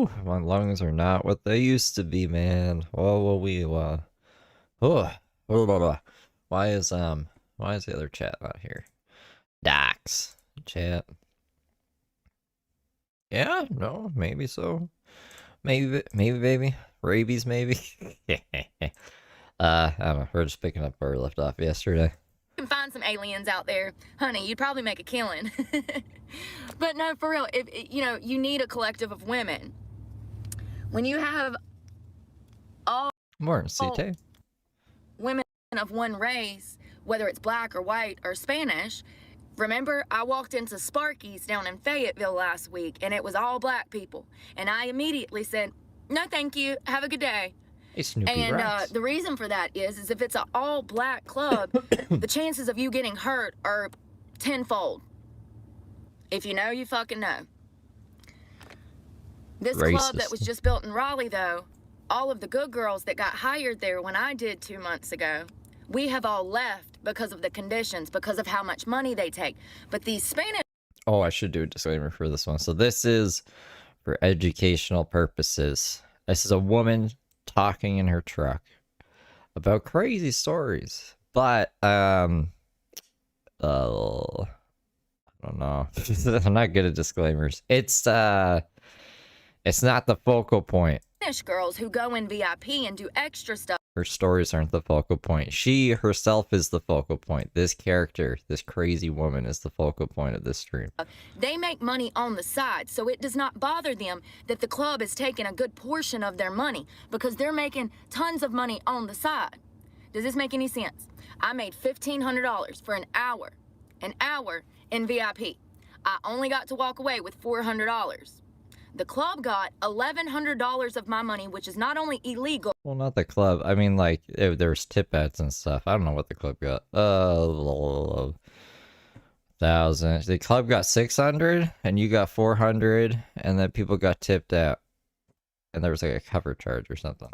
Whew, my lungs are not what they used to be, man. Oh, blah, blah, blah. Why is the other chat not here? Docs chat. Yeah, no, maybe so. Maybe, baby. Rabies, maybe. I don't know. We're just picking up where we left off yesterday. You can find some aliens out there, honey. You'd probably make a killing. But no, for real. If you need a collective of women. When you have all More CT. women of one race, whether it's black or white or Spanish. Remember, I walked into Sparky's down in Fayetteville last week, and it was all black people. And I immediately said, no, thank you. Have a good day. Hey, Snoopy and Rocks. The reason for that is if it's an all-black club, the chances of you getting hurt are tenfold. If you know, you fucking know. This club that was just built in Raleigh, though, all of the good girls that got hired there when I did 2 months ago, we have all left because of the conditions, because of how much money they take. But these Spanish... Oh, I should do a disclaimer for this one. So this is for educational purposes. This is a woman talking in her truck about crazy stories. But, I don't know. I'm not good at disclaimers. It's not the focal point. Spanish girls who go in VIP and do extra stuff. Her stories aren't the focal point. She herself is the focal point. This character, this crazy woman, is the focal point of this stream. They make money on the side, so it does not bother them that the club is taking a good portion of their money because they're making tons of money on the side. Does this make any sense? I made $1,500 for an hour in VIP. I only got to walk away with $400. The club got $1,100 of my money, which is not only illegal. Well, not the club. I mean, like, there's tip ads and stuff. I don't know what the club got. 1,000. The club got 600, and you got 400, and then people got tipped out. And there was like a cover charge or something.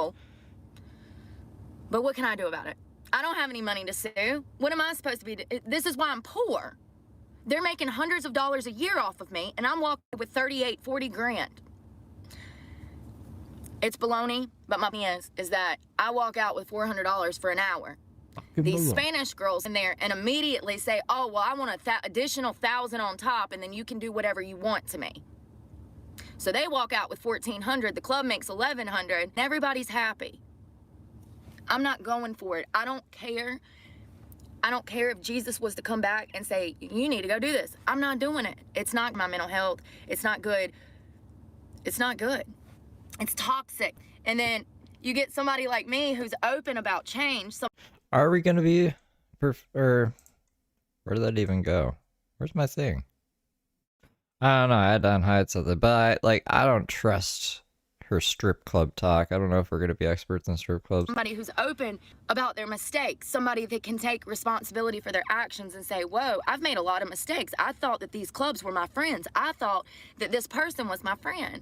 But what can I do about it? I don't have any money to sue. What am I supposed to be? This is why I'm poor. They're making hundreds of dollars a year off of me, and I'm walking with 38, 40 grand. It's baloney, but my thing is that I walk out with $400 for an hour. These Spanish girls in there and immediately say, oh, well, I want an additional 1,000 on top, and then you can do whatever you want to me. So they walk out with $1,400. The club makes $1,100, and everybody's happy. I'm not going for it. I don't care. I don't care if Jesus was to come back and say, you need to go do this. I'm not doing it. It's not my mental health. It's not good. It's not good. It's toxic. And then you get somebody like me who's open about change. Are we going to be... or where did that even go? Where's my thing? I don't know. I had to unhide something. But, I don't trust her strip club talk. I don't know if we're going to be experts in strip clubs. Somebody who's open about their mistakes. Somebody that can take responsibility for their actions and say, whoa, I've made a lot of mistakes. I thought that these clubs were my friends. I thought that this person was my friend.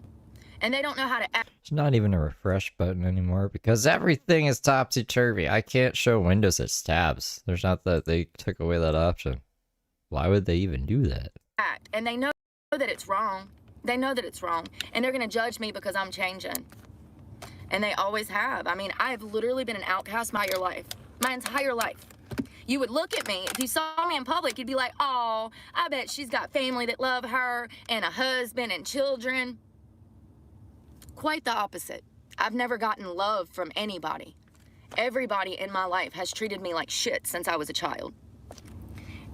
And they don't know how to act. It's not even a refresh button anymore because everything is topsy-turvy. I can't show windows as tabs. There's not that. They took away that option. Why would they even do that? And they know that it's wrong. They know that it's wrong, and they're going to judge me because I'm changing. And they always have. I mean, I have literally been an outcast my entire life. You would look at me, if you saw me in public, you'd be like, oh, I bet she's got family that love her and a husband and children. Quite the opposite. I've never gotten love from anybody. Everybody in my life has treated me like shit since I was a child.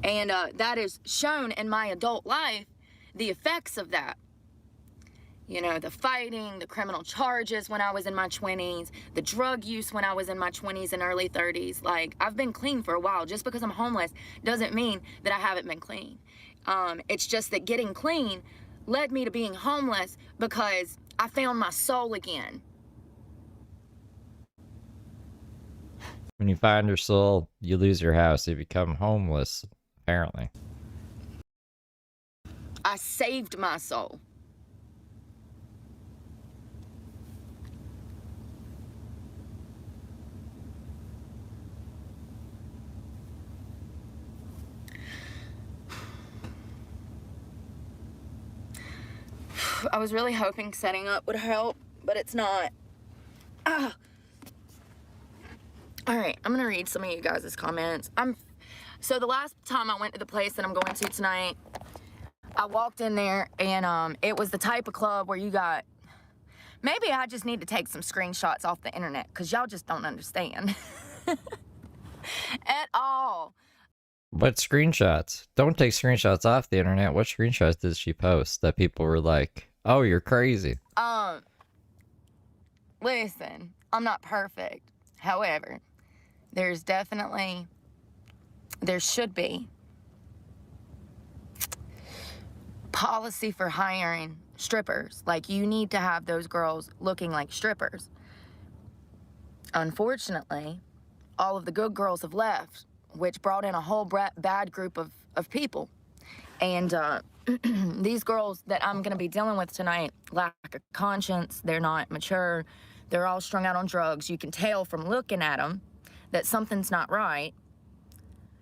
And that is shown in my adult life, the effects of that. You know, the fighting, the criminal charges when I was in my 20s, the drug use when I was in my 20s and early 30s. Like, I've been clean for a while. Just because I'm homeless doesn't mean that I haven't been clean. It's just that getting clean led me to being homeless because I found my soul again. When you find your soul, you lose your house. You become homeless, apparently. I saved my soul. I was really hoping setting up would help, but it's not. Ah. All right, I'm gonna read some of you guys' comments. So the last time I went to the place that I'm going to tonight, I walked in there and it was the type of club where you got, maybe I just need to take some screenshots off the internet because y'all just don't understand at all. What screenshots? Don't take screenshots off the internet. What screenshots did she post that people were like, oh, you're crazy? Listen, I'm not perfect. However, there should be policy for hiring strippers. Like, you need to have those girls looking like strippers. Unfortunately, all of the good girls have left, which brought in a whole bad group of people. And these girls that I'm gonna be dealing with tonight lack a conscience. They're not mature. They're all strung out on drugs. You can tell from looking at them that something's not right.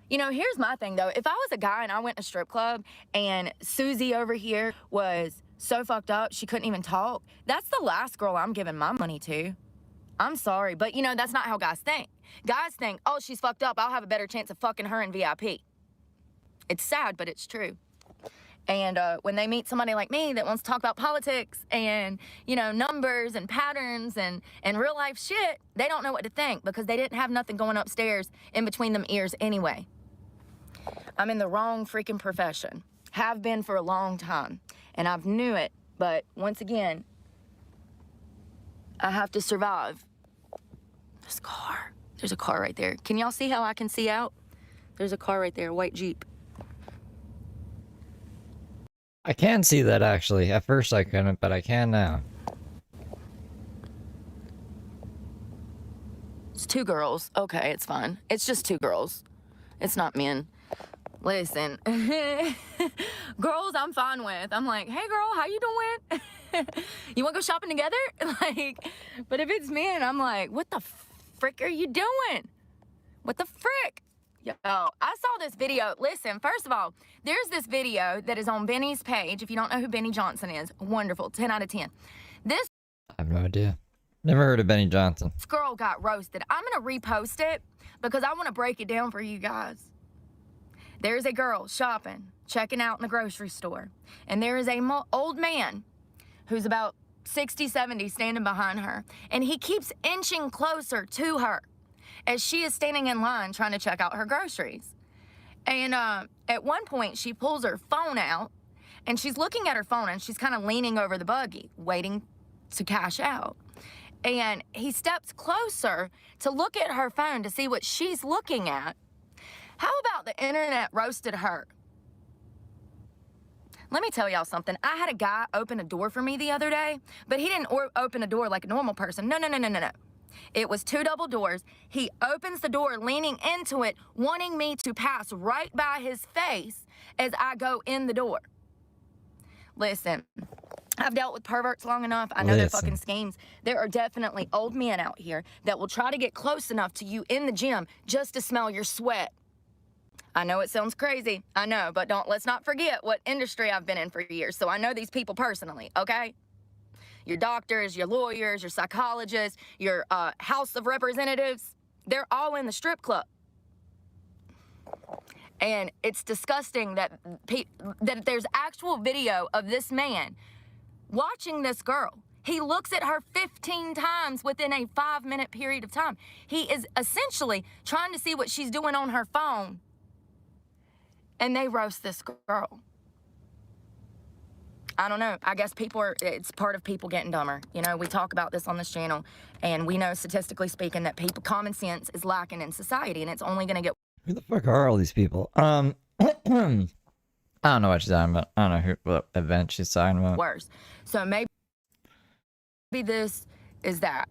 You know, here's my thing, though. If I was a guy and I went to a strip club and Susie over here was so fucked up she couldn't even talk, that's the last girl I'm giving my money to. I'm sorry, but, you know, that's not how guys think. Guys think, oh, she's fucked up, I'll have a better chance of fucking her in VIP. It's sad, but it's true. And when they meet somebody like me that wants to talk about politics and, you know, numbers and patterns and real life shit, they don't know what to think because they didn't have nothing going upstairs in between them ears anyway. I'm in the wrong freaking profession. Have been for a long time. And I've knew it, but once again, I have to survive. This car. There's a car right there. Can y'all see how I can see out? There's a car right there, a white Jeep. I can see that, actually. At first I couldn't, but I can now. It's two girls. Okay, it's fine. It's just two girls. It's not men. Listen, girls I'm fine with. I'm like, hey girl, how you doing? You wanna go shopping together? Like, but if it's men, I'm like, what the frick are you doing? What the frick? Yo, I saw this video. Listen, first of all, there's this video that is on Benny's page. If you don't know who Benny Johnson is, wonderful, 10 out of 10. This I have no idea. Never heard of Benny Johnson. girl got roasted. I'm gonna repost it because I wanna break it down for you guys. There's a girl shopping, checking out in the grocery store, and there is a old man who's about 60, 70 standing behind her, and he keeps inching closer to her as she is standing in line trying to check out her groceries. And at one point, she pulls her phone out, and she's looking at her phone, and she's kind of leaning over the buggy, waiting to cash out. And he steps closer to look at her phone to see what she's looking at. How about the internet roasted her? Let me tell y'all something. I had a guy open a door for me the other day, but he didn't open a door like a normal person. No. It was two double doors. He opens the door, leaning into it, wanting me to pass right by his face as I go in the door. Listen, I've dealt with perverts long enough. I know their fucking schemes. There are definitely old men out here that will try to get close enough to you in the gym just to smell your sweat. I know it sounds crazy. I know, but let's not forget what industry I've been in for years. So I know these people personally, okay? Your doctors, your lawyers, your psychologists, your House of Representatives, they're all in the strip club. And it's disgusting that there's actual video of this man watching this girl. He looks at her 15 times within a 5-minute period of time. He is essentially trying to see what she's doing on her phone. And they roast this girl. I don't know. I guess it's part of people getting dumber. You know, we talk about this on this channel, and we know statistically speaking that common sense is lacking in society, and it's only going to get... Who the fuck are all these people? I don't know what she's talking about. I don't know what event she's talking about. Worse. So maybe this is that.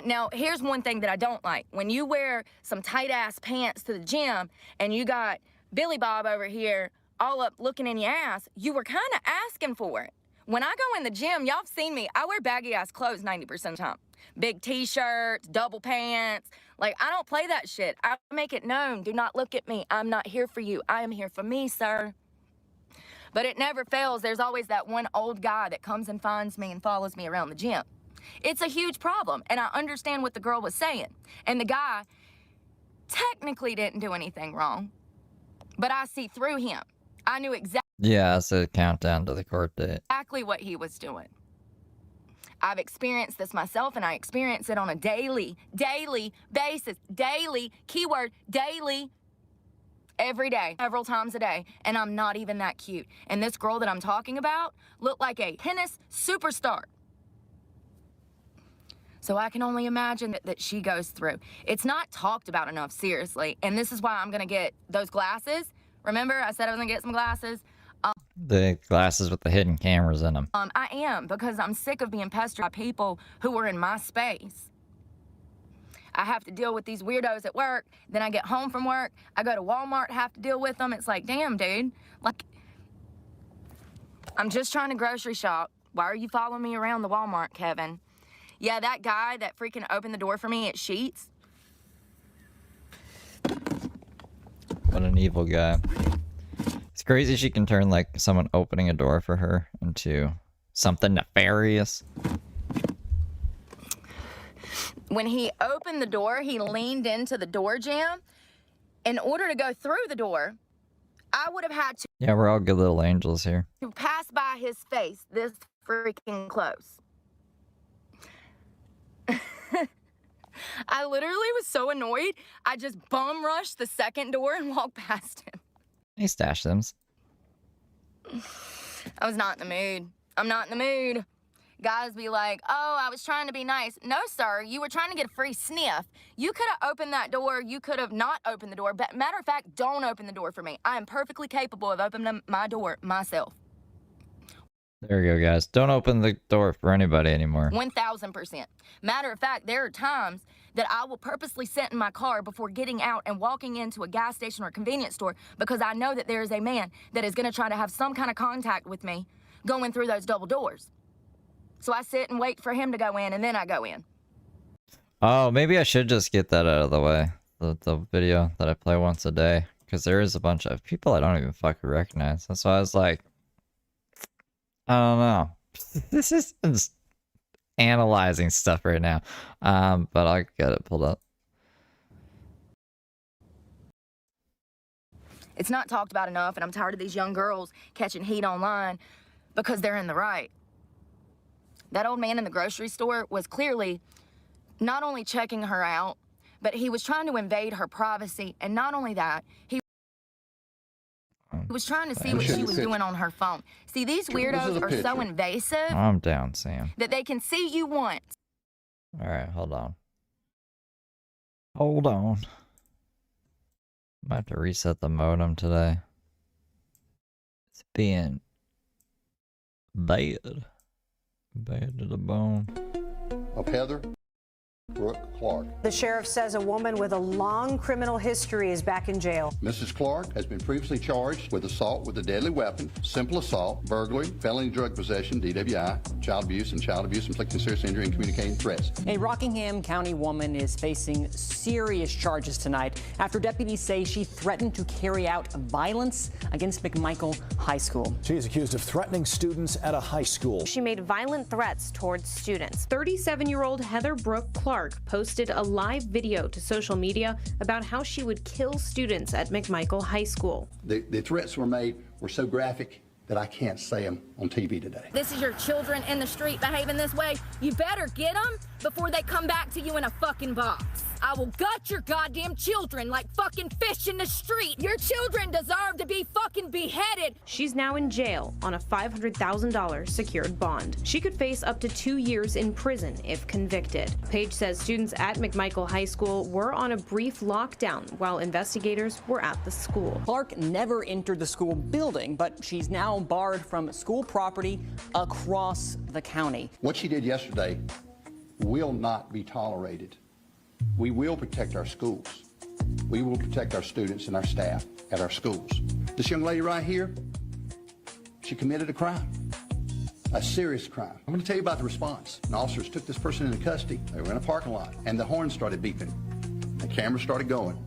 Now, here's one thing that I don't like. When you wear some tight-ass pants to the gym, and you got Billy Bob over here all up looking in your ass, you were kind of asking for it. When I go in the gym, y'all have seen me, I wear baggy-ass clothes 90% of the time. Big t-shirts, double pants. Like, I don't play that shit. I make it known, do not look at me. I'm not here for you. I am here for me, sir. But it never fails. There's always that one old guy that comes and finds me and follows me around the gym. It's a huge problem, and I understand what the girl was saying. And the guy technically didn't do anything wrong, but I see through him. I knew Yeah, it's a countdown to the court date. exactly what he was doing. I've experienced this myself, and I experience it on a daily basis. Daily, keyword, daily, every day, several times a day, and I'm not even that cute. And this girl that I'm talking about looked like a tennis superstar. So I can only imagine that she goes through. It's not talked about enough, seriously, and this is why I'm gonna get those glasses. Remember, I said I was gonna get some glasses? The glasses with the hidden cameras in them. I am, because I'm sick of being pestered by people who are in my space. I have to deal with these weirdos at work. Then I get home from work. I go to Walmart, have to deal with them. It's like, damn, dude. Like, I'm just trying to grocery shop. Why are you following me around the Walmart, Kevin? Yeah, that guy that freaking opened the door for me at Sheetz. What an evil guy. It's crazy she can turn, like, someone opening a door for her into something nefarious. When he opened the door, he leaned into the door jamb. In order to go through the door, I would have had to Yeah, we're all good little angels here. pass by his face this freaking close. I literally was so annoyed, I just bum rushed the second door and walked past him. He stashed them. I was not in the mood. I'm not in the mood. Guys be like, oh, I was trying to be nice. No, sir, you were trying to get a free sniff. You could have opened that door. You could have not opened the door. But matter of fact, don't open the door for me. I am perfectly capable of opening my door myself. There you go, guys. Don't open the door for anybody anymore. 1,000%. Matter of fact, there are times that I will purposely sit in my car before getting out and walking into a gas station or a convenience store because I know that there is a man that is going to try to have some kind of contact with me going through those double doors. So I sit and wait for him to go in, and then I go in. Oh, maybe I should just get that out of the way. The video that I play once a day. Because there is a bunch of people I don't even fucking recognize. That's why I was like, I don't know. This is just analyzing stuff right now. But I'll get it pulled up. It's not talked about enough, and I'm tired of these young girls catching heat online because they're in the right. That old man in the grocery store was clearly not only checking her out, but he was trying to invade her privacy. And not only that, he was trying to see what she was doing on her phone. See, these weirdos are so invasive. I'm down, Sam. That they can see you once. All right, hold on. Hold on. I might have to reset the modem today. It's being bad. Bad to the bone. Of Heather Brooke Clark. The sheriff says a woman with a long criminal history is back in jail. Mrs. Clark has been previously charged with assault with a deadly weapon, simple assault, burglary, felony drug possession, DWI, child abuse inflicting serious injury, and communicating threats. A Rockingham County woman is facing serious charges tonight after deputies say she threatened to carry out violence against McMichael High School. She is accused of threatening students at a high school. She made violent threats towards students. 37-year-old Heather Brooke Clark posted a live video to social media about how she would kill students at McMichael High School. The threats were made were so graphic that I can't say them on TV today. This is your children in the street behaving this way. You better get them before they come back to you in a fucking box. I will gut your goddamn children like fucking fish in the street. Your children deserve to be fucking beheaded. She's now in jail on a $500,000 secured bond. She could face up to 2 years in prison if convicted. Page says students at McMichael High School were on a brief lockdown while investigators were at the school. Clark never entered the school building, but she's now barred from school property across the county. What she did yesterday will not be tolerated. We will protect our schools. We will protect our students and our staff at our schools. This young lady right here, she committed a crime, a serious crime. I'm going to tell you about the response. And officers took this person into custody. They were in a parking lot, and the horn started beeping. The camera started going.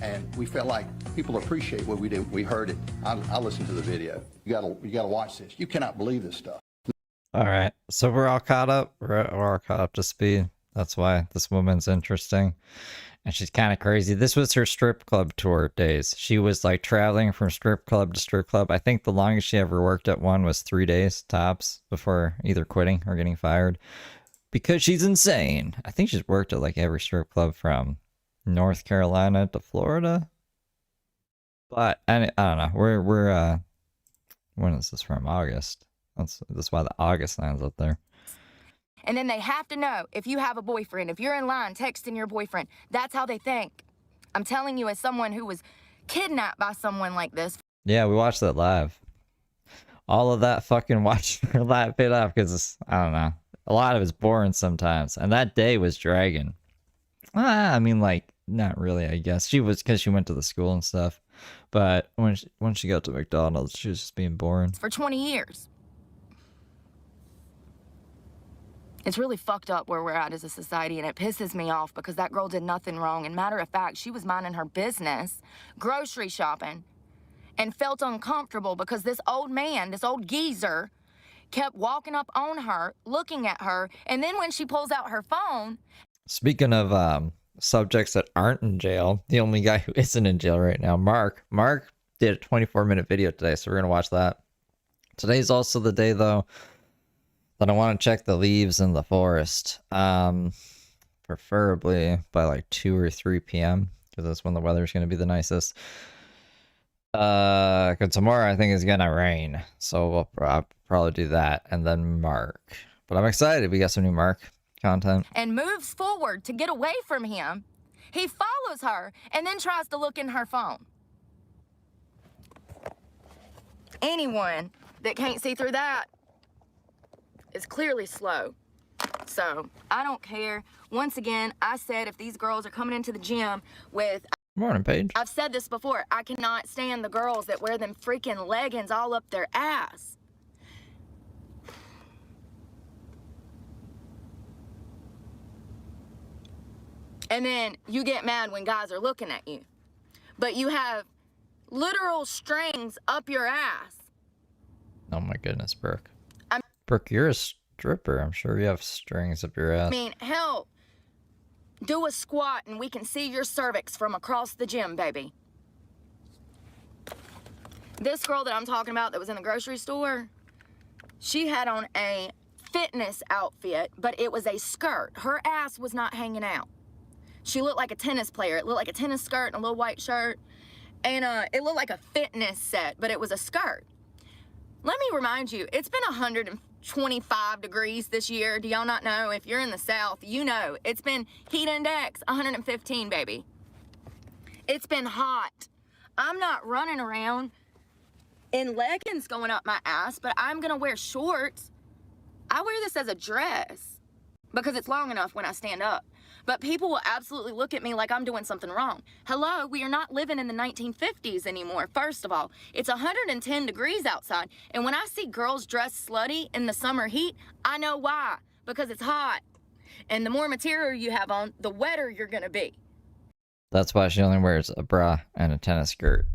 And we felt like people appreciate what we do. We heard it. I listened to the video. You gotta watch this. You cannot believe this stuff. All right, so we're all caught up. We're all caught up to speed. That's why this woman's interesting, and she's kind of crazy. This was her strip club tour days. She was like traveling from strip club to strip club. I think the longest she ever worked at one was 3 days tops before either quitting or getting fired, because she's insane. I think she's worked at like every strip club from North Carolina to Florida. But I don't know. We're when is this from? August. That's why the August line's up there. And then they have to know if you have a boyfriend, if you're in line texting your boyfriend. That's how they think. I'm telling you, as someone who was kidnapped by someone like this. Yeah, we watched that live. All of that fucking watching her live paid off because I don't know. A lot of it's boring sometimes, and that day was dragging. I mean, like, not really, I guess. She was, because she went to the school and stuff. But when she got to McDonald's, she was just being boring. For 20 years. It's really fucked up where we're at as a society, and it pisses me off because that girl did nothing wrong. And matter of fact, she was minding her business, grocery shopping, and felt uncomfortable because this old man, this old geezer, kept walking up on her, looking at her, and then when she pulls out her phone... Speaking of subjects that aren't in jail, the only guy who isn't in jail right now, Mark did a 24-minute video today, so we're going to watch that. Today's also the day, though, that I want to check the leaves in the forest, preferably by like 2 or 3 p.m. because that's when the weather's going to be the nicest. Cause tomorrow I think it's gonna rain, so we'll probably do that and then Mark. But I'm excited. We got some new Mark content. And moves forward to get away from him. He follows her and then tries to look in her phone. Anyone that can't see through that is clearly slow. So I don't care. Once again, I said if these girls are coming into the gym with... Morning, Paige. I've said this before. I cannot stand the girls that wear them freaking leggings all up their ass. And then you get mad when guys are looking at you. But you have literal strings up your ass. Oh my goodness, Brooke. Brooke, you're a stripper. I'm sure you have strings up your ass. I mean, hell, do a squat and we can see your cervix from across the gym, baby. This girl that I'm talking about that was in the grocery store, she had on a fitness outfit, but it was a skirt. Her ass was not hanging out. She looked like a tennis player. It looked like a tennis skirt and a little white shirt. And it looked like a fitness set, but it was a skirt. Let me remind you, it's been 125 degrees this year. Do y'all not know? If you're in the South, you know. It's been heat index 115, baby. It's been hot. I'm not running around in leggings going up my ass, but I'm gonna wear shorts. I wear this as a dress because it's long enough when I stand up. But people will absolutely look at me like I'm doing something wrong. Hello, we are not living in the 1950s anymore. First of all, it's 110 degrees outside. And when I see girls dressed slutty in the summer heat, I know why. Because it's hot. And the more material you have on, the wetter you're gonna be. That's why she only wears a bra and a tennis skirt.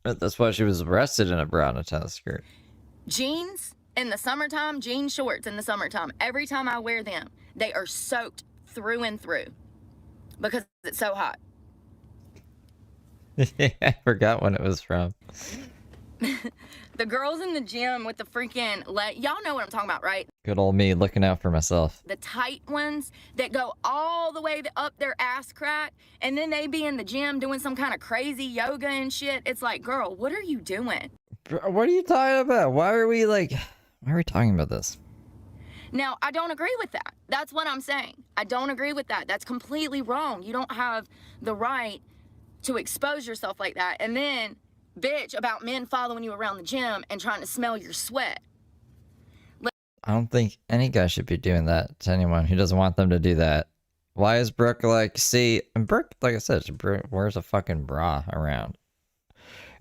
That's why she was arrested in a bra and a tennis skirt. Jeans in the summertime, jean shorts in the summertime, every time I wear them, they are soaked through and through because it's so hot. I forgot when it was from. The girls in the gym with the freaking y'all know what I'm talking about, right? Good old me looking out for myself. The tight ones that go all the way up their ass crack, and then they be in the gym doing some kind of crazy yoga and shit. It's like, girl, what are you doing? What are you talking about? Why are we talking about this? Now, I don't agree with that. That's what I'm saying. I don't agree with that. That's completely wrong. You don't have the right to expose yourself like that and then bitch about men following you around the gym and trying to smell your sweat. I don't think any guy should be doing that to anyone who doesn't want them to do that. Why is Brooke and Brooke, like I said, she wears a fucking bra around.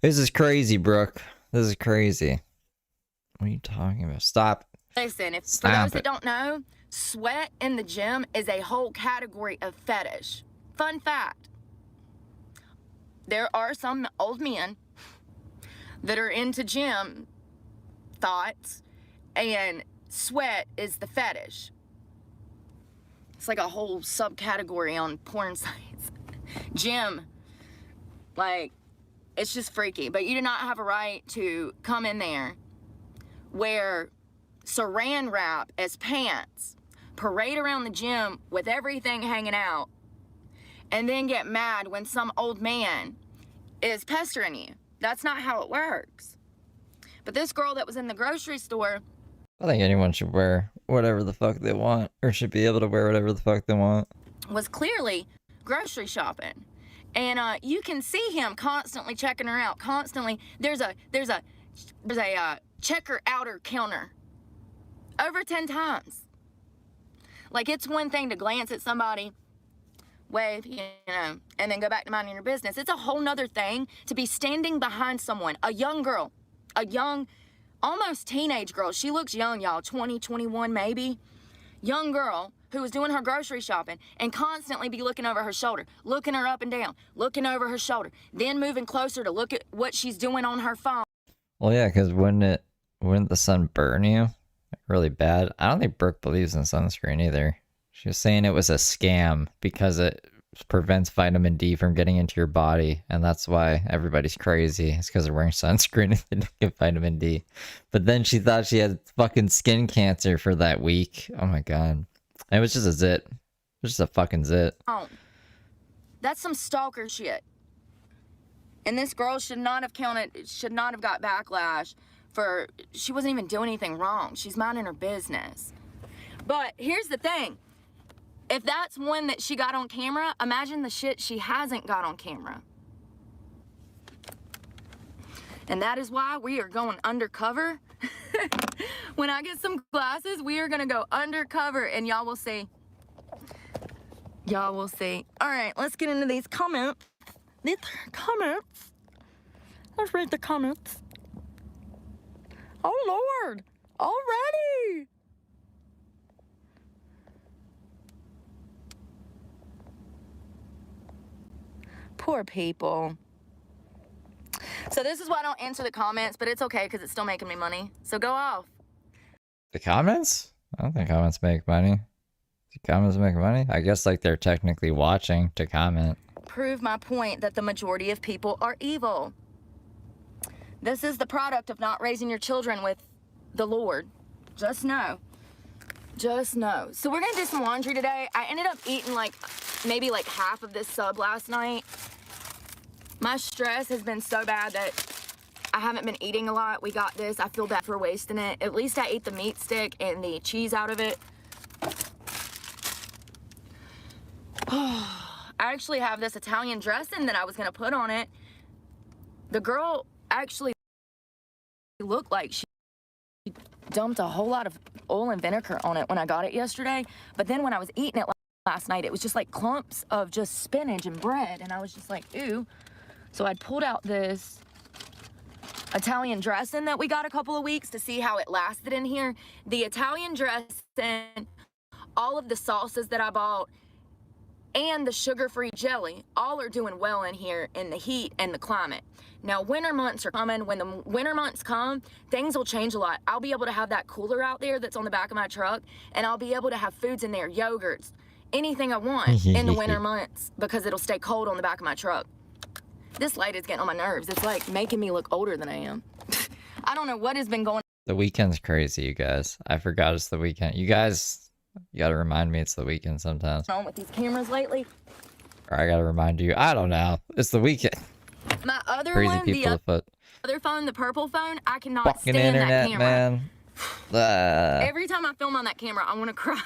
This is crazy, Brooke. This is crazy. What are you talking about? Stop. Listen, if for Stop those that it. don't know, sweat in the gym is a whole category of fetish. Fun fact. There are some old men that are into gym thoughts, and sweat is the fetish. It's like a whole subcategory on porn sites. Gym, like, it's just freaky. But you do not have a right to come in there, wear saran wrap as pants, parade around the gym with everything hanging out, and then get mad when some old man is pestering you. That's not how it works. But this girl that was in the grocery store I think anyone should wear whatever the fuck they want, or should be able to wear whatever the fuck they want. was clearly grocery shopping. And you can see him constantly checking her out. Constantly. There's a checker outer counter over 10 times. Like, it's one thing to glance at somebody, wave, you know, and then go back to minding your business. It's a whole nother thing to be standing behind someone, a young girl, a young, almost teenage girl. She looks young, y'all, 20, 21 maybe. Young girl who was doing her grocery shopping and constantly be looking over her shoulder, looking her up and down, looking over her shoulder, then moving closer to look at what she's doing on her phone. Well, yeah, because wouldn't the sun burn you really bad? I don't think Brooke believes in sunscreen either. She was saying it was a scam because it prevents vitamin D from getting into your body, and that's why everybody's crazy. It's because they're wearing sunscreen and they don't get vitamin D. But then she thought she had fucking skin cancer for that week. Oh my god. And it was just a zit. It was just a fucking zit. Oh, that's some stalker shit. And this girl should not have got backlash for, she wasn't even doing anything wrong. She's minding her business. But here's the thing. If that's one that she got on camera, imagine the shit she hasn't got on camera. And that is why we are going undercover. When I get some glasses, we are gonna go undercover and y'all will see. Y'all will see. All right, let's get into these comments. These comments. Let's read the comments. Oh Lord, already. Poor people. So this is why I don't answer the comments, but it's okay because it's still making me money. So go off. The comments? I don't think comments make money. Do comments make money? I guess like they're technically watching to comment. Prove my point that the majority of people are evil. This is the product of not raising your children with the Lord. Just know. Just know. So we're gonna do some laundry today. I ended up eating maybe half of this sub last night. My stress has been so bad that I haven't been eating a lot. We got this. I feel bad for wasting it. At least I ate the meat stick and the cheese out of it. I actually have this Italian dressing that I was gonna put on it. The girl actually looked like she dumped a whole lot of oil and vinegar on it when I got it yesterday. But then when I was eating it last night, it was just like clumps of just spinach and bread. And I was just like, ooh. So I pulled out this Italian dressing that we got a couple of weeks to see how it lasted in here. The Italian dressing, all of the sauces that I bought, and the sugar-free jelly, all are doing well in here in the heat and the climate. Now, winter months are coming. When the winter months come, things will change a lot. I'll be able to have that cooler out there that's on the back of my truck, and I'll be able to have foods in there, yogurts, anything I want in the winter months because it'll stay cold on the back of my truck. This light is getting on my nerves. It's like making me look older than I am. I don't know what has been going The weekend's crazy, you guys. I forgot it's the weekend. You guys, you gotta remind me it's the weekend sometimes. on with these cameras lately. Or I gotta remind you. I don't know. It's the weekend. My other Crazy one, people the afoot. other phone, the purple phone, I cannot Fucking stand that internet, camera. man. Every time I film on that camera, I want to cry.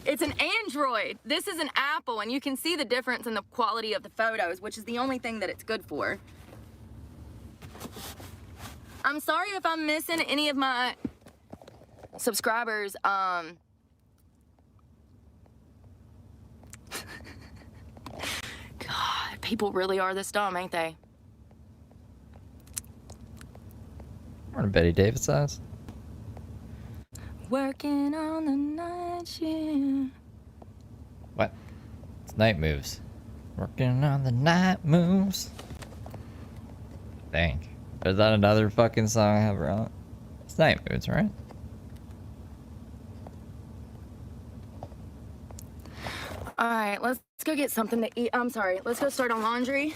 It's an Android. This is an Apple, and you can see the difference in the quality of the photos, which is the only thing that it's good for. I'm sorry if I'm missing any of my subscribers. God, people really are this dumb, ain't they? Morning, Betty Davis eyes. Working on the night shift. What? It's night moves. Working on the night moves. Dang. Is that another fucking song I have around? It's night moves, right? All right, let's go get something to eat. I'm sorry, let's go start on laundry,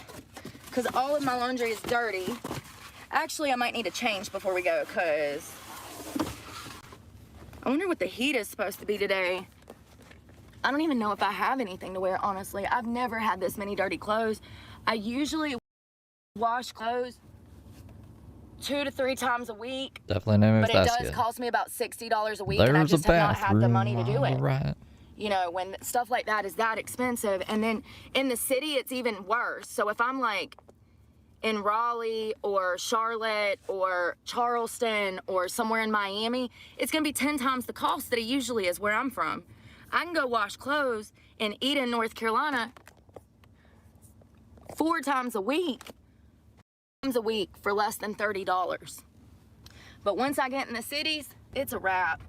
because all of my laundry is dirty. Actually, I might need to change before we go, because I wonder what the heat is supposed to be today. I don't even know if I have anything to wear, honestly. I've never had this many dirty clothes. I usually wash clothes 2 to 3 times a week. Definitely no But it does cost me about $60 a week, and I There's just a have not had the money to do bathroom, it. right. You know, when stuff like that is that expensive. And then in the city, it's even worse. So if I'm like in Raleigh or Charlotte or Charleston or somewhere in Miami, it's gonna be 10 times the cost that it usually is where I'm from. I can go wash clothes in Eden, North Carolina 4 times a week for less than $30. But once I get in the cities, it's a wrap.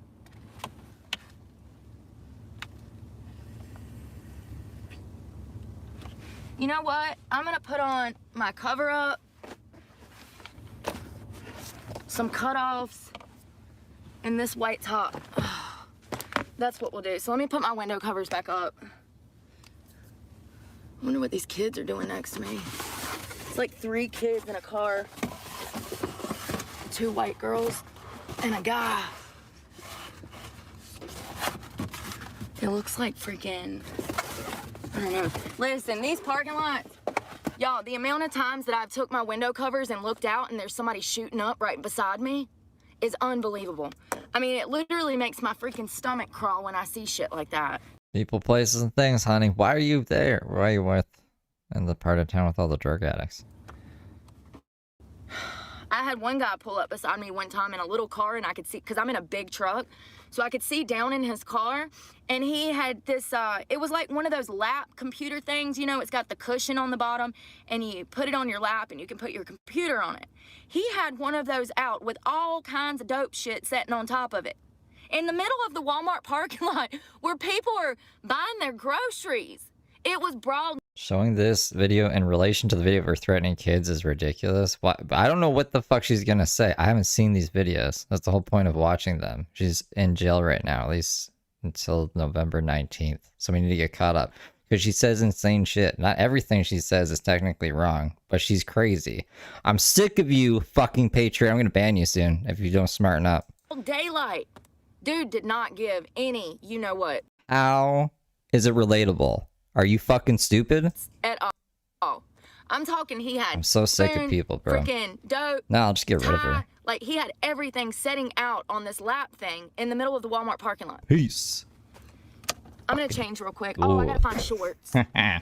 You know what? I'm gonna put on my cover up, some cutoffs, and this white top. That's what we'll do. So let me put my window covers back up. I wonder what these kids are doing next to me. It's like 3 kids in a car, 2 white girls, and a guy. It looks like freaking, I don't know. Listen, these parking lots, y'all, the amount of times that I've took my window covers and looked out and there's somebody shooting up right beside me is unbelievable. I mean, it literally makes my freaking stomach crawl when I see shit like that. People, places, and things, honey. Why are you there? Why are you with in the part of town with all the drug addicts? I had one guy pull up beside me one time in a little car, and I could see, because I'm in a big truck, so I could see down in his car, and he had this, it was like one of those lap computer things, you know, it's got the cushion on the bottom, and you put it on your lap, and you can put your computer on it. He had one of those out with all kinds of dope shit sitting on top of it. In the middle of the Walmart parking lot, where people are buying their groceries. It was broad. Showing this video in relation to the video of her threatening kids is ridiculous. Why? I don't know what the fuck she's gonna say. I haven't seen these videos. That's the whole point of watching them. She's in jail right now, at least until November 19th. So we need to get caught up. Because she says insane shit. Not everything she says is technically wrong, but she's crazy. I'm sick of you, fucking Patriot. I'm gonna ban you soon if you don't smarten up. Daylight. Dude did not give any, you know what. How is it relatable? Are you fucking stupid? At all. I'm talking he had. I'm so sick of people, bro. Freaking dope. No, I'll just get rid of her. Like, he had everything setting out on this lap thing in the middle of the Walmart parking lot. Peace. I'm gonna change real quick. Oh, I gotta find shorts. I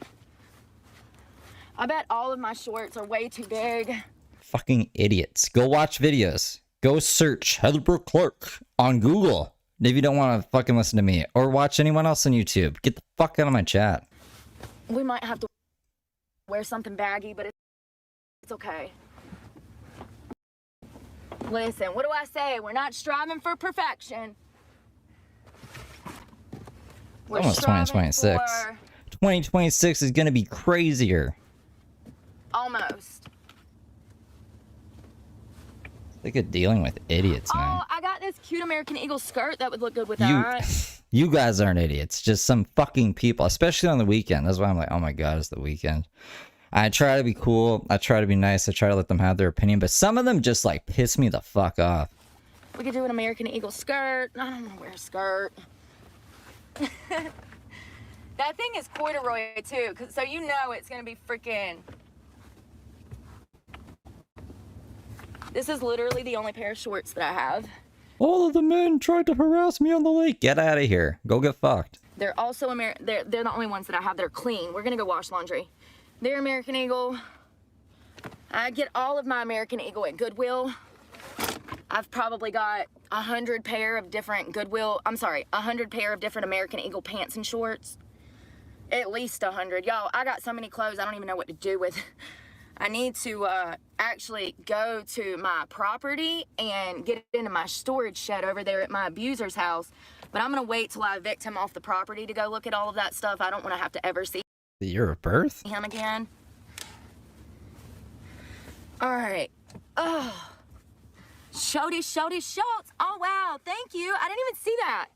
bet all of my shorts are way too big. Fucking idiots. Go watch videos. Go search Heather Brooke Clark on Google if you don't want to fucking listen to me. Or watch anyone else on YouTube. Get the fuck out of my chat. We might have to wear something baggy, but it's okay. Listen, what do I say? We're not striving for perfection. We're Almost striving 2026. for 2026 is gonna be crazier. almost. Look at dealing with idiots, man. Oh, I got this cute American Eagle skirt that would look good with that. You guys aren't idiots. Just some fucking people, especially on the weekend. That's why I'm like, oh my god, it's the weekend. I try to be cool. I try to be nice. I try to let them have their opinion. But some of them just like piss me the fuck off. We could do an American Eagle skirt. I don't want to wear a skirt. That thing is corduroy too, so you know it's gonna be freaking. This is literally the only pair of shorts that I have. All of the men tried to harass me on the lake. Get out of here. Go get fucked. They're also they're the only ones that I have that are clean. We're gonna go wash laundry. They're American Eagle. I get all of my American Eagle at Goodwill. I've probably got 100 pair of different 100 pair of different American Eagle pants and shorts. At least 100. Y'all, I got so many clothes, I don't even know what to do with. I need to actually go to my property and get into my storage shed over there at my abuser's house. But I'm going to wait till I evict him off the property to go look at all of that stuff. I don't want to have to ever see The year of birth? him again. All right. Oh. Schultz. Oh, wow. Thank you. I didn't even see that.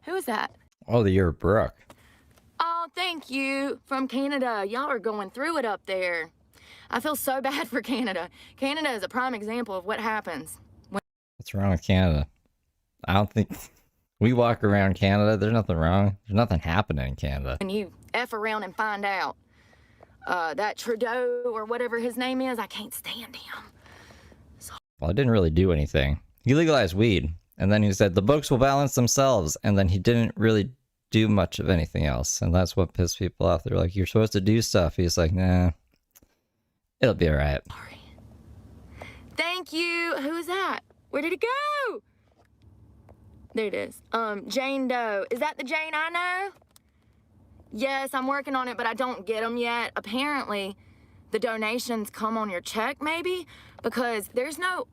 Who is that? Oh, the year of Brooke. Oh, thank you. From Canada. Y'all are going through it up there. I feel so bad for Canada. Canada is a prime example of what happens What's wrong with Canada? I don't think we walk around Canada. There's nothing wrong. There's nothing happening in Canada. when you F around and find out. That Trudeau or whatever his name is, I can't stand him. Well, I didn't really do anything. He legalized weed, and then he said the books will balance themselves, and then he didn't really do much of anything else, and that's what pissed people off. They're like, you're supposed to do stuff. He's like, nah, it'll be all right. Sorry. Thank you. Who is that? Where did it go? There it is. Jane Doe. Is that the Jane I know? Yes, I'm working on it, but I don't get them yet. Apparently, the donations come on your check, maybe, because there's no...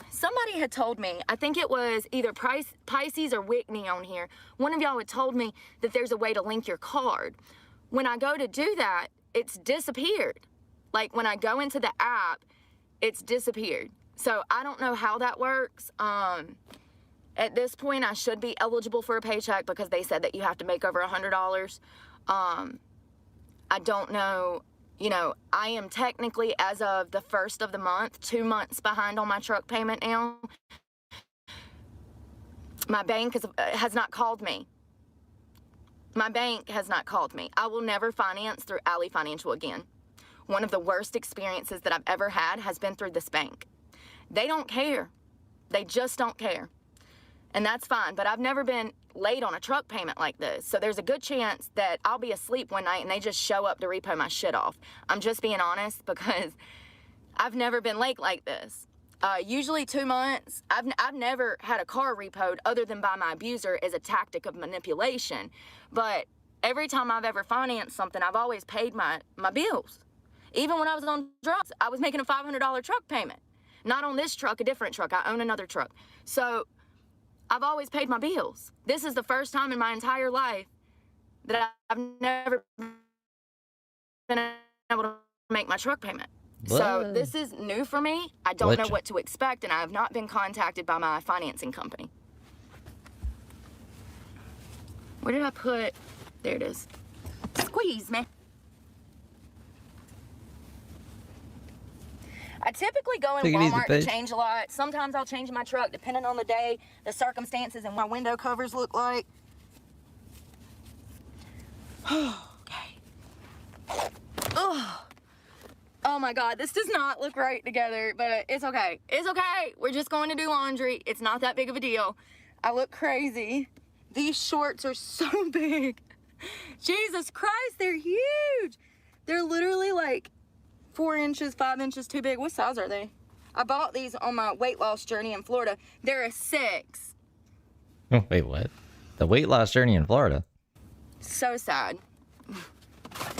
Somebody had told me, I think it was either Pisces or Whitney on here. One of y'all had told me that there's a way to link your card. When I go to do that, it's disappeared. Like, when I go into the app, it's disappeared. So I don't know how that works. At this point, I should be eligible for a paycheck because they said that you have to make over $100. I don't know, you know, I am technically, as of the 1st of the month, 2 months behind on my truck payment now. My bank has not called me. My bank has not called me. I will never finance through Ally Financial again. One of the worst experiences that I've ever had has been through this bank. They don't care. They just don't care. And that's fine, but I've never been late on a truck payment like this. So there's a good chance that I'll be asleep one night and they just show up to repo my shit off. I'm just being honest because I've never been late like this. Usually 2 months. I've never had a car repoed other than by my abuser as a tactic of manipulation. But every time I've ever financed something, I've always paid my bills. Even when I was on drugs, I was making a $500 truck payment. Not on this truck, a different truck. I own another truck. So I've always paid my bills. This is the first time in my entire life that I've never been able to make my truck payment. What? So this is new for me. I don't know what to expect, and I have not been contacted by my financing company. Where did I put? There it is. Squeeze, man. I typically go in Take it easy, Walmart to Paige. change a lot. Sometimes I'll change my truck depending on the day, the circumstances, and what my window covers look like. Okay. Ugh. Oh my God, this does not look right together, but it's okay. It's okay. We're just going to do laundry. It's not that big of a deal. I look crazy. These shorts are so big. Jesus Christ, they're huge. They're literally like 4 inches, 5 inches too big. What size are they? I bought these on my weight loss journey in Florida. They're a 6. Oh, wait, what? The weight loss journey in Florida? So sad.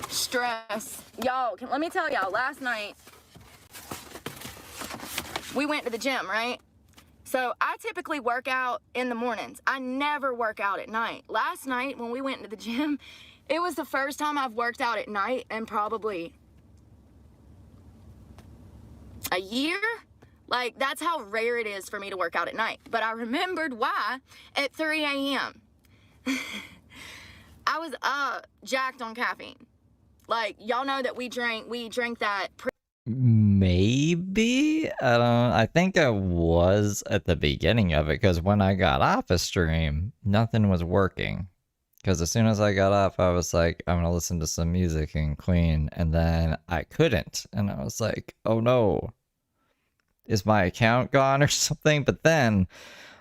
Stress. Y'all, let me tell y'all, last night, we went to the gym, right? So I typically work out in the mornings. I never work out at night. Last night, when we went to the gym, it was the first time I've worked out at night in probably a year. Like, that's how rare it is for me to work out at night. But I remembered why at 3 a.m. I was jacked on caffeine. Like, y'all know that we drank that Maybe? I think I was at the beginning of it, because when I got off a stream, nothing was working. Because as soon as I got off, I was like, I'm going to listen to some music and clean. And then I couldn't. And I was like, oh no. Is my account gone or something? But then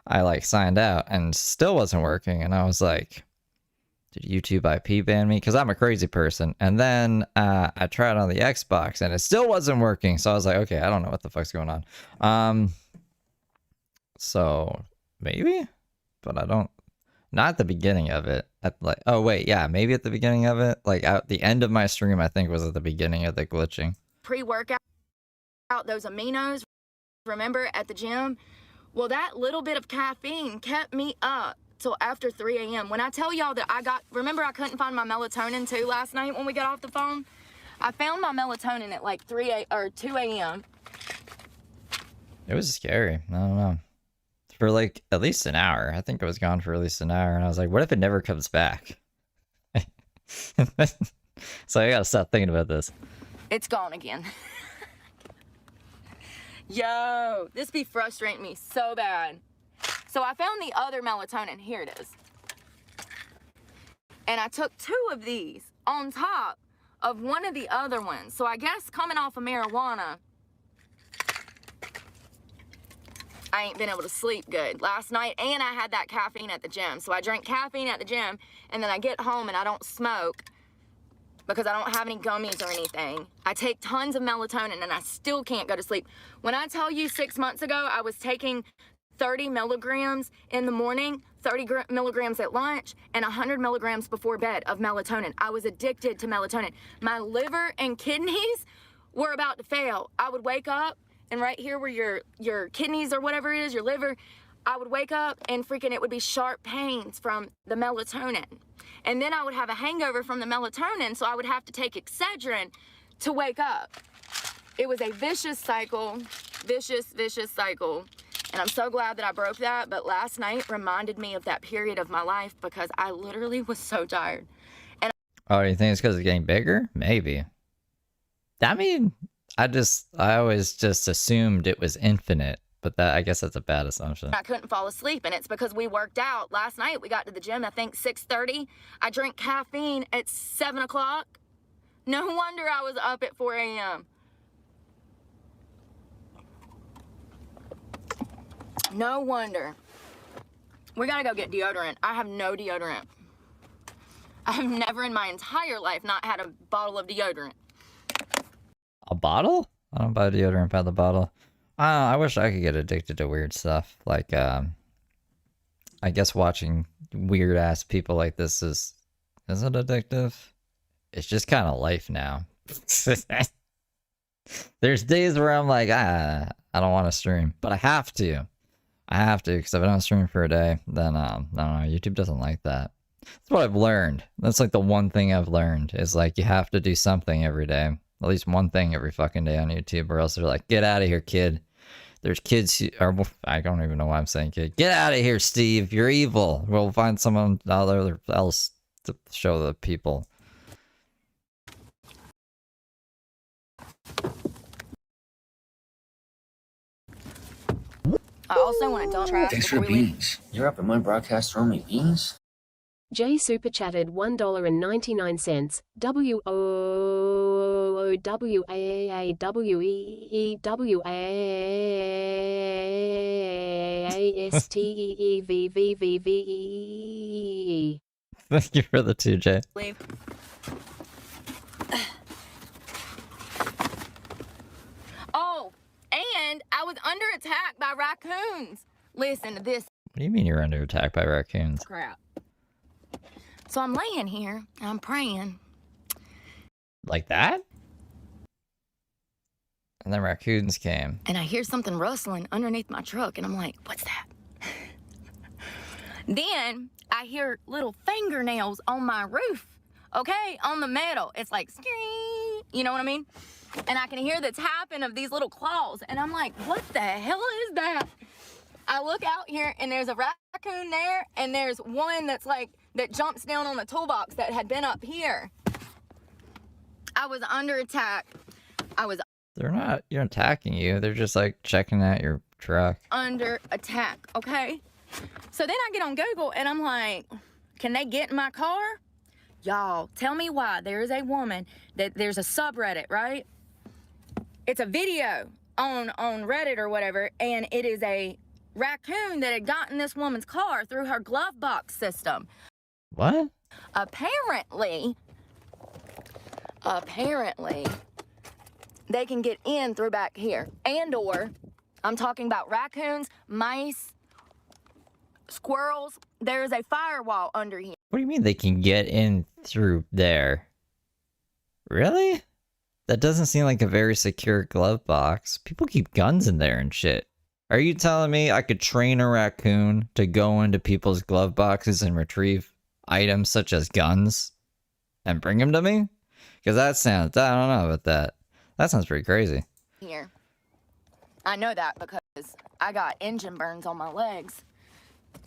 I like signed out and still wasn't working. And I was like, did YouTube IP ban me? Because I'm a crazy person. And then I tried on the Xbox and it still wasn't working. So I was like, okay, I don't know what the fuck's going on. So maybe, but I don't. Not at the beginning of it. Like, oh wait, yeah, maybe at the beginning of it. Like at the end of my stream, I think was at the beginning of the glitching. pre-workout, those aminos, remember, at the gym? Well, that little bit of caffeine kept me up till after 3 a.m. When I tell y'all that remember I couldn't find my melatonin too last night when we got off the phone? I found my melatonin at like 2 a.m. It was scary. I don't know. For like at least an hour. I think I was gone for at least an hour. And I was like, what if it never comes back? So I gotta stop thinking about this. It's gone again. Yo, this be frustrating me so bad. So I found the other melatonin. Here it is. And I took 2 of these on top of one of the other ones. So I guess coming off of marijuana, I ain't been able to sleep good last night, and I had that caffeine at the gym. So I drank caffeine at the gym, and then I get home and I don't smoke because I don't have any gummies or anything. I take tons of melatonin and I still can't go to sleep. When I tell you 6 months ago, I was taking 30 milligrams in the morning, 30 milligrams at lunch, and 100 milligrams before bed of melatonin. I was addicted to melatonin. My liver and kidneys were about to fail. I would wake up, and right here where your kidneys or whatever it is, your liver, I would wake up and freaking it would be sharp pains from the melatonin. And then I would have a hangover from the melatonin, so I would have to take Excedrin to wake up. It was a vicious cycle, vicious cycle. And I'm so glad that I broke that, but last night reminded me of that period of my life because I literally was so tired. Oh, do you think it's because it's getting bigger? Maybe. I mean, I always just assumed it was infinite, but I guess that's a bad assumption. I couldn't fall asleep, and it's because we worked out. Last night we got to the gym, I think 6:30. I drank caffeine at 7 o'clock. No wonder I was up at 4 a.m. No wonder. We gotta go get deodorant. I have no deodorant. I have never in my entire life not had a bottle of deodorant. A bottle? I don't buy deodorant by the bottle. I wish I could get addicted to weird stuff. Like, I guess watching weird ass people like this is it addictive? It's just kind of life now. There's days where I'm like, I don't want to stream, but I have to. Because if I don't stream for a day, then, I don't know, YouTube doesn't like that. That's what I've learned. That's like the one thing I've learned is like you have to do something every day. At least one thing every fucking day on YouTube, or else they're like, get out of here, kid. There's kids who are, I don't even know why I'm saying kid. Get out of here, Steve. You're evil. We'll find someone else to show the people. I also want to dump trash. Thanks for the beans. You're up in my broadcast throwing me beans? Jay super chatted $1.99. WOWAWASTEEVVVVE. Thank you for the 2J. Leave. Oh, and I was under attack by raccoons. Listen to this What do you mean you're under attack by raccoons? crap. So I'm laying here, and I'm praying. Like that? And then raccoons came. And I hear something rustling underneath my truck, and I'm like, what's that? Then I hear little fingernails on my roof, okay, on the metal. It's like, skring, you know what I mean? And I can hear the tapping of these little claws, and I'm like, what the hell is that? I look out here, and there's a raccoon there, and there's one that's like, that jumps down on the toolbox that had been up here. I was under attack. They're not attacking you. They're just like checking out your truck. Under attack, okay? So then I get on Google and I'm like, can they get in my car? Y'all, tell me why there is a woman that there's a subreddit, right? It's a video on Reddit or whatever, and it is a raccoon that had gotten this woman's car through her glove box system. What? Apparently, they can get in through back here. And or, I'm talking about raccoons, mice, squirrels. There's a firewall under here. What do you mean they can get in through there? Really? That doesn't seem like a very secure glove box. People keep guns in there and shit. Are you telling me I could train a raccoon to go into people's glove boxes and retrieve items such as guns and bring them to me? Because that sounds, I don't know about that. That sounds pretty crazy. Here. I know that because I got engine burns on my legs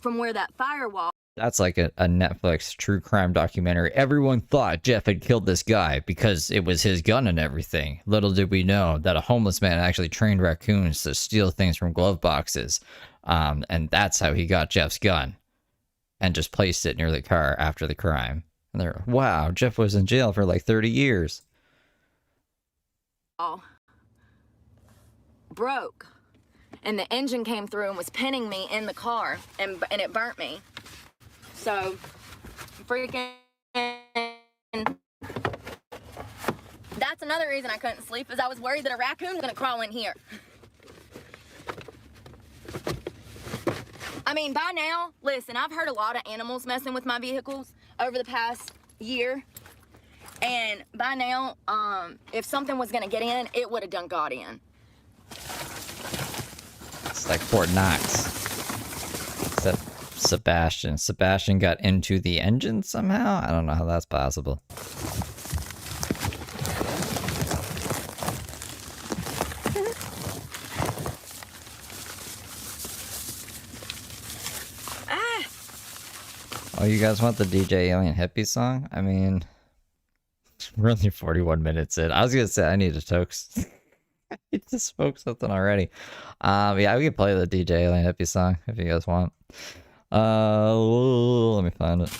from where that firewall. That's like a Netflix true crime documentary. Everyone thought Jeff had killed this guy because it was his gun and everything. Little did we know that a homeless man actually trained raccoons to steal things from glove boxes. And that's how he got Jeff's gun. And just placed it near the car after the crime. And they're, wow, Jeff was in jail for like 30 years. Oh. Broke. And the engine came through and was pinning me in the car. And it burnt me. So, freaking, that's another reason I couldn't sleep, is I was worried that a raccoon was gonna crawl in here. I mean, by now, listen, I've heard a lot of animals messing with my vehicles over the past year. And by now, if something was gonna get in, it would have done got in. It's like Fort Knox. Except Sebastian got into the engine somehow? I don't know how that's possible. Oh, you guys want the DJ Alien Hippie song? I mean, we're only 41 minutes in. I was gonna say I need to toast. I need to smoke something already. Yeah, we can play the DJ Alien Hippie song if you guys want. Let me find it.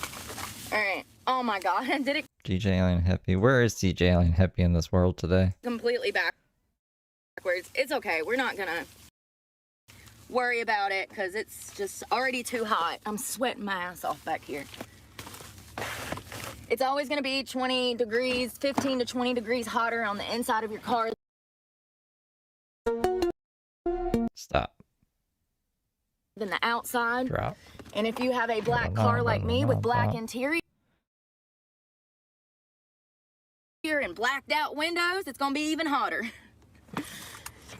Alright. Oh my god, I did it DJ Alien Hippie. Where is DJ Alien Hippie in this world today? completely backwards. It's okay, we're not gonna worry about it because it's just already too hot. I'm sweating my ass off back here. It's always gonna be 20 degrees, 15 to 20 degrees hotter on the inside of your car. Stop. Than the outside. Drop. And if you have a black car like me with black interior and blacked out windows, it's gonna be even hotter.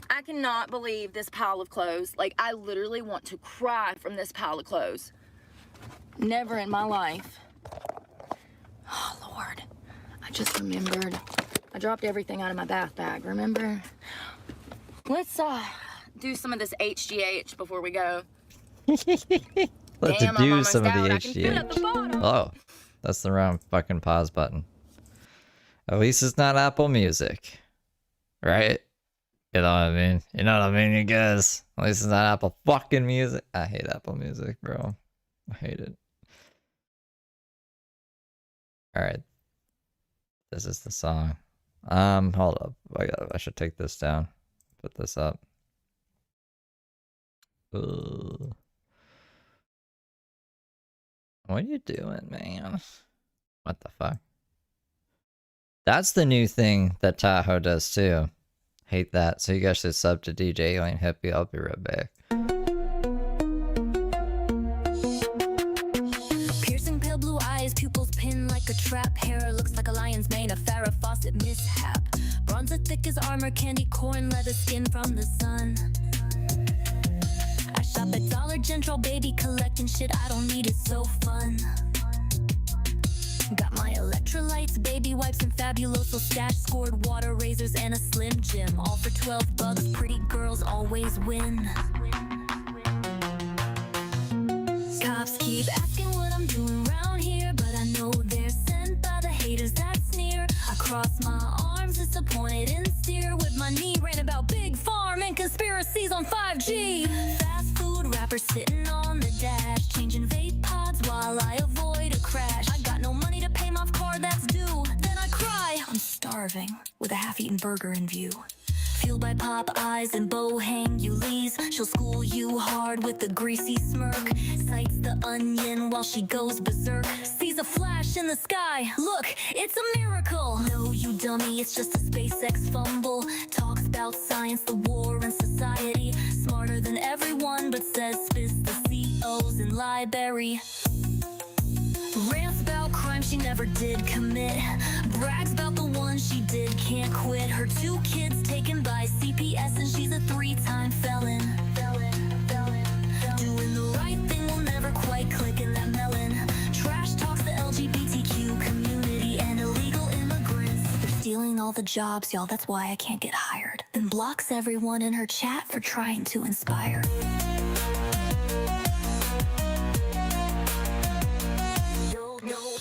I cannot believe this pile of clothes. Like, I literally want to cry from this pile of clothes. Never in my life. Oh, Lord. I just remembered. I dropped everything out of my bath bag, remember? Let's do some of this HGH before we go. Let's Damn, do some of the I can feel it at the HGH. bottom. Oh, that's the wrong fucking pause button. At least it's not Apple Music. Right? You know what I mean? You know what I mean, you guys? At least it's not Apple fucking Music. I hate Apple Music, bro. I hate it. Alright. This is the song. Hold up. I should take this down. Put this up. Ugh. What are you doing, man? What the fuck? That's the new thing that Tahoe does too. Hate that. So you guys should sub to DJ Alien Hippie. I'll be right back. Piercing pale blue eyes, pupils pinned like a trap. Hair looks like a lion's mane, a Farrah Fawcett mishap. Bronze as thick as armor, candy corn, leather skin from the sun. I shop at Dollar General, baby, collecting shit I don't need, it's so fun. Got my electrolytes, baby wipes, and Fabuloso stash. Scored water razors and a Slim Jim. All for $12, pretty girls always win. Cops keep asking what I'm doing around here, but I know they're sent by the haters that sneer. I cross my arms, disappointed and steer with my knee ran about Big Farm and conspiracies on 5G. Fast food rappers sitting on the dash, changing vape pods while I avoid a crash. I got no money to pay my car that's due. Then I cry, I'm starving with a half-eaten burger in view. Fueled by pop eyes and Bohang Ulis, she'll school you hard with a greasy smirk. Sights the onion while she goes berserk. Sees a flash in the sky, look, it's a miracle. No, you dummy, it's just a SpaceX fumble. Talks about science, the war, and society. Smarter than everyone, but says spits the COs in library. Rants about crime she never did commit. Brags about the one she did, can't quit. Her Her 2 kids taken by CPS, and she's a 3-time felon. Doing the right thing will never quite click in that melon. Trash talks the LGBTQ community and illegal immigrants. They're stealing all the jobs, y'all, that's why I can't get hired. Then blocks everyone in her chat for trying to inspire.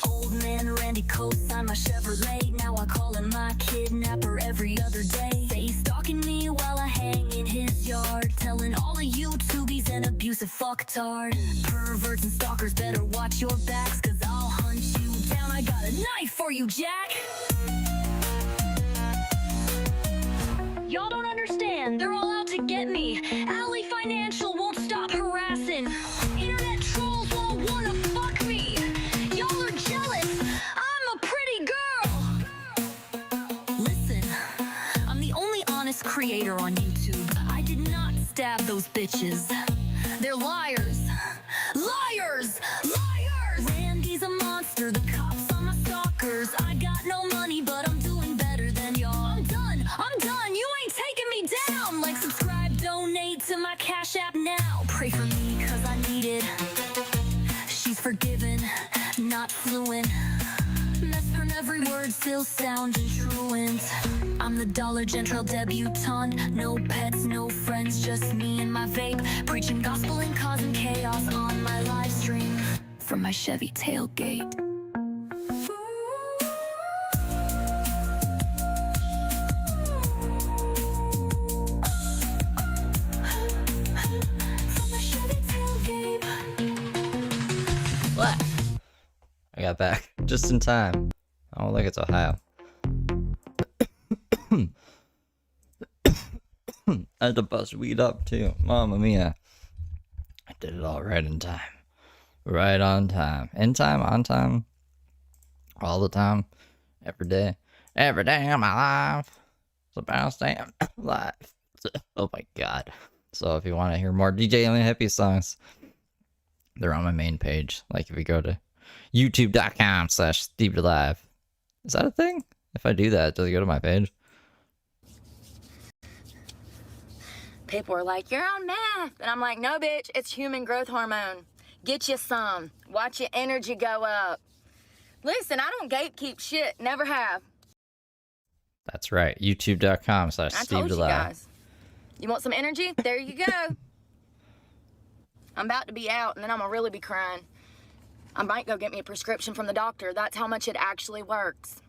Old man Randy co-signed my Chevrolet. Now I call him my kidnapper every other day. Say he's stalking me while I hang in his yard, telling all of you he's an abusive fucktard. Perverts and stalkers better watch your backs, cause I'll hunt you down. I got a knife for you, Jack. Y'all don't understand, they're all out to get me. Alley Financial won't stop harassing. Internet trolls won't wanna fuck me. Y'all are jealous, I'm a pretty girl. Listen, I'm the only honest creator on YouTube. I did not stab those bitches. They're liars. Liars! Liars! Randy's a monster, the cops are my stalkers. I got no money, but I'm doing better than y'all. I'm done, you ain't taking me down. Like, subscribe, donate to my Cash App now. Pray for me, cause I need it. She's forgiven, not fluent. Mess her every word, still sounding truant. I'm the Dollar General debutante. No pets, no friends, just me and my vape. Preaching gospel and causing chaos on my live stream from my Chevy tailgate. From my Chevy tailgate. What? I got back just in time. Oh, look, it's Ohio. I had to bust weed up too. Mamma mia. I did it all right in time. Right on time. In time, on time. All the time. Every day. Every day of my life. It's the best day of my life. Oh my god. So if you want to hear more DJ and hippie songs, they're on my main page. Like if you go to youtube.com/Delive. Is that a thing? If I do that, does it go to my page? People are like, you're on meth. And I'm like, no, bitch, it's human growth hormone. Get you some. Watch your energy go up. Listen, I don't gatekeep shit. Never have. That's right. youtube.com/Steve I told you guys. You want some energy? There you go. I'm about to be out, and then I'm going to really be crying. I might go get me a prescription from the doctor. That's how much it actually works.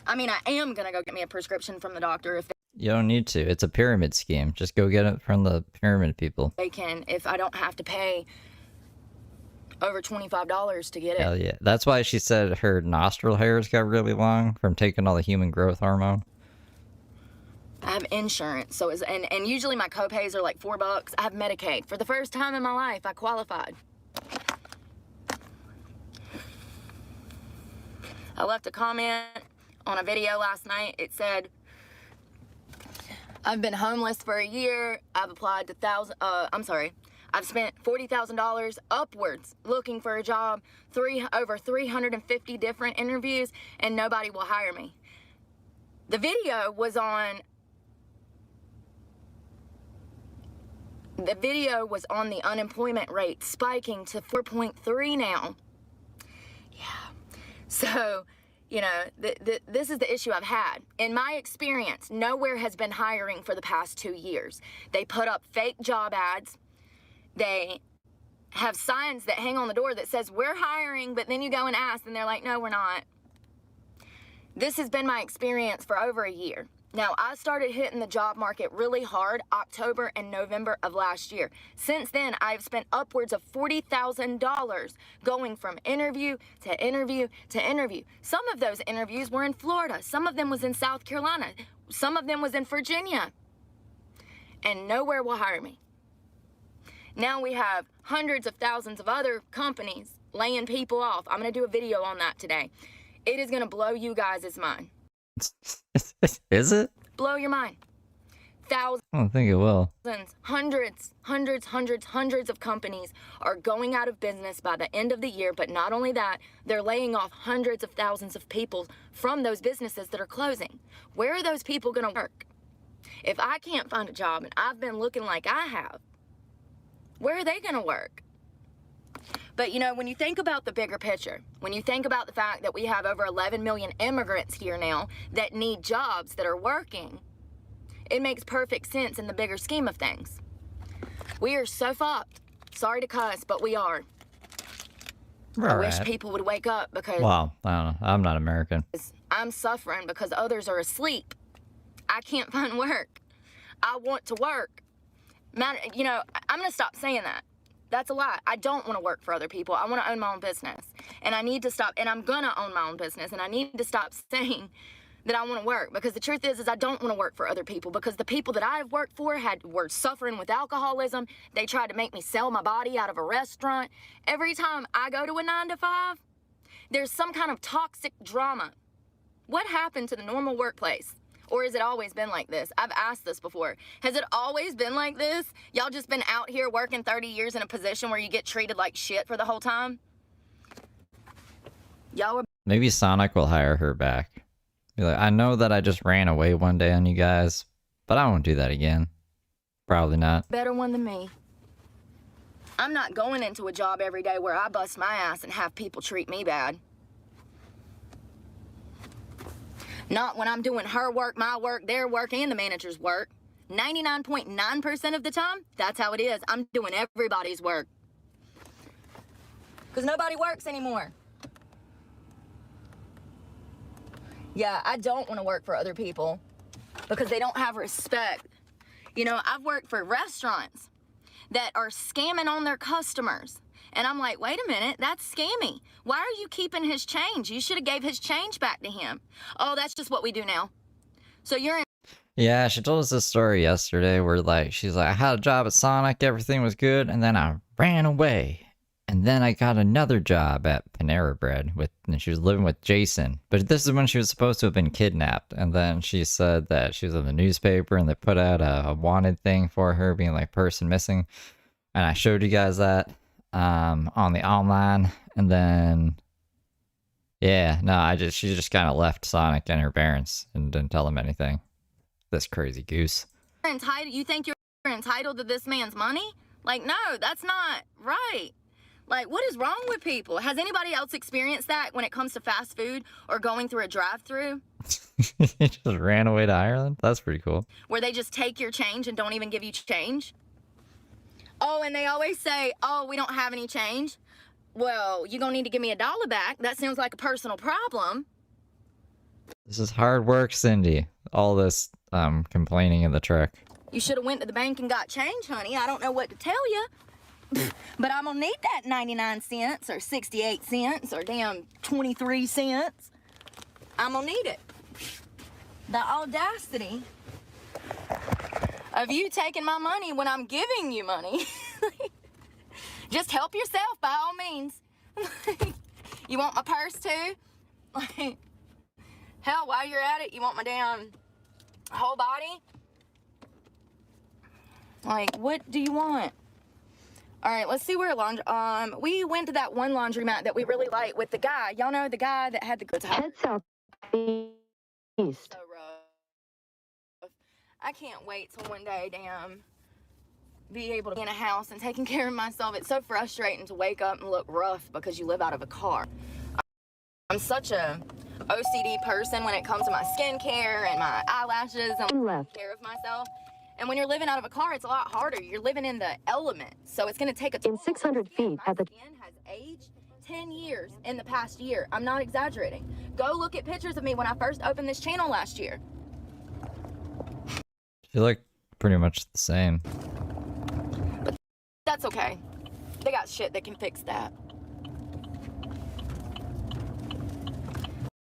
I mean, I am going to go get me a prescription from the doctor if You don't need to. It's a pyramid scheme. Just go get it from the pyramid people. they can, if I don't have to pay over $25 to get it. Hell yeah. That's why she said her nostril hairs got really long from taking all the human growth hormone. I have insurance, so it's, and usually my copays are like $4. I have Medicaid. For the first time in my life, I qualified. I left a comment on a video last night. It said, I've been homeless for a year. I've applied to I've spent $40,000 upwards looking for a job, over 350 different interviews, and nobody will hire me. The video was on the unemployment rate spiking to 4.3 now. Yeah. So, you know, this is the issue I've had. In my experience, nowhere has been hiring for the past 2 years. They put up fake job ads. They have signs that hang on the door that says, we're hiring, but then you go and ask, and they're like, no, we're not. This has been my experience for over a year. Now, I started hitting the job market really hard October and November of last year. Since then, I've spent upwards of $40,000 going from interview to interview to interview. Some of those interviews were in Florida. Some of them was in South Carolina. Some of them was in Virginia. And nowhere will hire me. Now we have hundreds of thousands of other companies laying people off. I'm going to do a video on that today. It is going to blow you guys' mind. Is it? Blow your mind. thousands. I don't think it will. Hundreds of companies are going out of business by the end of the year. But not only that, they're laying off hundreds of thousands of people from those businesses that are closing. Where are those people going to work? If I can't find a job, and I've been looking like I have, where are they going to work? But, you know, when you think about the bigger picture, when you think about the fact that we have over 11 million immigrants here now that need jobs, that are working, it makes perfect sense in the bigger scheme of things. We are so fucked. Sorry to cuss, but we are. I wish people would wake up because... Well, I don't know. I'm not American. I'm suffering because others are asleep. I can't find work. I want to work. Man, you know, I'm going to stop saying that. That's a lie. I don't want to work for other people. I want to own my own business. And I need to stop, and I'm going to own my own business. And I need to stop saying that I want to work, because the truth is I don't want to work for other people, because the people that I've worked for were suffering with alcoholism. They tried to make me sell my body out of a restaurant. Every time I go to a 9 to 5, there's some kind of toxic drama. What happened to the normal workplace? Or has it always been like this? I've asked this before. Has it always been like this? Y'all just been out here working 30 years in a position where you get treated like shit for the whole time? Y'all were... Maybe Sonic will hire her back. Be like, I know that I just ran away one day on you guys, but I won't do that again. Probably not. Better one than me. I'm not going into a job every day where I bust my ass and have people treat me bad. Not when I'm doing her work, my work, their work, and the manager's work. 99.9% of the time, that's how it is. I'm doing everybody's work. Because nobody works anymore. Yeah, I don't want to work for other people because they don't have respect. You know, I've worked for restaurants that are scamming on their customers. And I'm like, wait a minute, that's scammy. Why are you keeping his change? You should have gave his change back to him. Oh, that's just what we do now. So you're in... Yeah, she told us this story yesterday where, like, she's like, I had a job at Sonic, everything was good, and then I ran away. And then I got another job at Panera Bread, and she was living with Jason. But this is when she was supposed to have been kidnapped. And then she said that she was in the newspaper, and they put out a wanted thing for her, being like, person missing. And I showed you guys that on the online, and then yeah, no, she just kind of left Sonic and her parents and didn't tell them anything. This crazy goose. You think you're entitled to this man's money? Like, no, that's not right. Like, what is wrong with people? Has anybody else experienced that when it comes to fast food or going through a drive-thru? He just ran away to Ireland? That's pretty cool. Where they just take your change and don't even give you change? Oh, and they always say, oh, we don't have any change. Well, you're going to need to give me $1 back. That sounds like a personal problem. This is hard work, Cindy. All this complaining in the truck. You should have went to the bank and got change, honey. I don't know what to tell you. But I'm going to need that 99 cents or 68 cents or damn 23 cents. I'm going to need it. The audacity of you taking my money when I'm giving you money. Just help yourself by all means. You want my purse too? Hell, while you're at it, you want my damn whole body? Like, what do you want? All right, let's see where we went to that one laundromat that we really like with the guy. Y'all know the guy that had the good time. Head southeast. So rough. I can't wait till one day, damn, be able to be in a house and taking care of myself. It's so frustrating to wake up and look rough because you live out of a car. I'm such a OCD person when it comes to my skincare and my eyelashes and taking care of myself. And when you're living out of a car, it's a lot harder. You're living in the element, so it's going to take a toll. In 600 feet my skin has aged 10 years in the past year. I'm not exaggerating. Go look at pictures of me when I first opened this channel last year. You look pretty much the same. But that's okay. They got shit that can fix that.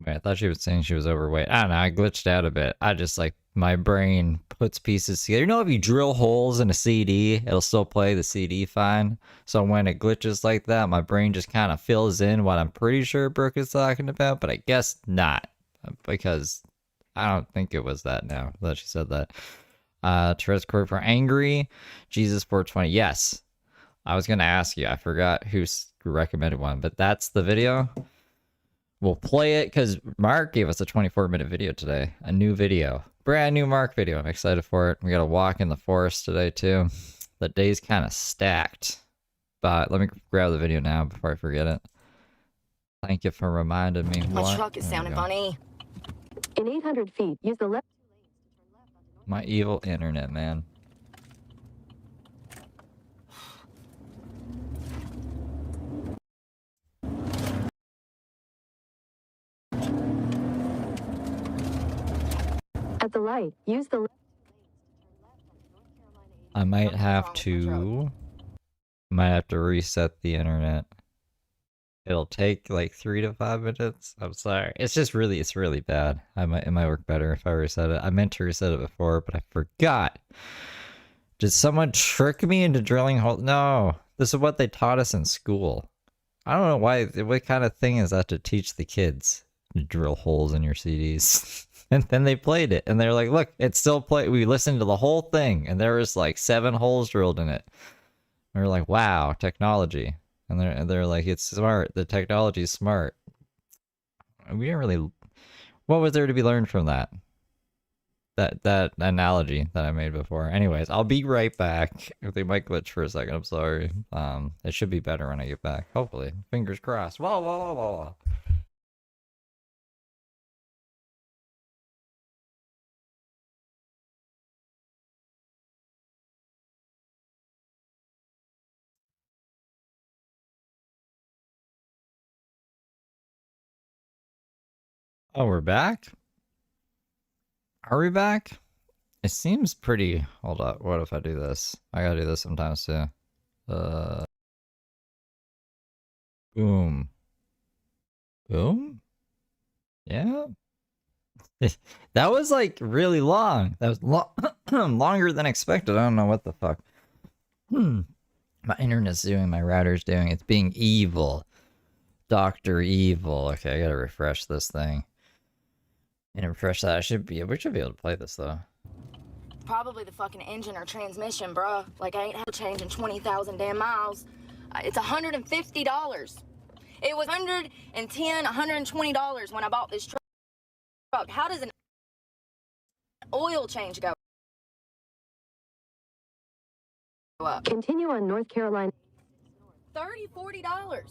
Wait, I thought she was saying she was overweight. I don't know, I glitched out a bit. I just, like, my brain puts pieces together. You know, if you drill holes in a CD, it'll still play the CD fine. So when it glitches like that, my brain just kind of fills in what I'm pretty sure Brooke is talking about, but I guess not, because I don't think it was that now that she said that. Tourette's Court for Angry, Jesus 420. Yes, I was gonna ask you. I forgot who recommended one, but that's the video. We'll play it because Mark gave us a 24-minute video today. A new video. Brand new Mark video. I'm excited for it. We got to walk in the forest today, too. The day's kind of stacked. But let me grab the video now before I forget it. Thank you for reminding me. My truck is sounding funny. In 800 feet, use the left. My evil internet, man. At the light, use the left. I might have to reset the internet. It'll take like 3 to 5 minutes. I'm sorry. It's really bad. It might work better if I reset it. I meant to reset it before, but I forgot. Did someone trick me into drilling holes? No. This is what they taught us in school. I don't know why. What kind of thing is that to teach the kids? To drill holes in your CDs. And then they played it, and they're like, look, it's still play. We listened to the whole thing, and there was like 7 holes drilled in it. And we're like, wow, technology. And they're like, it's smart. The technology is smart. We didn't really. What was there to be learned from that? That analogy that I made before. Anyways, I'll be right back. They might glitch for a second. I'm sorry. It should be better when I get back. Hopefully, fingers crossed. Whoa, whoa, whoa, whoa. Oh, we're back? Are we back? It seems pretty... Hold up. What if I do this? I gotta do this sometimes too. Boom. Boom? Yeah? That was like really long. That was longer than expected. I don't know what the fuck. My internet's doing, my router's doing. It's being evil. Dr. Evil. Okay, I gotta refresh this thing. And refresh that. We should be able to play this though. Probably the fucking engine or transmission, bruh. Like, I ain't had to change in 20,000 damn miles. It's $150. It was $110, $120 when I bought this truck. How does an oil change go up? Continue on North Carolina. $30, $40.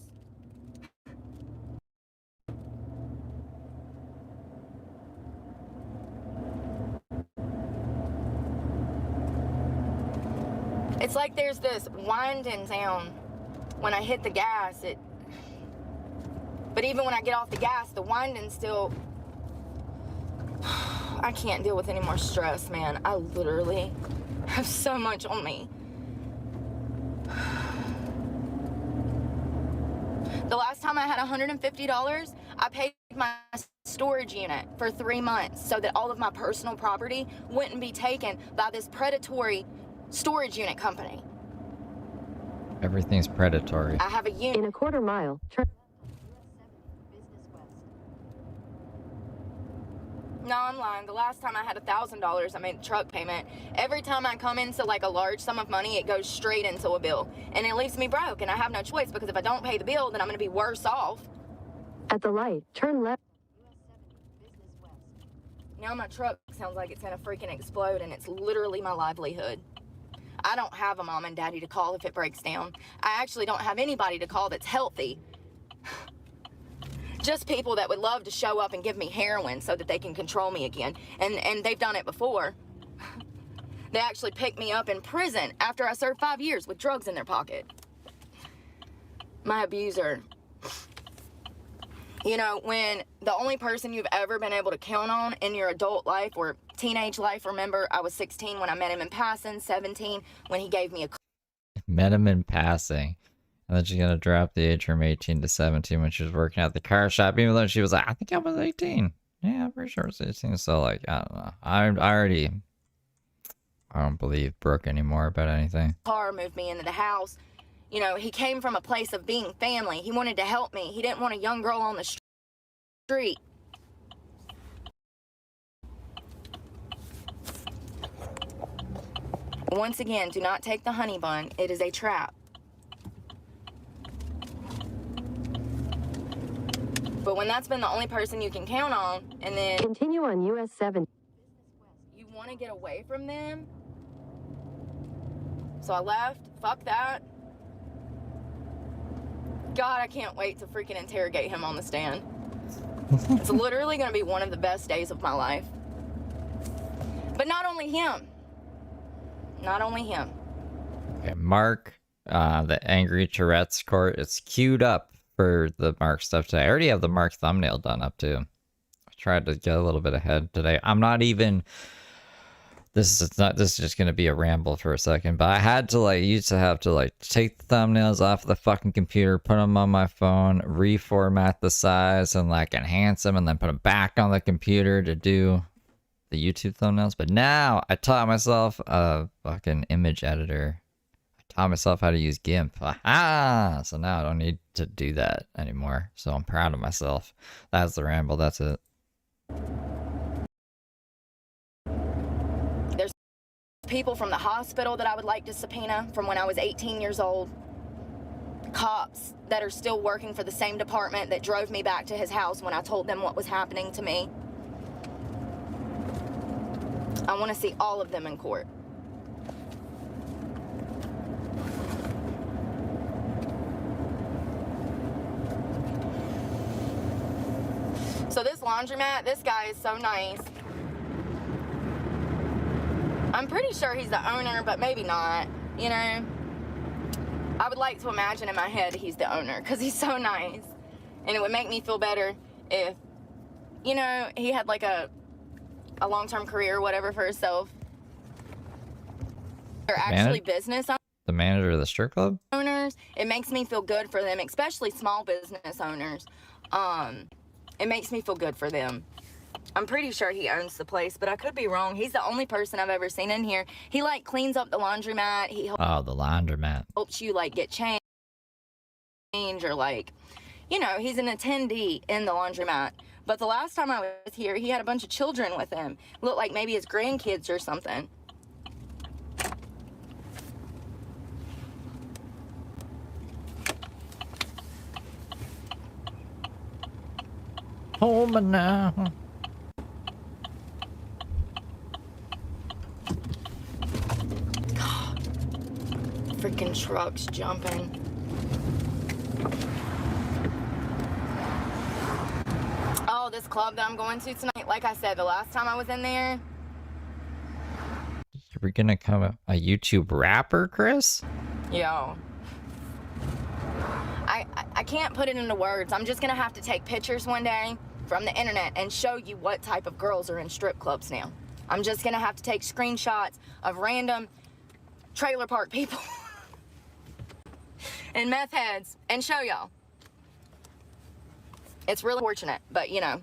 It's like there's this winding sound when I hit the gas. But even when I get off the gas, the winding still... I can't deal with any more stress, man. I literally have so much on me. The last time I had $150, I paid my storage unit for 3 months so that all of my personal property wouldn't be taken by this predatory storage unit company. Everything's predatory. I have a unit. In a quarter mile, turn. No, I'm lying. The last time I had $1,000, I made a truck payment. Every time I come into like a large sum of money, it goes straight into a bill. And it leaves me broke, and I have no choice because if I don't pay the bill, then I'm going to be worse off. At the light, turn left. Now my truck sounds like it's going to freaking explode, and it's literally my livelihood. I don't have a mom and daddy to call if it breaks down. I actually don't have anybody to call that's healthy. Just people that would love to show up and give me heroin so that they can control me again. And they've done it before. They actually picked me up in prison after I served 5 years with drugs in their pocket. My abuser. You know, when the only person you've ever been able to count on in your adult life or teenage life, remember, I was 16 when I met him in passing, 17 when he gave me a... Met him in passing. And then she's gonna drop the age from 18 to 17 when she was working at the car shop, even though she was like, I think I was 18. Yeah, I'm pretty sure it was 18. So, like, I don't know. I don't believe Brooke anymore about anything. Car moved me into the house. You know, he came from a place of being family. He wanted to help me. He didn't want a young girl on the street. Once again, do not take the honey bun. It is a trap. But when that's been the only person you can count on, and then Continue on US 7. you want to get away from them. So I left. Fuck that. God, I can't wait to freaking interrogate him on the stand. It's literally going to be one of the best days of my life. But not only him. Not only him. Okay, Mark, the Angry Tourette's court. It's queued up for the Mark stuff today. I already have the Mark thumbnail done up too. I tried to get a little bit ahead today. I'm not even... This is just gonna be a ramble for a second, but I had to used to have to take the thumbnails off the fucking computer, put them on my phone, reformat the size, and enhance them, and then put them back on the computer to do the YouTube thumbnails. But now I taught myself a fucking image editor. I taught myself how to use GIMP. Ah, so now I don't need to do that anymore. So I'm proud of myself. That's the ramble. That's it. People from the hospital that I would like to subpoena from when I was 18 years old. Cops that are still working for the same department that drove me back to his house when I told them what was happening to me. I want to see all of them in court. So this laundromat, this guy is so nice. I'm pretty sure he's the owner, but maybe not, you know. I would like to imagine in my head he's the owner because he's so nice. And it would make me feel better if, you know, he had a long-term career or whatever for himself. Or actually business The manager of the strip club? owners. It makes me feel good for them, especially small business owners. It makes me feel good for them. I'm pretty sure he owns the place, but I could be wrong. He's the only person I've ever seen in here. He cleans up the laundromat. He Oh, the laundromat. helps you get change or you know, he's an attendee in the laundromat. But the last time I was here, he had a bunch of children with him. Looked like maybe his grandkids or something. Home now. Freaking trucks jumping. Oh, this club that I'm going to tonight, like I said, the last time I was in there. You're gonna become a YouTube rapper, Chris? Yo. I can't put it into words. I'm just gonna have to take pictures one day from the internet and show you what type of girls are in strip clubs now. I'm just gonna have to take screenshots of random trailer park people and meth heads and show y'all. It's really fortunate, but you know,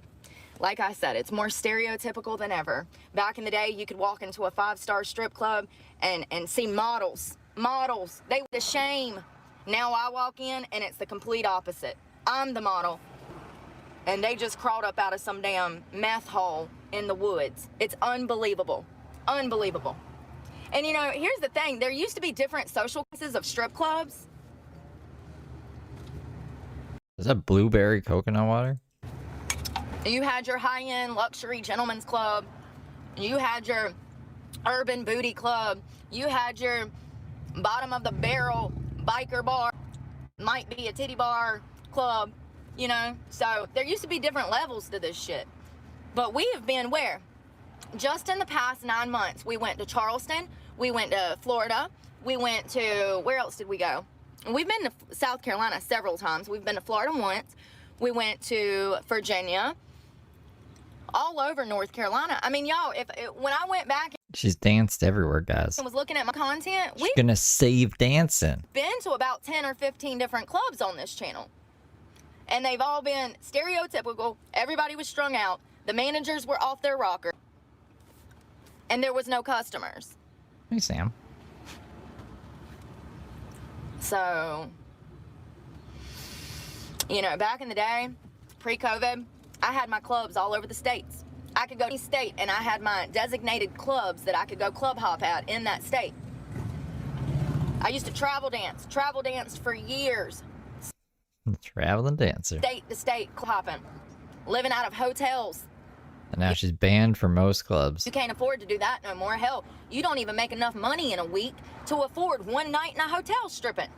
like I said, it's more stereotypical than ever. Back in the day, you could walk into a 5-star strip club and see models. They were the shame. Now I walk in and it's the complete opposite. I'm the model. And they just crawled up out of some damn meth hole in the woods. It's unbelievable. Unbelievable. And you know, here's the thing. There used to be different social classes of strip clubs. Is that blueberry coconut water? You had your high-end luxury gentleman's club. You had your urban booty club. You had your bottom of the barrel biker bar. Might be a titty bar club, you know? So there used to be different levels to this shit. But we have been where? Just in the past 9 months, we went to Charleston. We went to Florida. We went to, where else did we go? We've been to South Carolina several times. We've been to Florida once. We went to Virginia. All over North Carolina. I mean, y'all, when I went back She's danced everywhere, guys. and was looking at my content, She's we've gonna save dancing. been to about 10 or 15 different clubs on this channel. And they've all been stereotypical. Everybody was strung out. The managers were off their rocker. And there was no customers. Hey, Sam. So, you know, back in the day, pre-COVID, I had my clubs all over the states. I could go to any state and I had my designated clubs that I could go club hop at in that state. I used to travel danced for years. Traveling dancer. State to state hopping, living out of hotels. And now she's banned from most clubs. You can't afford to do that no more. Hell, you don't even make enough money in a week to afford one night in a hotel stripping.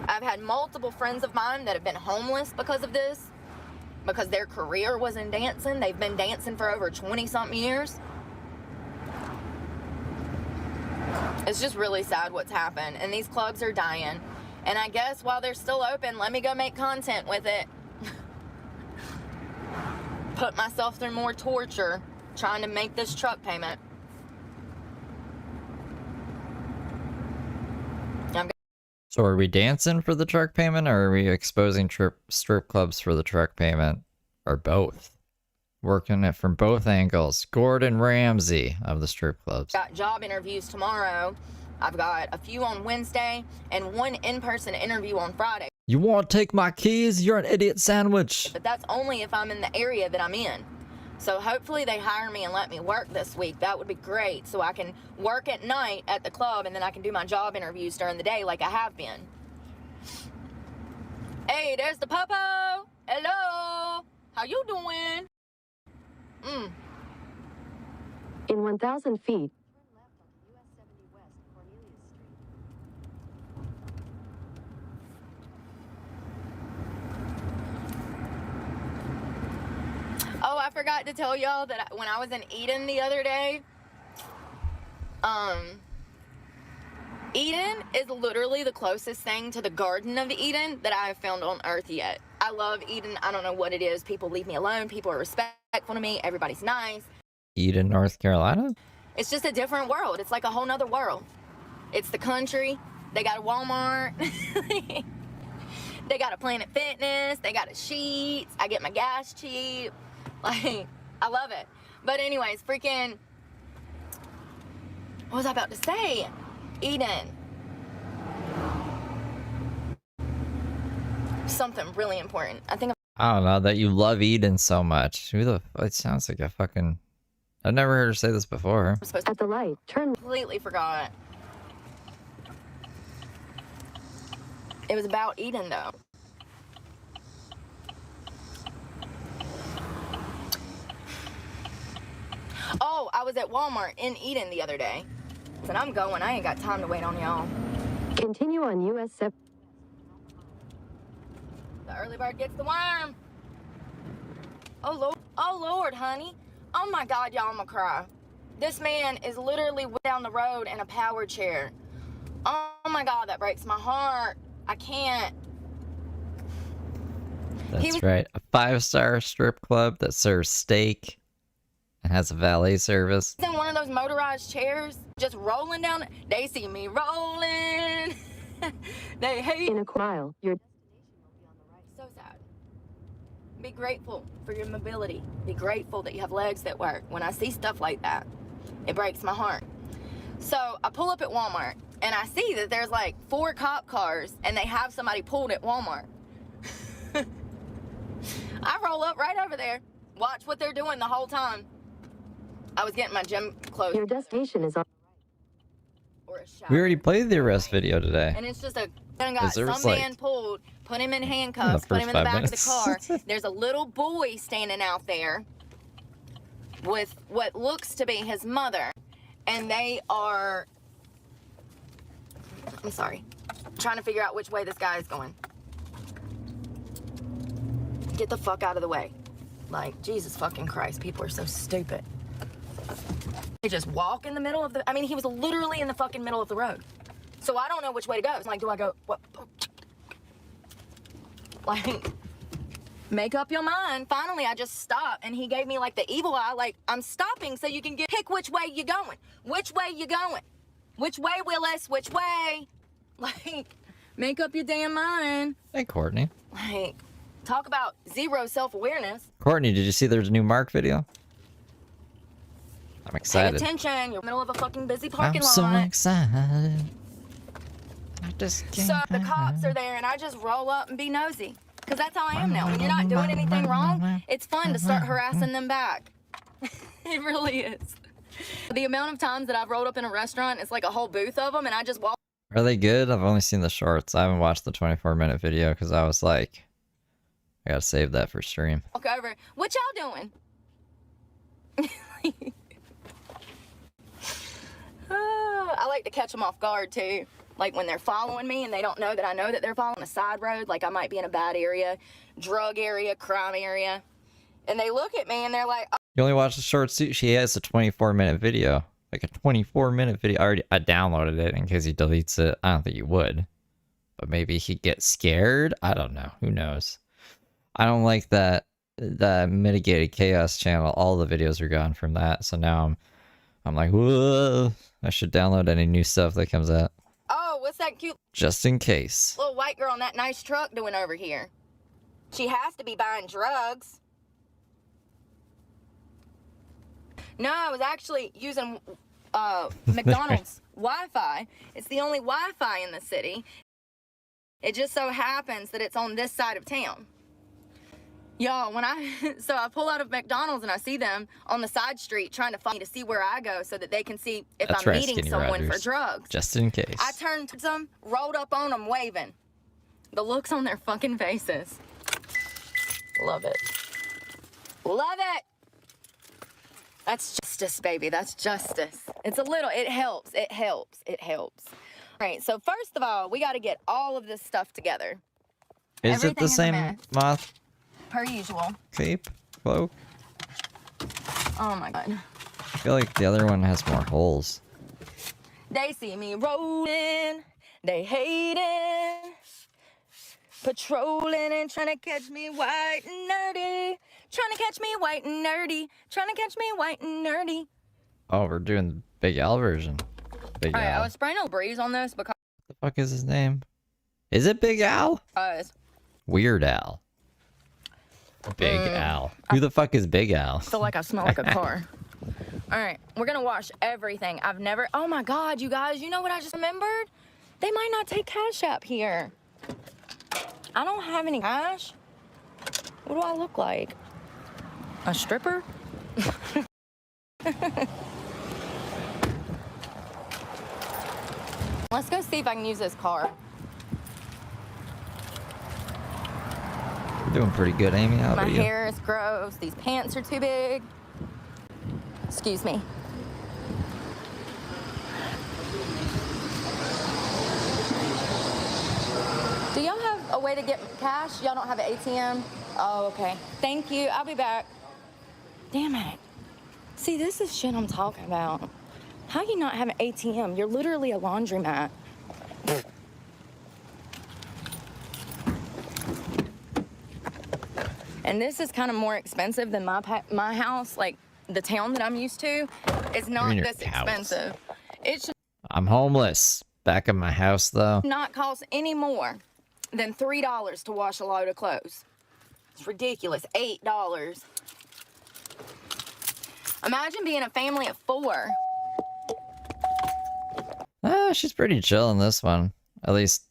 I've had multiple friends of mine that have been homeless because of this, because their career was in dancing. They've been dancing for over 20-something years. It's just really sad what's happened, and these clubs are dying. And I guess while they're still open, let me go make content with it. Put myself through more torture trying to make this truck payment. So are we dancing for the truck payment, or are we exposing strip clubs for the truck payment? Or both? Working it from both angles. Gordon Ramsay of the strip clubs. Got job interviews tomorrow. I've got a few on Wednesday and one in-person interview on Friday. You won't take my keys? You're an idiot sandwich. But that's only if I'm in the area that I'm in. So hopefully they hire me and let me work this week. That would be great. So I can work at night at the club and then I can do my job interviews during the day like I have been. Hey, there's the popo. Hello. How you doing? In 1,000 feet, Oh, I forgot to tell y'all that when I was in Eden the other day, Eden is literally the closest thing to the Garden of Eden that I have found on earth yet. I love Eden. I don't know what it is. People leave me alone. People are respectful to me. Everybody's nice. Eden, North Carolina? It's just a different world. It's like a whole nother world. It's the country. They got a Walmart. They got a Planet Fitness. They got a Sheetz. I get my gas cheap. Like, I love it. But anyways, freaking, what was I about to say? Eden. Something really important. I don't know, that you love Eden so much. Who the it sounds like a fucking... I've never heard her say this before. at the light, turn. Completely forgot. It was about Eden, though. Oh, I was at Walmart in Eden the other day. Said, I'm going. I ain't got time to wait on y'all. Continue on US 7. The early bird gets the worm. Oh, Lord, honey. Oh, my God, y'all, I'm gonna cry. This man is literally down the road in a power chair. Oh, my God, that breaks my heart. I can't. That's right. A 5-star strip club that serves steak and has a valet service. In one of those motorized chairs, just rolling down. They see me rolling. They hate. In a mile, your So sad. Be grateful for your mobility. Be grateful that you have legs that work. When I see stuff like that, it breaks my heart. So I pull up at Walmart and I see that there's like 4 cop cars and they have somebody pulled at Walmart. I roll up right over there, watch what they're doing the whole time. I was getting my gym clothes. Your destination is on. Or a shower. We already played the arrest video today. And it's just a got There some was, like, man pulled, put him in handcuffs, put him in the back of the car. There's a little boy standing out there with what looks to be his mother. And they are, I'm sorry, trying to figure out which way this guy is going. Get the fuck out of the way. Like, Jesus fucking Christ, people are so stupid. They just walk in the middle of the, I mean, he was literally in the fucking middle of the road. So I don't know which way to go. It's like, do I go, what? Like, make up your mind. Finally, I just stopped, and he gave me, like, the evil eye, like, I'm stopping so you can pick which way you're going. Which way you going? Which way, Willis? Which way? Like, make up your damn mind. Hey, Courtney. Like, talk about zero self-awareness. Courtney, did you see there's a new Mark video? I'm excited. Pay attention. You're in the middle of a fucking busy parking I'm lot. so excited. I just can't. So the cops are there, and I just roll up and be nosy. Because that's how I am now. When you're not doing anything wrong, it's fun to start harassing them back. It really is. The amount of times that I've rolled up in a restaurant, it's like a whole booth of them, and I just walk. Are they good? I've only seen the shorts. I haven't watched the 24-minute video because I was like, I gotta save that for stream. Walk over. What y'all doing? I like to catch them off guard too. Like when they're following me and they don't know that I know that they're following a side road. Like I might be in a bad area, drug area, crime area. And they look at me and they're like, oh. You only watched the shorts too? She has a 24-minute video. Like a 24-minute video. I downloaded it in case he deletes it. I don't think he would. But maybe he'd get scared? I don't know. Who knows? I don't like that mitigated chaos channel. All the videos are gone from that. So now I'm like, whoa. I should download any new stuff that comes out. Oh, what's that cute Just in case. little white girl in that nice truck doing over here? She has to be buying drugs. No, I was actually using McDonald's Wi-Fi. It's the only Wi-Fi in the city. It just so happens that it's on this side of town. Y'all, when I pull out of McDonald's and I see them on the side street trying to follow me to see where I go so that they can see if That's I'm right, meeting Skinny someone Rogers. for drugs. Just in case. I turned to them, rolled up on them, waving. The looks on their fucking faces. Love it. Love it. That's justice, baby. That's justice. It helps. It helps. It helps. All right, so first of all, we got to get all of this stuff together. Is it the Everything same in the moth Per usual. cape? Cloak? Oh my God. I feel like the other one has more holes. They see me rolling, they hating, patrolling and trying to catch me white and nerdy, trying to catch me white and nerdy, trying to catch me white and nerdy. Oh, we're doing the Big Al version. Big All right, I Al. was spraying a breeze on this because What the fuck is his name? Is it Big Al? Weird Al. Big Al. Who the fuck is Big Al? I feel like I smell like a car. All right, we're gonna wash everything. Oh my God, you guys, you know what I just remembered? They might not take Cash App here. I don't have any cash. What do I look like? A stripper? Let's go see if I can use this car. You're doing pretty good, Amy. How My about you? hair is gross. These pants are too big. Excuse me. Do y'all have a way to get cash? Y'all don't have an ATM? Oh, okay. Thank you. I'll be back. Damn it. See, this is shit I'm talking about. How you not have an ATM? You're literally a laundromat. And this is kind of more expensive than my house. Like, the town that I'm used to is not your this house. expensive. It should I'm homeless. Back at my house, though. not cost any more than $3 to wash a load of clothes. It's ridiculous. $8. Imagine being a family of 4. She's pretty chill in this one. At least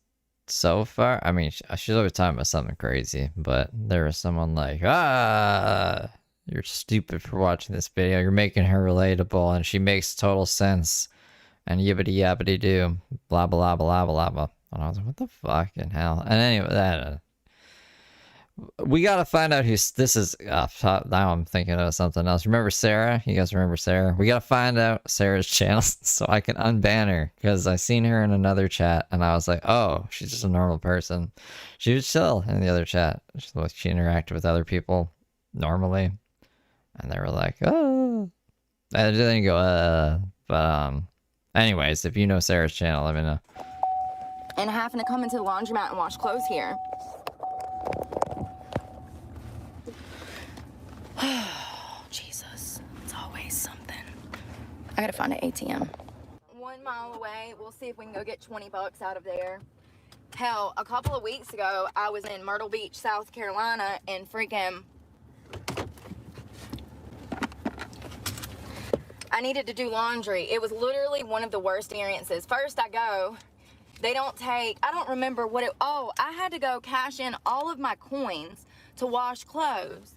so far. I mean, she's always talking about something crazy, but there was someone like, you're stupid for watching this video. You're making her relatable, and she makes total sense. And yibbity yabbity do. Blah, blah, blah, blah, blah. And I was like, what the fucking hell? And anyway, we gotta find out who's this is. Now I'm thinking of something else. Remember Sarah? You guys remember Sarah? We gotta find out Sarah's channel so I can unban her, because I seen her in another chat and I was like, oh, she's just a normal person. She was chill in the other chat. She interacted with other people normally, and they were like, oh, and then you go, but anyways, if you know Sarah's channel, let me know. And having to come into the laundromat and wash clothes here. Jesus, it's always something. I gotta find an ATM. 1 mile away. We'll see if we can go get 20 bucks out of there. Hell, a couple of weeks ago, I was in Myrtle Beach, South Carolina, and freaking I needed to do laundry. It was literally one of the worst experiences. First I go, they don't take, I don't remember what it, oh, I had to go cash in all of my coins to wash clothes.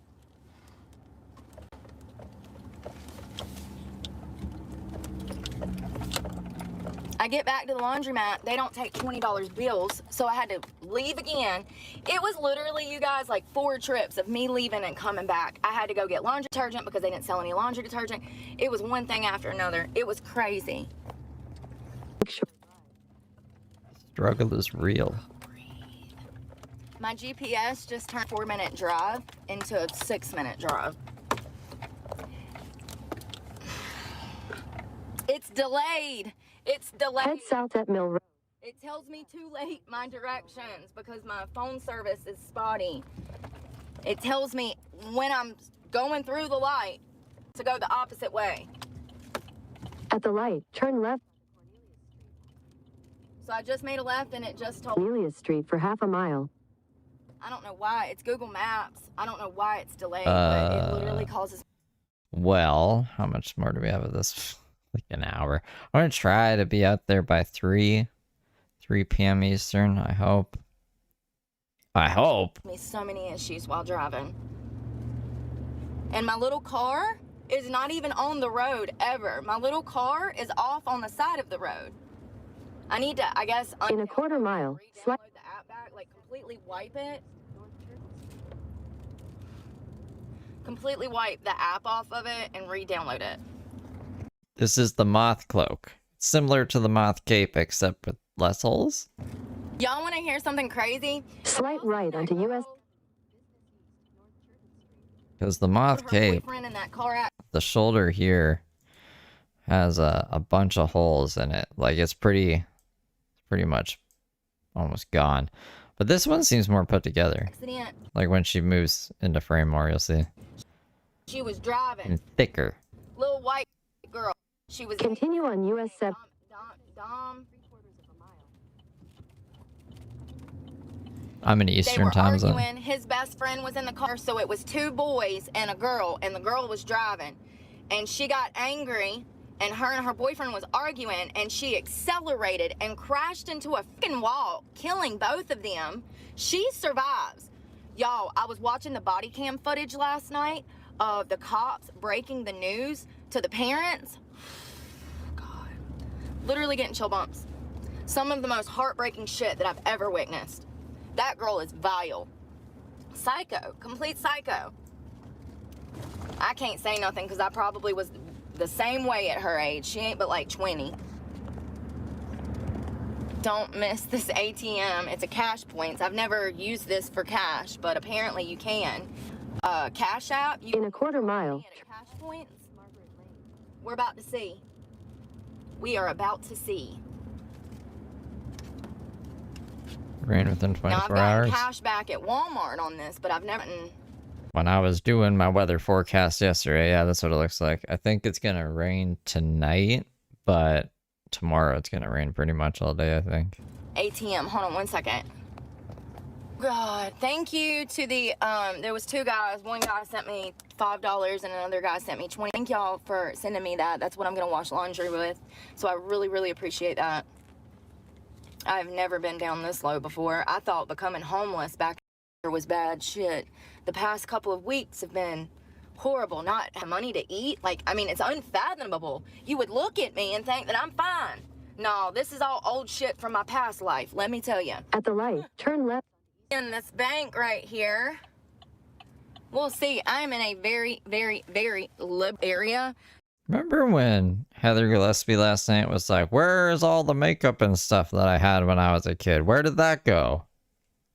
I get back to the laundromat, they don't take $20 bills, so I had to leave again. It was literally, you guys, like 4 trips of me leaving and coming back. I had to go get laundry detergent because they didn't sell any laundry detergent. It was one thing after another. It was crazy. Struggle is real. My GPS just turned a 4-minute drive into a 6-minute drive. It's delayed. It's delayed. Head south at Mill Road. It tells me too late my directions because my phone service is spotty. It tells me when I'm going through the light to go the opposite way. At the light, turn left So I just made a left and it just told me. Cornelia Street for half a mile. I don't know why. It's Google Maps. I don't know why it's delayed, but it literally causes. Well, how much more do we have of this? Like an hour. I'm gonna try to be out there by 3 p.m. Eastern. I hope. Me so many issues while driving. And my little car is not even on the road ever. My little car is off on the side of the road. I need to, I guess, In a quarter mile, re-download the app back, like completely wipe it. Completely wipe the app off of it and re-download it. This is the moth cloak. It's similar to the moth cape, except with less holes. Y'all want to hear something crazy? Slight right onto US. Because the moth Her cape, boyfriend in that car act- the shoulder here has a bunch of holes in it. Like it's pretty much almost gone. But this one seems more put together. accident. Like when she moves into frame more, you'll see. She was driving. And thicker. Little white girl. She was. Continue on US 7. Dom. I'm in They Eastern were time zone. arguing. His best friend was in the car, so it was 2 boys and a girl, and the girl was driving. And she got angry, and her boyfriend was arguing, and she accelerated and crashed into a fucking wall, killing both of them. She survives. Y'all, I was watching the body cam footage last night of the cops breaking the news to the parents. God. Literally getting chill bumps. Some of the most heartbreaking shit that I've ever witnessed. That girl is vile. Psycho. Complete psycho. I can't say nothing because I probably was the same way at her age. She ain't but like 20. Don't miss this ATM. It's a cash points. I've never used this for cash, but apparently you can. Cash app. You In a quarter mile. at cash points. We're about to see. We are about to see. Rain within Now, 24 I've gotten hours. cash back at Walmart on this, but I've never. When I was doing my weather forecast yesterday, yeah, that's what it looks like. I think it's gonna rain tonight, but tomorrow it's gonna rain pretty much all day, I think. ATM. Hold on one second. God, thank you to the, there was 2 guys. One guy sent me $5 and another guy sent me 20. Thank y'all for sending me that. That's what I'm going to wash laundry with. So I really, really appreciate that. I've never been down this low before. I thought becoming homeless back there was bad shit. The past couple of weeks have been horrible. Not have money to eat. Like, I mean, it's unfathomable. You would look at me and think that I'm fine. No, this is all old shit from my past life, let me tell you. At the light, turn left. In this bank right here, we'll see. I'm in a very, very, very lib area. Remember when Heather Gillespie last night was like, where's all the makeup and stuff that I had when I was a kid? Where did that go?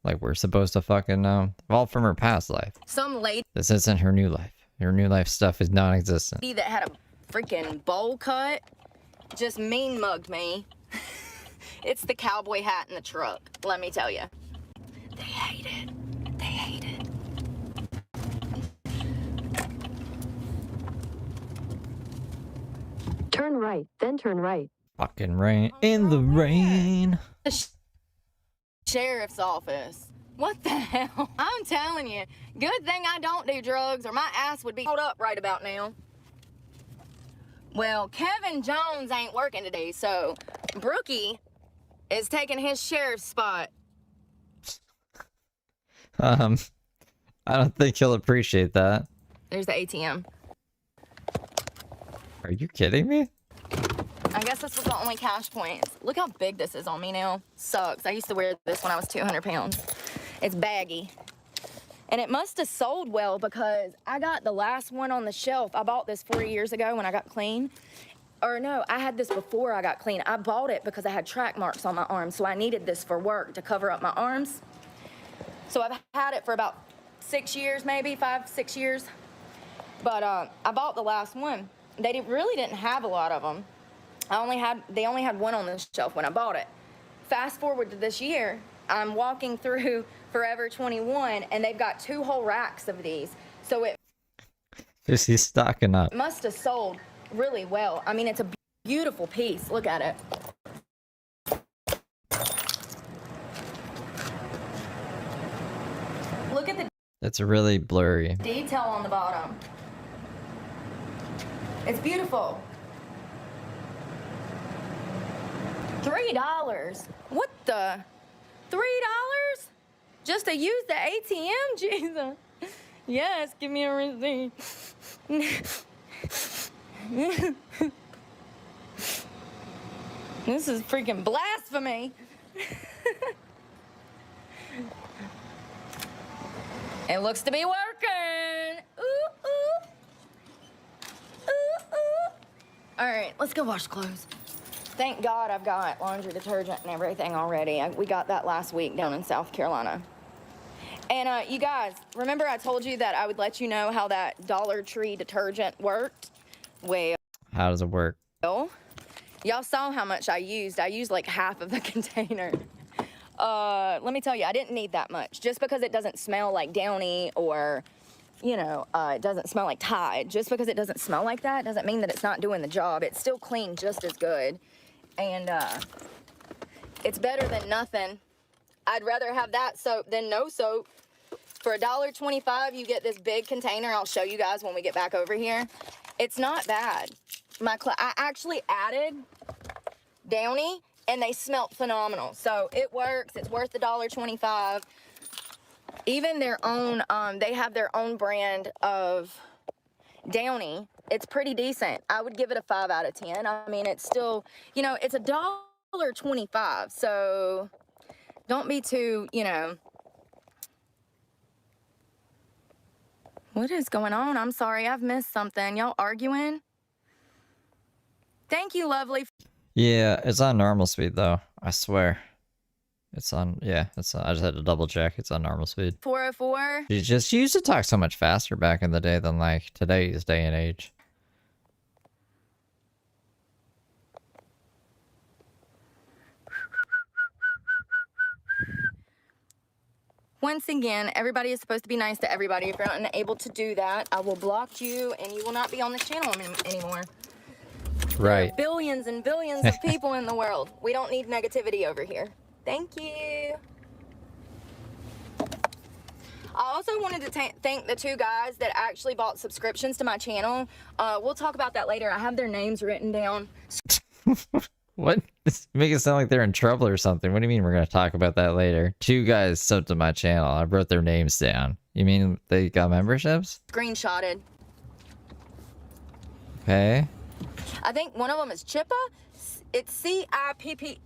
Like, we're supposed to fucking know. All from her past life. Some lady This isn't her new life. Her new life stuff is non-existent. that had a freaking bowl cut just mean mugged me. It's the cowboy hat in the truck, let me tell you. They hate it. They hate it. Turn right, then turn right. Fucking rain. In the rain. The sheriff's office. What the hell? I'm telling you, good thing I don't do drugs or my ass would be hold up right about now. Well, Kevin Jones ain't working today, so Brookie is taking his sheriff's spot. I don't think he'll appreciate that. There's the ATM. Are you kidding me? I guess this was the only cash points. Look how big this is on me now. Sucks. I used to wear this when I was 200 pounds. It's baggy. And it must have sold well because I got the last one on the shelf. I bought this 4 years ago when I got clean. Or no, I had this before I got clean. I bought it because I had track marks on my arms, so I needed this for work to cover up my arms. So I've had it for about 6 years, maybe 5, 6 years. But I bought the last one. They really didn't have a lot of them. They only had one on the shelf when I bought it. Fast forward to this year, I'm walking through Forever 21, and they've got 2 whole racks of these. So it He's stocking up. must have sold really well. I mean, it's a beautiful piece. Look at it. Look at the It's really blurry. detail on the bottom. It's beautiful. $3. What the? $3? Just to use the ATM? Jesus. Yes, give me a receipt. This is freaking blasphemy. It looks to be working. Ooh, ooh. Ooh, ooh. All right, let's go wash clothes. Thank God I've got laundry detergent and everything already. We got that last week down in South Carolina. And you guys, remember I told you that I would let you know how that Dollar Tree detergent worked? Well, How does it work? y'all saw how much I used. I used like half of the container. Let me tell you, I didn't need that much. Just because it doesn't smell like Downy or, you know, it doesn't smell like Tide. Just because it doesn't smell like that doesn't mean that it's not doing the job. It's still clean just as good. And it's better than nothing. I'd rather have that soap than no soap. For $1.25, you get this big container. I'll show you guys when we get back over here. It's not bad. I actually added Downy, and they smelt phenomenal. So it works. It's worth $1.25. Even their own, they have their own brand of Downy. It's pretty decent. I would give it a 5 out of 10. I mean, it's still, you know, it's $1.25. So don't be too, you know. What is going on? I'm sorry, I've missed something. Y'all arguing? Thank you, lovely. Yeah, it's on normal speed though. I swear. It's on, yeah, it's on, I just had to double check. It's on normal speed. 404. She used to talk so much faster back in the day than like today's day and age. Once again, everybody is supposed to be nice to everybody. If you're not unable to do that, I will block you and you will not be on this channel anymore. Right. There are billions and billions of people in the world. We don't need negativity over here. Thank you. I also wanted to thank the 2 guys that actually bought subscriptions to my channel. We'll talk about that later. I have their names written down. What? Make it sound like they're in trouble or something. What do you mean we're going to talk about that later? 2 guys subbed to my channel. I wrote their names down. You mean they got memberships? Screenshotted. Okay. I think one of them is Chippa. It's C-I-P-P...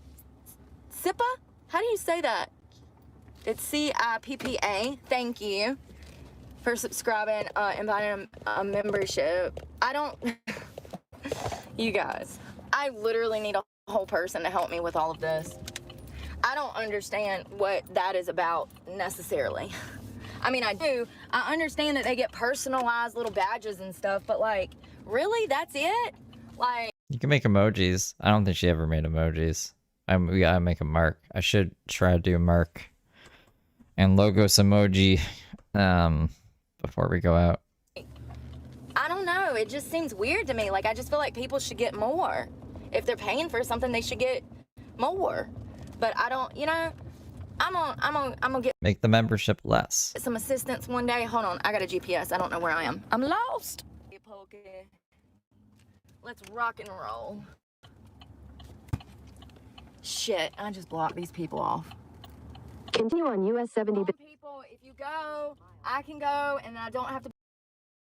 Sippa? How do you say that? It's C-I-P-P-A. Thank you for subscribing, inviting a membership. I don't... You guys, I literally need a whole person to help me with all of this. I don't understand what that is about necessarily. I mean, I do. I understand that they get personalized little badges and stuff, but like, really? That's it? Like... You can make emojis. I don't think she ever made emojis. We gotta make a mark. I should try to do a mark and logos emoji before we go out. I don't know. It just seems weird to me. Like, I just feel like people should get more. If they're paying for something, they should get more. But I don't, you know, I'm gonna get... Make the membership less. some assistance one day. Hold on. I got a GPS. I don't know where I am. I'm lost. Let's rock and roll. Shit. I just blocked these people off. Continue on US 70. People, if you go, I can go, and I don't have to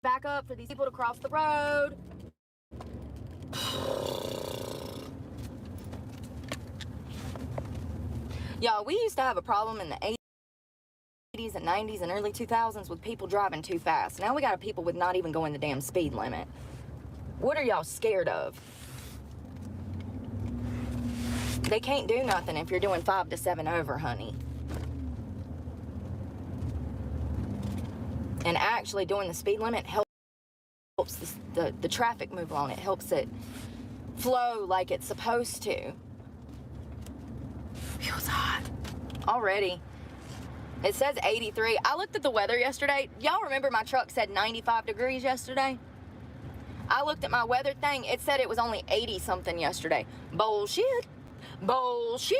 back up for these people to cross the road. Y'all, we used to have a problem in the 80s and 90s and early 2000s with people driving too fast. Now we got people with not even going the damn speed limit. What are y'all scared of? They can't do nothing if you're doing 5 to 7 over, honey. And actually doing the speed limit helps the traffic move on. It helps it flow like it's supposed to. Feels hot already. It says 83. I looked at the weather yesterday. Y'all remember my truck said 95 degrees yesterday? I looked at my weather thing. It said it was only 80 something yesterday. Bullshit. Bullshit.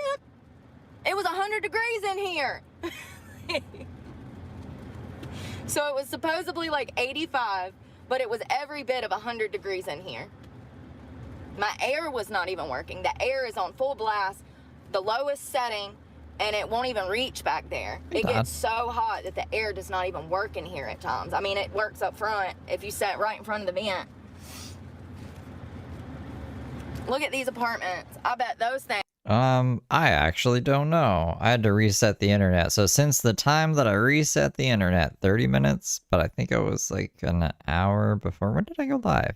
It was 100 degrees in here. So it was supposedly like 85, but it was every bit of 100 degrees in here. My air was not even working. The air is on full blast, the lowest setting, and it won't even reach back there. It gets so hot that the air does not even work in here at times. I mean, it works up front if you sat right in front of the vent. Look at these apartments. I bet those things. I actually don't know. I had to reset the internet. So since the time that I reset the internet, 30 minutes, but I think it was like an hour before. When did I go live?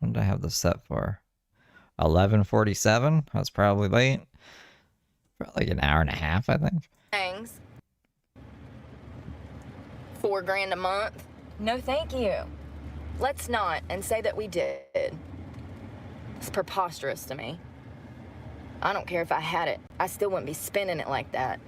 When did I have this set for? 11:47? That's probably late. Probably like an hour and a half, I think. Things. $4 grand a month. No, thank you. Let's not and say that we did. It's preposterous to me. I don't care if I had it. I still wouldn't be spending it like that.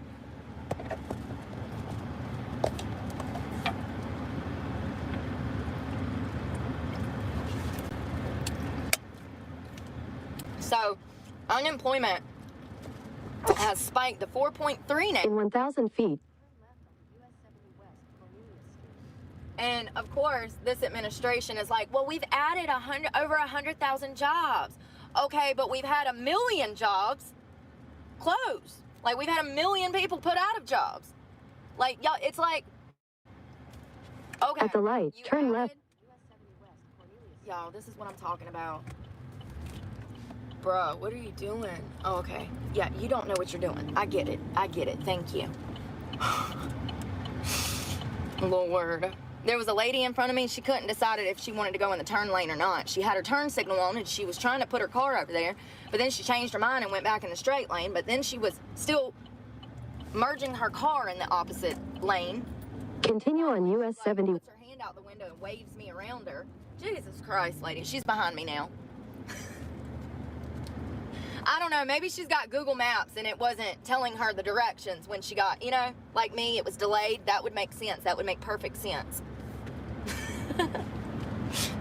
So, unemployment has spiked to 4.3 now. In 1,000 feet. And of course, this administration is like, well, we've added over 100,000 jobs. Okay, but we've had 1 million jobs close. Like, we've had 1 million people put out of jobs. Like, y'all, it's like, okay. At the light, turn left. Y'all, this is what I'm talking about. Bro, what are you doing? Oh, okay. Yeah, you don't know what you're doing. I get it. I get it. Thank you. Lord. There was a lady in front of me. She couldn't decide if she wanted to go in the turn lane or not. She had her turn signal on and she was trying to put her car over there, but then she changed her mind and went back in the straight lane, but then she was still merging her car in the opposite lane. Continue on US 70. Puts her hand out the window and waves me around her. Jesus Christ, lady. She's behind me now. I don't know, maybe she's got Google Maps and it wasn't telling her the directions when she got, you know, like me, it was delayed. That would make sense. That would make perfect sense.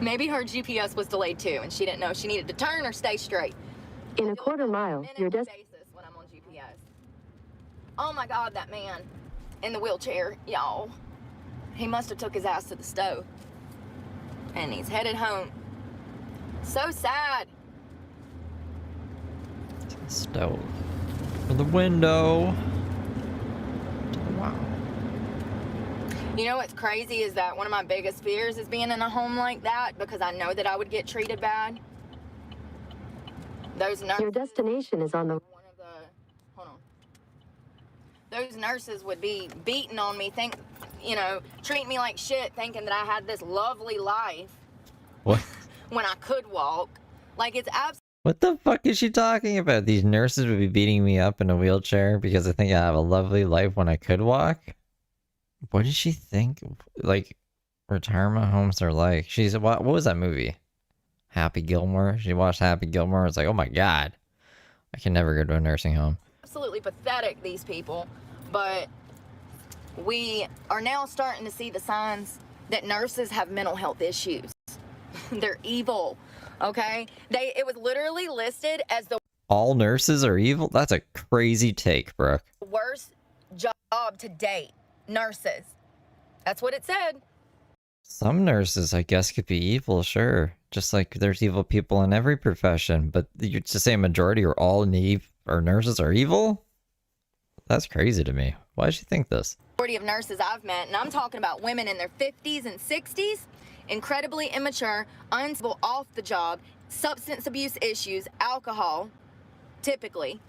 Maybe her GPS was delayed too and she didn't know if she needed to turn or stay straight. In a quarter mile, your basis when I'm on GPS. Oh my God, that man in the wheelchair, y'all. He must have took his ass to the stove. And he's headed home. So sad. Stove. For the window. Wow. You know what's crazy is that one of my biggest fears is being in a home like that because I know that I would get treated bad. Those nurses. Your destination is on the. Hold on. Those nurses would be beating on me, treating me like shit, thinking that I had this lovely life. What? When I could walk. Like, it's absolutely. What the fuck is she talking about? These nurses would be beating me up in a wheelchair because I think I have a lovely life when I could walk? What did she think? Like, retirement homes are like? She's, what was that movie? Happy Gilmore? She watched Happy Gilmore. It's like, oh my God. I can never go to a nursing home. Absolutely pathetic, these people. But we are now starting to see the signs that nurses have mental health issues. They're evil. Okay, it was literally listed as the all nurses are evil. That's a crazy take, Brooke. worst job to date. Nurses. That's what it said. Some nurses, I guess, could be evil, sure. Just like there's evil people in every profession, but you to say a majority or all nurses are evil? That's crazy to me. Why does she think this? Majority of nurses I've met, and I'm talking about women in their 50s and 60s. Incredibly immature, unstable off the job, substance abuse issues, alcohol, typically.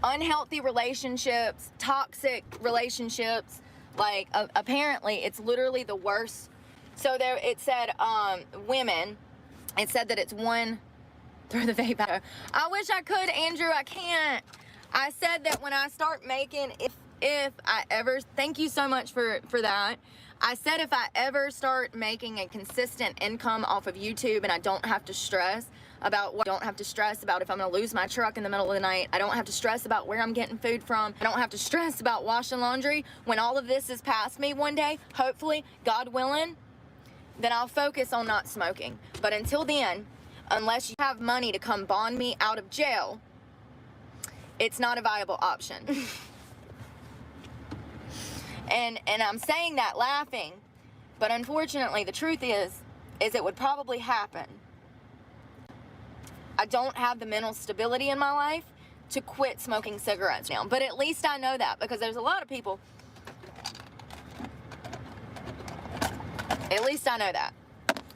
unhealthy relationships, toxic relationships. Like, apparently, it's literally the worst. So there, it said, women, it said that it's one, throw the vape out. I wish I could, Andrew, I can't. I said that when I start making, if I ever, thank you so much for that. I said if I ever start making a consistent income off of YouTube and I don't have to stress about what, I don't have to stress about if I'm gonna lose my truck in the middle of the night. I don't have to stress about where I'm getting food from. I don't have to stress about washing laundry. When all of this is past me one day, hopefully, God willing, then I'll focus on not smoking. But until then, unless you have money to come bond me out of jail, it's not a viable option. And I'm saying that laughing, but unfortunately the truth is it would probably happen. I don't have the mental stability in my life to quit smoking cigarettes now, but at least I know that, because there's a lot of people, at least I know that.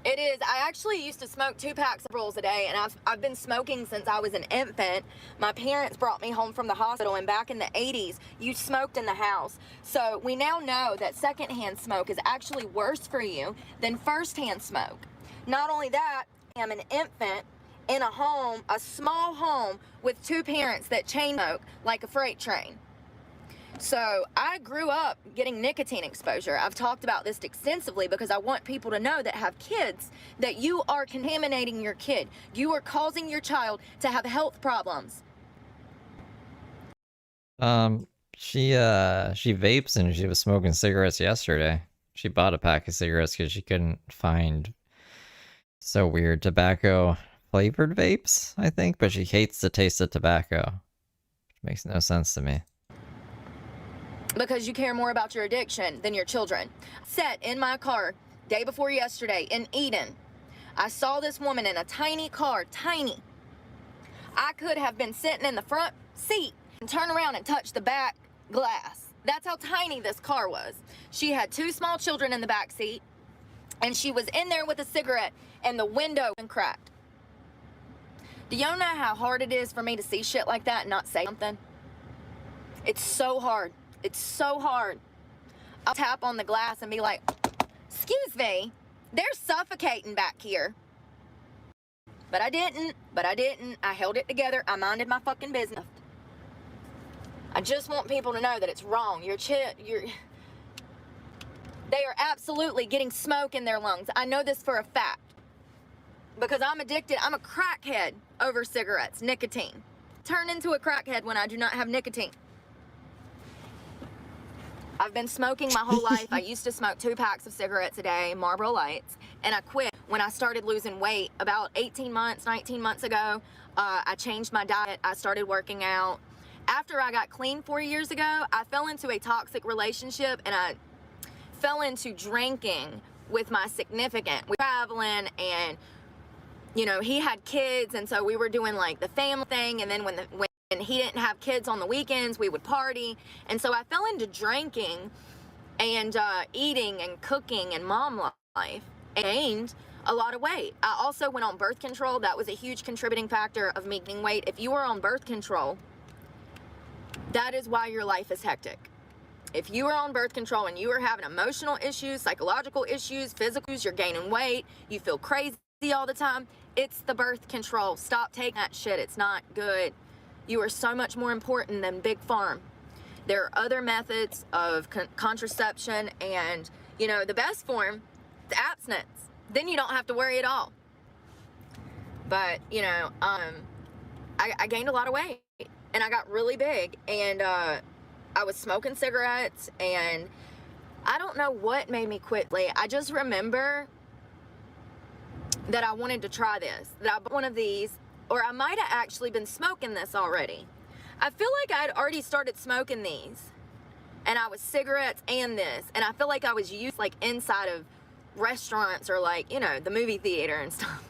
It is, I actually used to smoke 2 packs of rolls a day, and I've been smoking since I was an infant. My parents brought me home from the hospital, and back in the 80s, you smoked in the house. So we now know that secondhand smoke is actually worse for you than firsthand smoke. Not only that, I'm an infant in a home, a small home, with 2 parents that chain smoke like a freight train. So I grew up getting nicotine exposure. I've talked about this extensively because I want people to know that have kids that you are contaminating your kid. You are causing your child to have health problems. She vapes, and she was smoking cigarettes yesterday. She bought a pack of cigarettes because she couldn't find, so weird, tobacco flavored vapes, I think, but she hates the taste of tobacco, which makes no sense to me. Because you care more about your addiction than your children. Sat in my car day before yesterday in Eden. I saw this woman in a tiny car, tiny. I could have been sitting in the front seat and turn around and touch the back glass. That's how tiny this car was. She had 2 small children in the back seat, and she was in there with a cigarette, and the window was cracked. Do y'all know how hard it is for me to see shit like that and not say something? It's so hard. It's so hard. I'll tap on the glass and be like, excuse me, they're suffocating back here. But I didn't. I held it together. I minded my fucking business. I just want people to know that it's wrong. They are absolutely getting smoke in their lungs. I know this for a fact. Because I'm addicted. I'm a crackhead over cigarettes, nicotine. Turn into a crackhead when I do not have nicotine. I've been smoking my whole life. I used to smoke 2 packs of cigarettes a day, Marlboro Lights, and I quit when I started losing weight about 18 months, 19 months ago. I changed my diet. I started working out. After I got clean 4 years ago, I fell into a toxic relationship, and I fell into drinking with my significant. We were traveling, and you know, he had kids, and so we were doing like the family thing, and then when he didn't have kids on the weekends, we would party. And so I fell into drinking and eating and cooking and mom life, and gained a lot of weight. I also went on birth control. That was a huge contributing factor of me gaining weight. If you are on birth control, that is why your life is hectic. If you are on birth control and you are having emotional issues, psychological issues, physical issues, you're gaining weight, you feel crazy all the time, it's the birth control. Stop taking that shit. It's not good. You are so much more important than Big Farm. There are other methods of contraception, and, you know, the best form is abstinence. Then you don't have to worry at all. But, you know, I gained a lot of weight, and I got really big, and I was smoking cigarettes, and I don't know what made me quit. I just remember that I wanted to try this, that I bought one of these, or I might have actually been smoking this already. I feel like I'd already started smoking these, and I was cigarettes and this, and I feel like I was used like inside of restaurants or like, you know, the movie theater and stuff.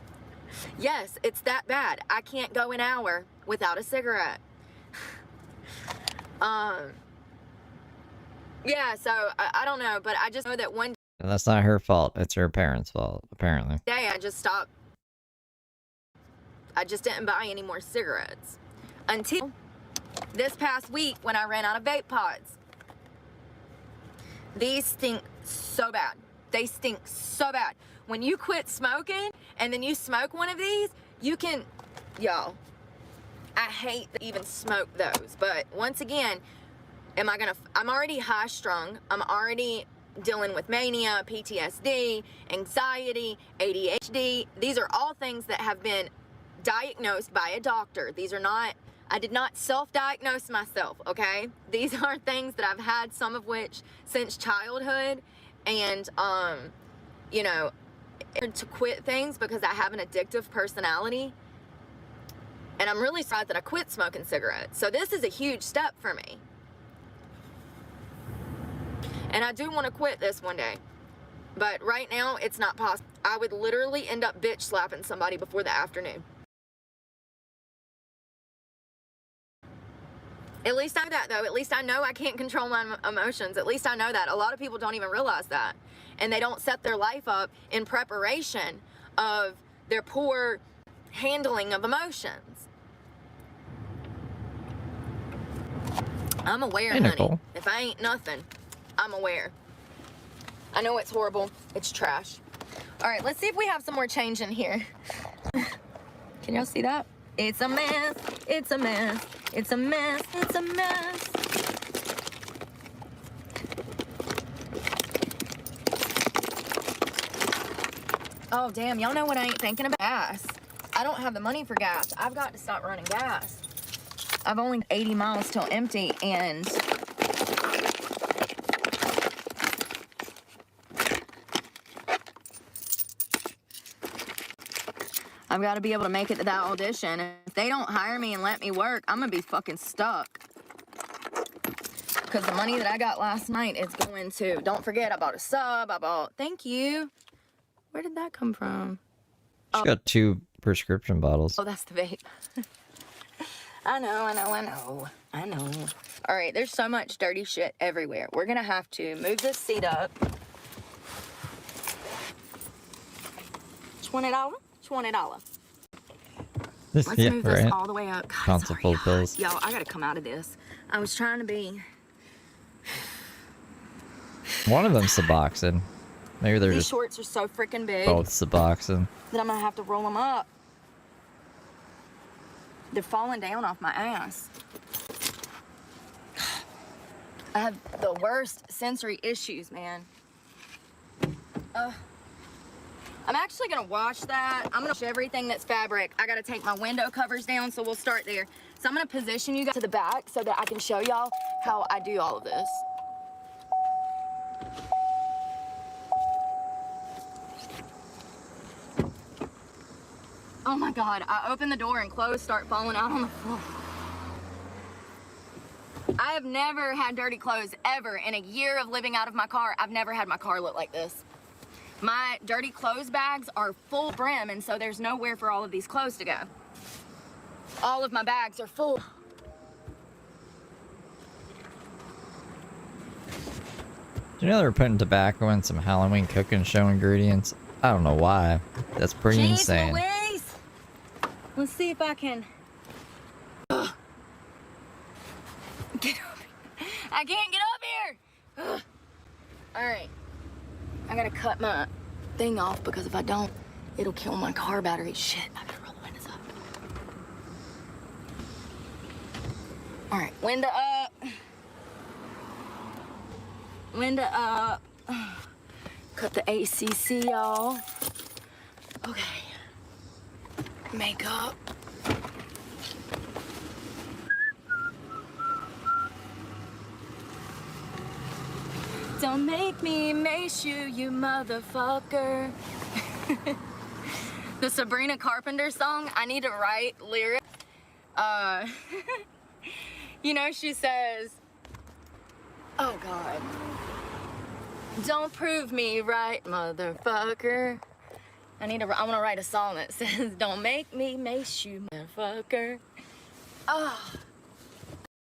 Yes, it's that bad. I can't go an hour without a cigarette. Yeah, so I don't know, but I just know that one And that's not her fault. It's her parents' fault, apparently. day I just stopped. I just didn't buy any more cigarettes until this past week when I ran out of vape pods. These stink so bad. They stink so bad. When you quit smoking and then you smoke one of these, you can, y'all, I hate to even smoke those. But once again, I'm already high strung. I'm already dealing with mania, PTSD, anxiety, ADHD. These are all things that have been diagnosed by a doctor. These are not, I did not self-diagnose myself, okay? These are things that I've had, some of which since childhood, and, you know, to quit things because I have an addictive personality. And I'm really sad that I quit smoking cigarettes. So this is a huge step for me. And I do want to quit this one day. But right now, it's not possible. I would literally end up bitch slapping somebody before the afternoon. At least I know that, though. At least I know I can't control my emotions. At least I know that. A lot of people don't even realize that. And they don't set their life up in preparation of their poor handling of emotions. I'm aware, Hey, honey. Nicole. If I ain't nothing, I'm aware. I know it's horrible. It's trash. All right, let's see if we have some more change in here. Can y'all see that? It's a mess. It's a mess. It's a mess. It's a mess. Oh, damn. Y'all know what I ain't thinking about? Gas. I don't have the money for gas. I've got to stop running gas. I've only 80 miles till empty, and I've got to be able to make it to that audition. If they don't hire me and let me work, I'm going to be fucking stuck. Because the money that I got last night is going to, don't forget, I bought a sub, thank you. Where did that come from? She's got 2 prescription bottles. Oh, that's the vape. I know. All right, there's so much dirty shit everywhere. We're going to have to move this seat up. $20? $20. Let's move this all the way up. God, Console full of pills. Y'all, I gotta come out of this. I was trying to be. One of them's Suboxone. Maybe they're These just shorts are so freaking big both Suboxone. that I'm gonna have to roll them up. They're falling down off my ass. I have the worst sensory issues, man. I'm actually gonna wash that. I'm gonna wash everything that's fabric. I gotta take my window covers down, so we'll start there. So I'm gonna position you guys to the back so that I can show y'all how I do all of this. Oh my God, I open the door and clothes start falling out on the floor. I have never had dirty clothes ever. In a year of living out of my car, I've never had my car look like this. My dirty clothes bags are full brim, and so there's nowhere for all of these clothes to go. All of my bags are full. Do you know they're putting tobacco in some Halloween cooking show ingredients? I don't know why. That's pretty Jeez insane. Louise. Let's see if I can. Ugh. Get up. I can't get up here. Ugh. All right. I gotta cut my thing off because if I don't, it'll kill my car battery. Shit, I gotta roll the windows up. All right, window up. Window up. Cut the ACC off. Okay. Makeup. Don't make me mace you, you motherfucker. The Sabrina Carpenter song, I need to write lyrics. You know, she says, oh God. Don't prove me right, motherfucker. I want to write a song that says, don't make me mace you, motherfucker. Oh.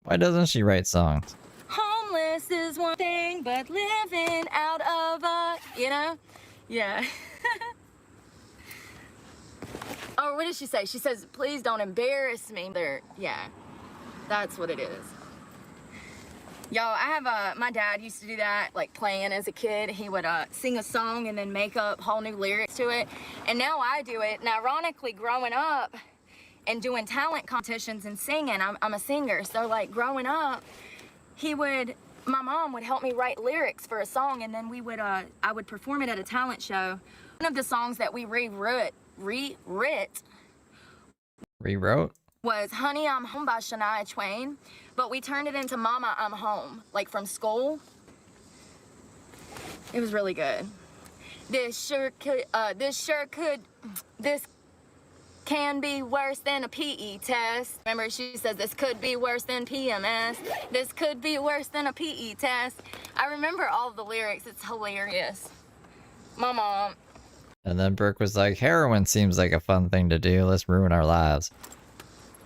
Why doesn't she write songs? Homeless is one thing, but living out of a, you know? Yeah. Oh, what did she say? She says, please don't embarrass me. Yeah. That's what it is. Yo, I have my dad used to do that, like playing as a kid. He would sing a song and then make up whole new lyrics to it. And now I do it. And ironically, growing up and doing talent competitions and singing, I'm a singer. So like growing up, my mom would help me write lyrics for a song, and then I would perform it at a talent show. One of the songs that we rewrote was Honey, I'm Home by Shania Twain, but we turned it into Mama, I'm Home, like from school. It was really good. This can be worse than a PE test. Remember, she says this could be worse than PMS. This could be worse than a PE test. I remember all of the lyrics. It's hilarious. My mom. And then Brooke was like, heroin seems like a fun thing to do. Let's ruin our lives.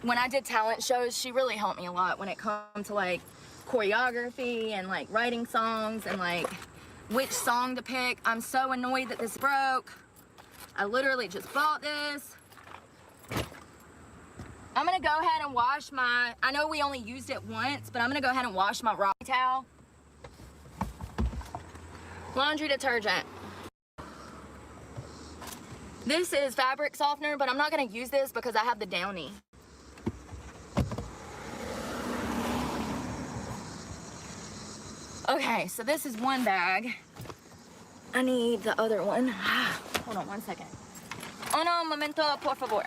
When I did talent shows, she really helped me a lot when it comes to like choreography and like writing songs and like which song to pick. I'm so annoyed that this broke. I literally just bought this. I'm gonna go ahead and wash I know we only used it once, but I'm gonna go ahead and wash my rock towel. Laundry detergent. This is fabric softener, but I'm not gonna use this because I have the Downy. Okay, so this is one bag. I need the other one. Hold on one second. Un momento, por favor.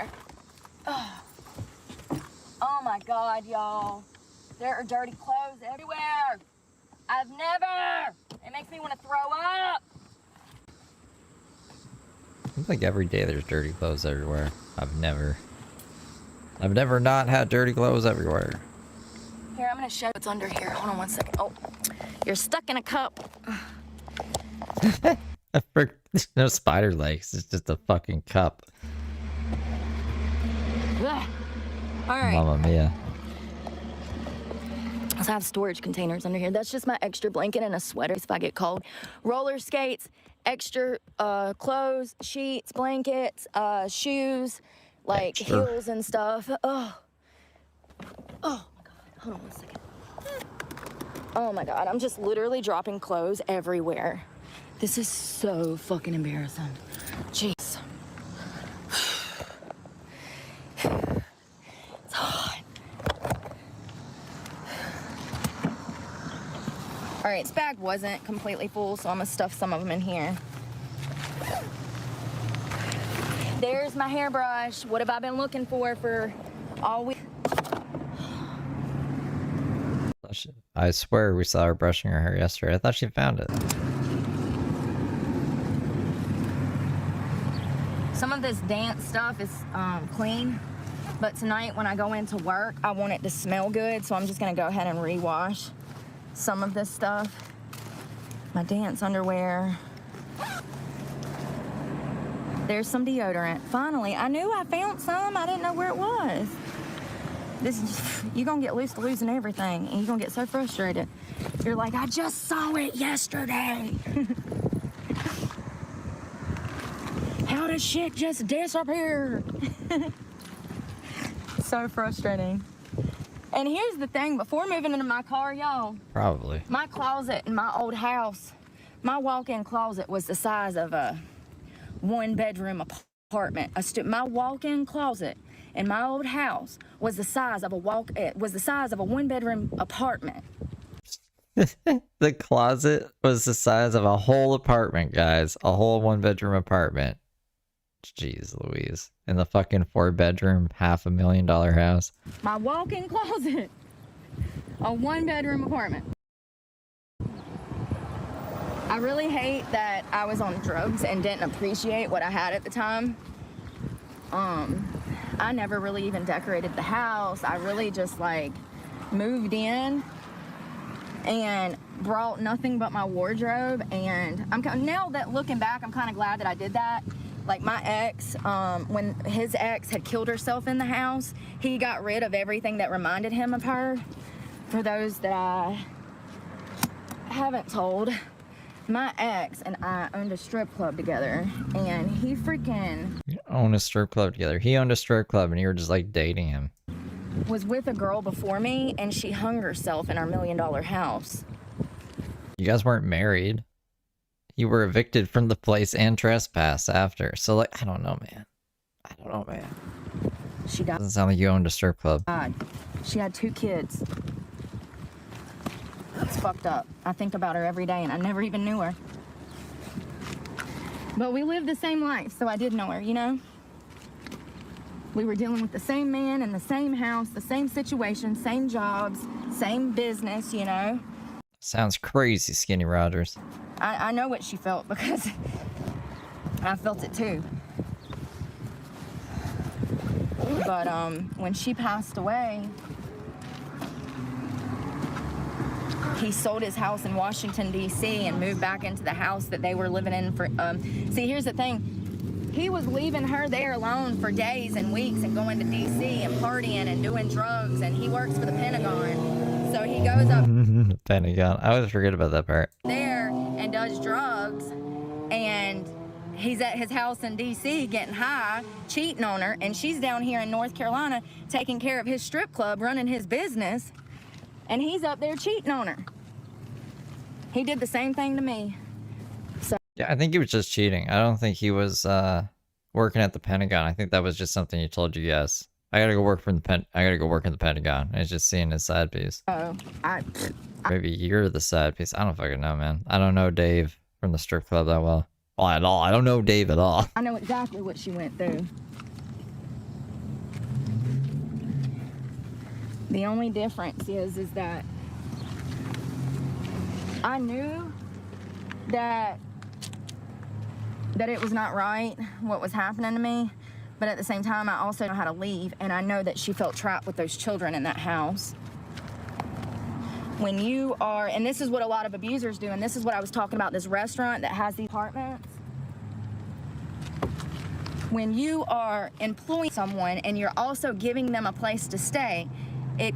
Oh my God, y'all. There are dirty clothes everywhere. It makes me want to throw up. Seems like every day there's dirty clothes everywhere. I've never not had dirty clothes everywhere. Here, I'm gonna show what's under here. Hold on one second. Oh, you're stuck in a cup. There's no spider legs. It's just a fucking cup. All right. Mamma mia. So I have storage containers under here. That's just my extra blanket and a sweater if I get cold. Roller skates, extra clothes, sheets, blankets, shoes, like heels and stuff. Oh my God. Hold on one second. Oh my God. I'm just literally dropping clothes everywhere. This is so fucking embarrassing. Jeez. It's hot. All right, this bag wasn't completely full, so I'm gonna stuff some of them in here. There's my hairbrush. What have I been looking for all week? I swear we saw her brushing her hair yesterday. I thought she found it. Some of this dance stuff is clean, but tonight when I go into work, I want it to smell good, so I'm just gonna go ahead and rewash some of this stuff. My dance underwear. There's some deodorant. Finally, I knew I found some. I didn't know where it was. You're gonna get used to losing everything, and you're gonna get so frustrated. You're like, I just saw it yesterday. How does shit just disappear? So frustrating. And here's the thing, before moving into my car, y'all. Probably. My closet in my old house, my walk-in closet was the size of a one-bedroom apartment. My walk-in closet in my old house was the size of a one-bedroom apartment. The closet was the size of a whole apartment, guys. A whole one-bedroom apartment. Jeez Louise. In the fucking 4-bedroom, $500,000 house. My walk-in closet. A one-bedroom apartment. I really hate that I was on drugs and didn't appreciate what I had at the time. I never really even decorated the house. I really just like moved in and brought nothing but my wardrobe. And now that looking back, I'm kind of glad that I did that. Like my ex, when his ex had killed herself in the house, he got rid of everything that reminded him of her. For those that I haven't told, my ex and I owned a strip club together, and he freaking... You own a strip club together. He owned a strip club and you were just like dating him. was with a girl before me, and she hung herself in our $1 million house. You guys weren't married. You were evicted from the place and trespass after. So, like, I don't know, man. I don't know, man. She died. Doesn't sound like you owned a strip club. She had 2 kids. It's fucked up. I think about her every day, and I never even knew her. But we lived the same life, so I did know her, you know? We were dealing with the same man in the same house, the same situation, same jobs, same business, you know? Sounds crazy, Skinny Rogers. I know what she felt because I felt it too. But when she passed away, he sold his house in Washington, D.C. and moved back into the house that they were living in for, see, here's the thing. He was leaving her there alone for days and weeks and going to D.C. and partying and doing drugs, and he works for the Pentagon. So he goes up Pentagon. I always forget about that part. there and does drugs, and he's at his house in D.C. getting high, cheating on her, and she's down here in North Carolina taking care of his strip club, running his business, and he's up there cheating on her. He did the same thing to me. So Yeah, I think he was just cheating. I don't think he was working at the Pentagon. I think that was just something he told you guys. I gotta go work I gotta go work in the Pentagon. And it's just seeing his side piece. Maybe you're the side piece. I don't fucking know, man. I don't know Dave from the strip club that well. Well, at all. I don't know Dave at all. I know exactly what she went through. The only difference is that I knew that it was not right what was happening to me, but at the same time I also know how to leave, and I know that she felt trapped with those children in that house. When you are, and this is what a lot of abusers do, and this is what I was talking about, this restaurant that has these apartments. When you are employing someone and you're also giving them a place to stay, it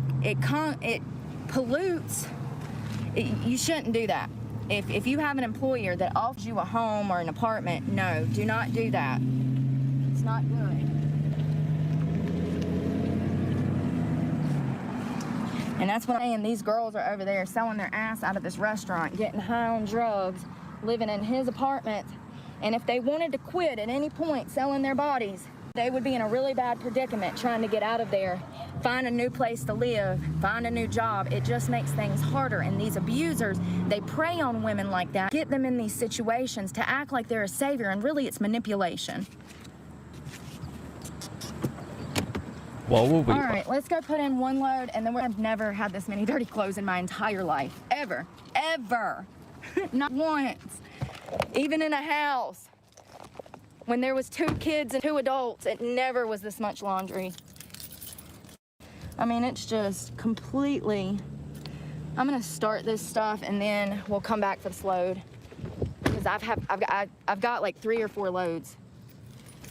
pollutes. You shouldn't do that. If you have an employer that offers you a home or an apartment, no, do not do that. It's not good. And that's what I'm saying. These girls are over there selling their ass out of this restaurant, getting high on drugs, living in his apartment. And if they wanted to quit at any point selling their bodies, they would be in a really bad predicament trying to get out of there, find a new place to live, find a new job. It just makes things harder. And these abusers, they prey on women like that, get them in these situations to act like they're a savior, and really it's manipulation. What will we? All right, let's go put in one load, and then I've never had this many dirty clothes in my entire life. Ever. Ever. Not once. Even in a house. When there was 2 kids and 2 adults, it never was this much laundry. I mean, it's just completely... I'm gonna start this stuff, and then we'll come back for this load. Because I've got like 3 or 4 loads.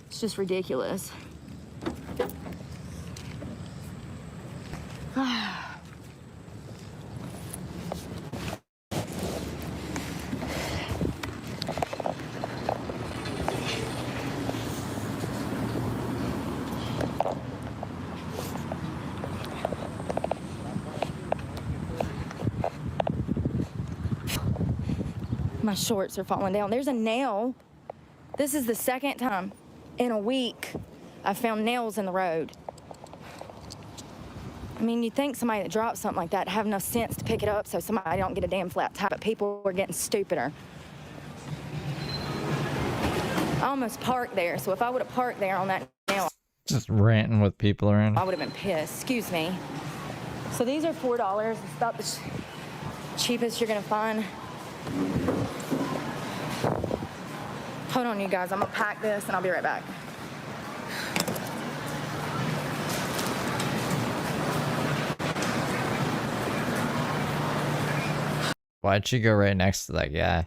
It's just ridiculous. My shorts are falling down. There's a nail. This is the 2nd time in a week I've found nails in the road. I mean, you'd think somebody that dropped something like that have enough sense to pick it up so somebody don't get a damn flat tire, but people are getting stupider. I almost parked there, so if I would have parked there on that nail, Just ranting with people around. I would have been pissed. Excuse me. So these are $4. It's about the cheapest you're gonna find. Hold on, you guys. I'm gonna pack this and I'll be right back. Why'd she go right next to that guy?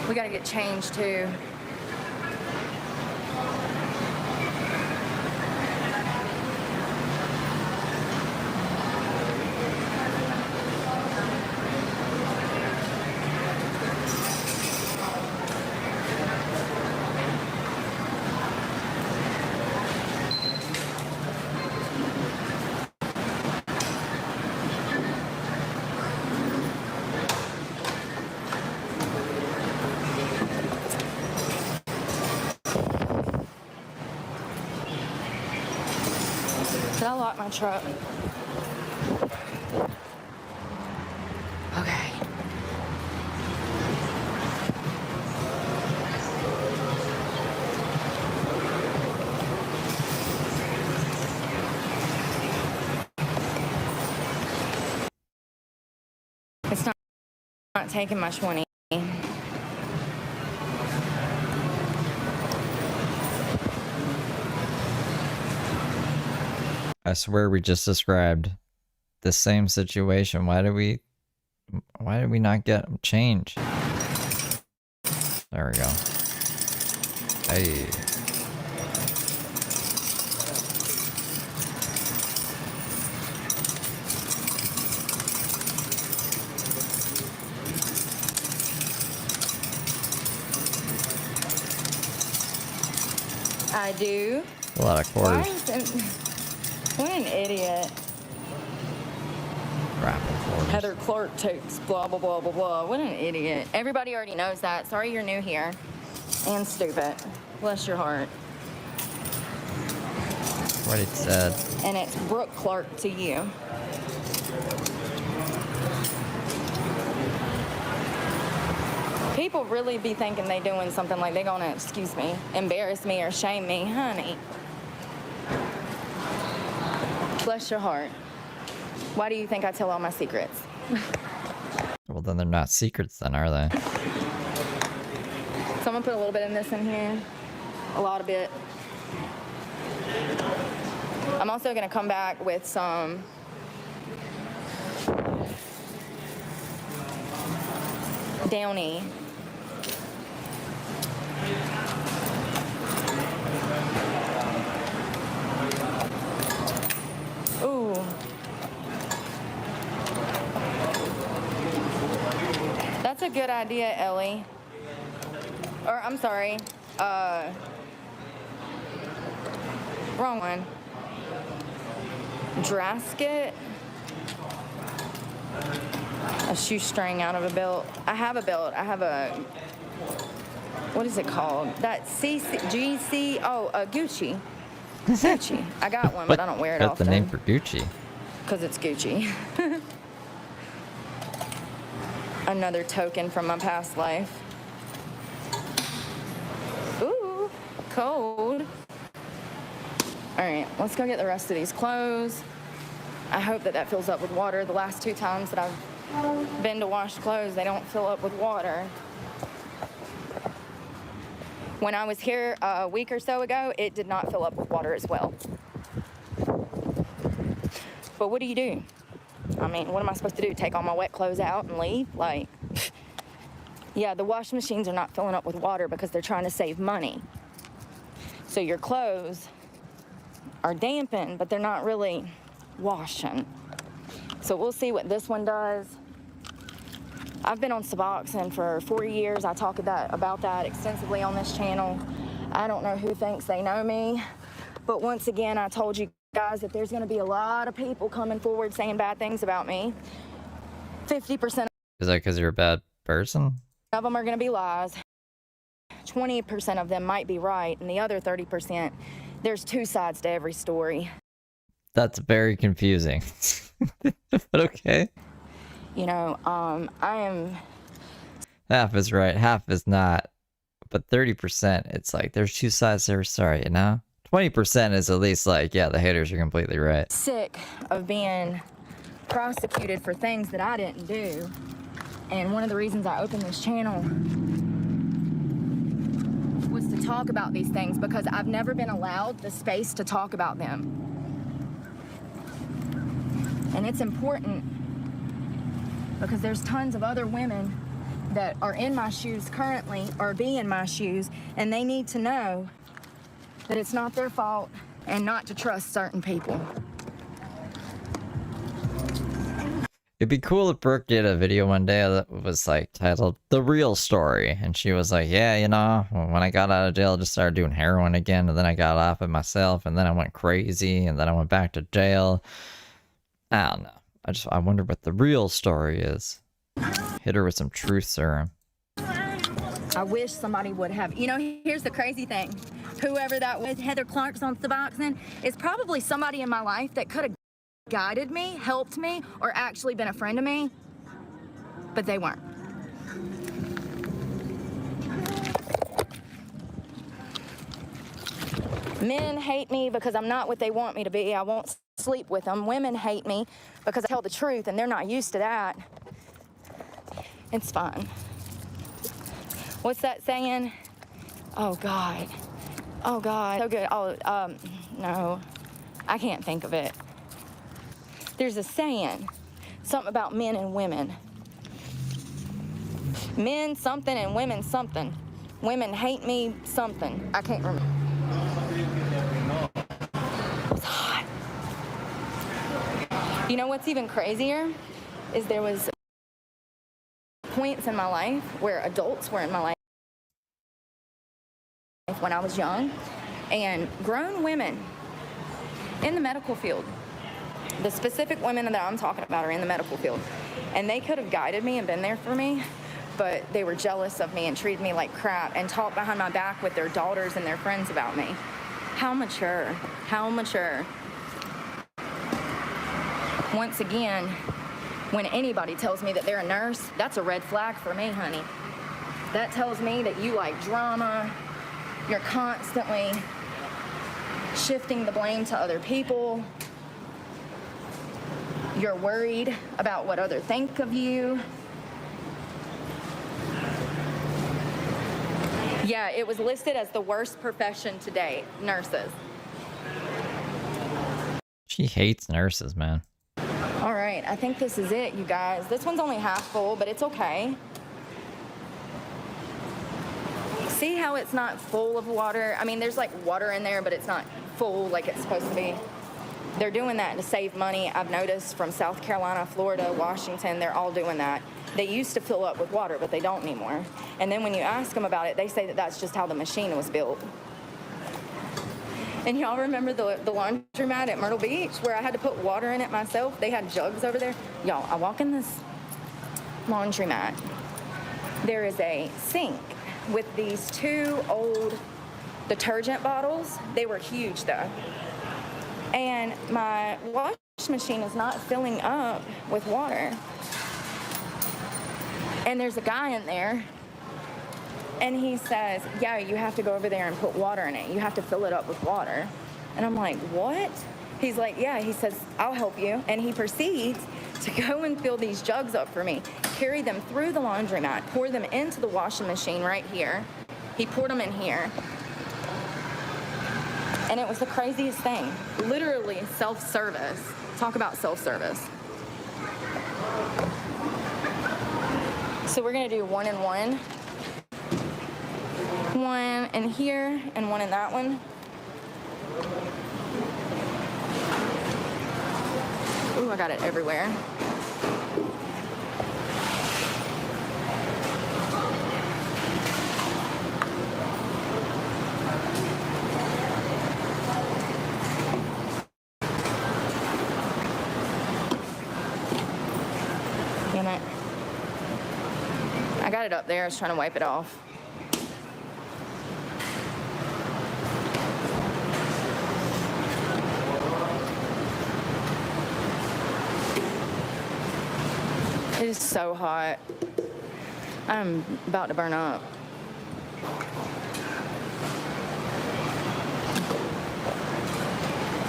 We gotta get changed too. lock my truck. Okay. It's not taking my 20. I swear we just described the same situation. Why did we not get change? There we go. Hey. I do. A lot of quarters. What an idiot. Rapping quarters. Heather Clark takes blah, blah, blah, blah, blah. What an idiot. Everybody already knows that. Sorry you're new here. And stupid. Bless your heart. What it said. And it's Brooke Clark to you. People really be thinking they doing something like they gonna, excuse me, embarrass me or shame me. Honey. Bless your heart. Why do you think I tell all my secrets? Well, then they're not secrets then, are they? So I'm gonna put a little bit in this in here. A lot of it. I'm also gonna come back with some Downy. Ooh. That's a good idea, Ellie. Or, I'm sorry. Wrong one. Drasket. A shoestring out of a belt. I have a belt. I have a... What is it called? That GC... Oh, Gucci. Gucci. I got one, but I don't wear it Got the often. name for Gucci. Because it's Gucci. Another token from my past life. Ooh, cold. All right, let's go get the rest of these clothes. I hope that fills up with water. The last 2 times that I've been to wash clothes, they don't fill up with water. When I was here a week or so ago, it did not fill up with water as well. But what do you do? I mean, what am I supposed to do? Take all my wet clothes out and leave? Like, yeah, the washing machines are not filling up with water because they're trying to save money. So your clothes are dampened, but they're not really washing. So we'll see what this one does. I've been on Suboxone for 4 years. I talk about that extensively on this channel. I don't know who thinks they know me, but once again, I told you guys that there's gonna be a lot of people coming forward saying bad things about me. 50% Is that because you're a bad person? of them are gonna be lies. 20% of them might be right, and the other 30%, there's 2 sides to every story. That's very confusing. But okay. You know, I am... Half is right, half is not. But 30%, it's like, there's 2 sides to every story, you know? 20% is at least like, yeah, the haters are completely right. sick of being prosecuted for things that I didn't do. And one of the reasons I opened this channel was to talk about these things because I've never been allowed the space to talk about them. And it's important because there's tons of other women that are in my shoes currently or be in my shoes, and they need to know that it's not their fault and not to trust certain people. It'd be cool if Brooke did a video one day that was like titled The Real Story. And she was like, yeah, you know, when I got out of jail, I just started doing heroin again. And then I got off it myself. And then I went crazy. And then I went back to jail. I don't know. I wonder what the real story is. Hit her with some truth serum. I wish somebody would have. You know, here's the crazy thing. Whoever that was, Heather Clark's on Suboxone, is probably somebody in my life that could have guided me, helped me, or actually been a friend to me, but they weren't. Men hate me because I'm not what they want me to be. I won't sleep with them. Women hate me because I tell the truth, and they're not used to that. It's fine. What's that saying? Oh, God. Oh, God. So good. Oh, no. I can't think of it. There's a saying, something about men and women. Men something and women something. Women hate me something. I can't remember. It's hot. You know what's even crazier? Is there was points in my life where adults were in my life when I was young, and grown women in the medical field. The specific women that I'm talking about are in the medical field, and they could have guided me and been there for me, but they were jealous of me and treated me like crap and talked behind my back with their daughters and their friends about me. How mature, how mature. Once again, when anybody tells me that they're a nurse, that's a red flag for me, honey. That tells me that you like drama, you're constantly shifting the blame to other people, you're worried about what others think of you. Yeah, it was listed as the worst profession to date, nurses. She hates nurses, man. All right, I think this is it, you guys. This one's only half full, but it's okay. See how it's not full of water? I mean, there's like water in there, but it's not full like it's supposed to be. They're doing that to save money. I've noticed from South Carolina, Florida, Washington, they're all doing that. They used to fill up with water, but they don't anymore. And then when you ask them about it, they say that that's just how the machine was built. And y'all remember the laundromat at Myrtle Beach where I had to put water in it myself? They had jugs over there. Y'all, I walk in this laundromat. There is a sink with these two old detergent bottles. They were huge though. And my wash machine is not filling up with water. And there's a guy in there, and he says, yeah, you have to go over there and put water in it. You have to fill it up with water. And I'm like, what? He's like, yeah. He says, I'll help you. And he proceeds to go and fill these jugs up for me, carry them through the laundromat, pour them into the washing machine right here. He poured them in here. And it was the craziest thing. Literally self-service. Talk about self-service. So we're gonna do 1 and 1. 1 in here and 1 in that one. Ooh, I got it everywhere. Damn it. I got it up there. I was trying to wipe it off. It is so hot. I'm about to burn up.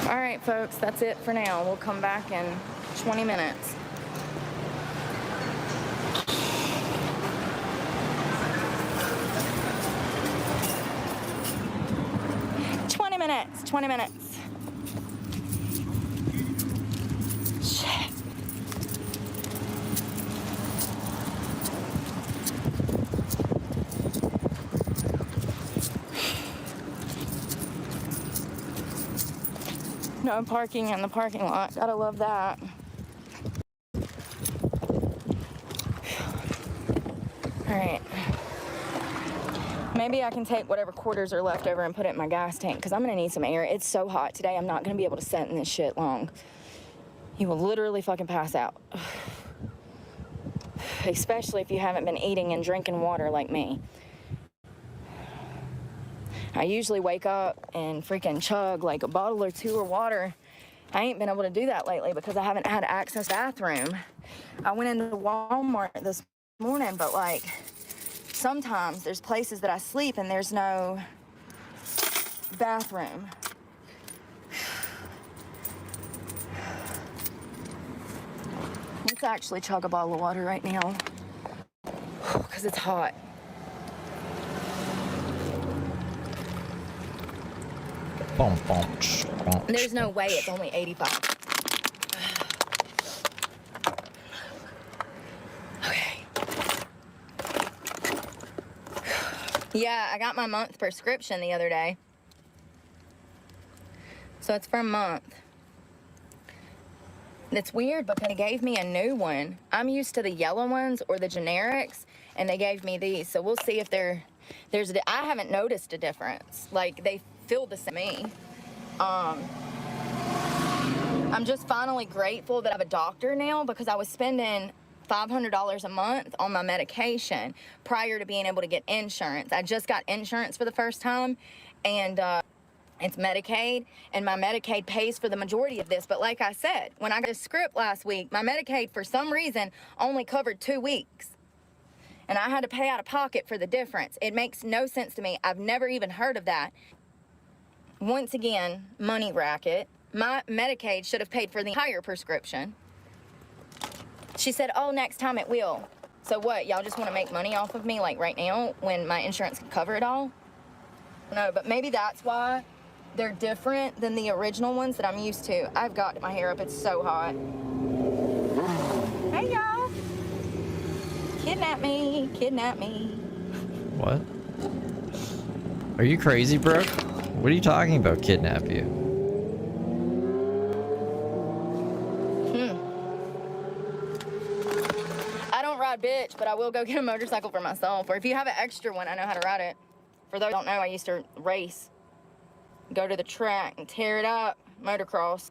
All right, folks, that's it for now. We'll come back in 20 minutes. Minutes, 20 minutes. Shit. No parking in the parking lot. Gotta love that. All right. Maybe I can take whatever quarters are left over and put it in my gas tank because I'm going to need some air. It's so hot today. I'm not going to be able to sit in this shit long. You will literally fucking pass out. Especially if you haven't been eating and drinking water like me. I usually wake up and freaking chug like a bottle or two of water. I ain't been able to do that lately because I haven't had access to the bathroom. I went into Walmart this morning, but like sometimes there's places that I sleep and there's no bathroom. Let's actually chug a bottle of water right now because it's hot. There's no way it's only 85. Okay. Yeah, I got my month prescription the other day. So it's for a month. It's weird because they gave me a new one. I'm used to the yellow ones or the generics, and they gave me these. So we'll see if I haven't noticed a difference. Like, they feel the same to me. I'm just finally grateful that I have a doctor now because I was spending $500 a month on my medication prior to being able to get insurance. I just got insurance for the first time, and it's Medicaid, and my Medicaid pays for the majority of this. But like I said, when I got a script last week, my Medicaid, for some reason, only covered 2 weeks. And I had to pay out of pocket for the difference. It makes no sense to me. I've never even heard of that. Once again, money racket. My Medicaid should have paid for the entire prescription. She said, oh, next time it will. So what, y'all just want to make money off of me like right now when my insurance can cover it all? No, but maybe that's why they're different than the original ones that I'm used to. I've got my hair up, it's so hot. Hey, y'all. Kidnap me, kidnap me. What? Are you crazy, Brooke? What are you talking about, kidnap you? I don't ride bitch, but I will go get a motorcycle for myself. Or if you have an extra one, I know how to ride it. For those who don't know, I used to race. Go to the track and tear it up. Motocross.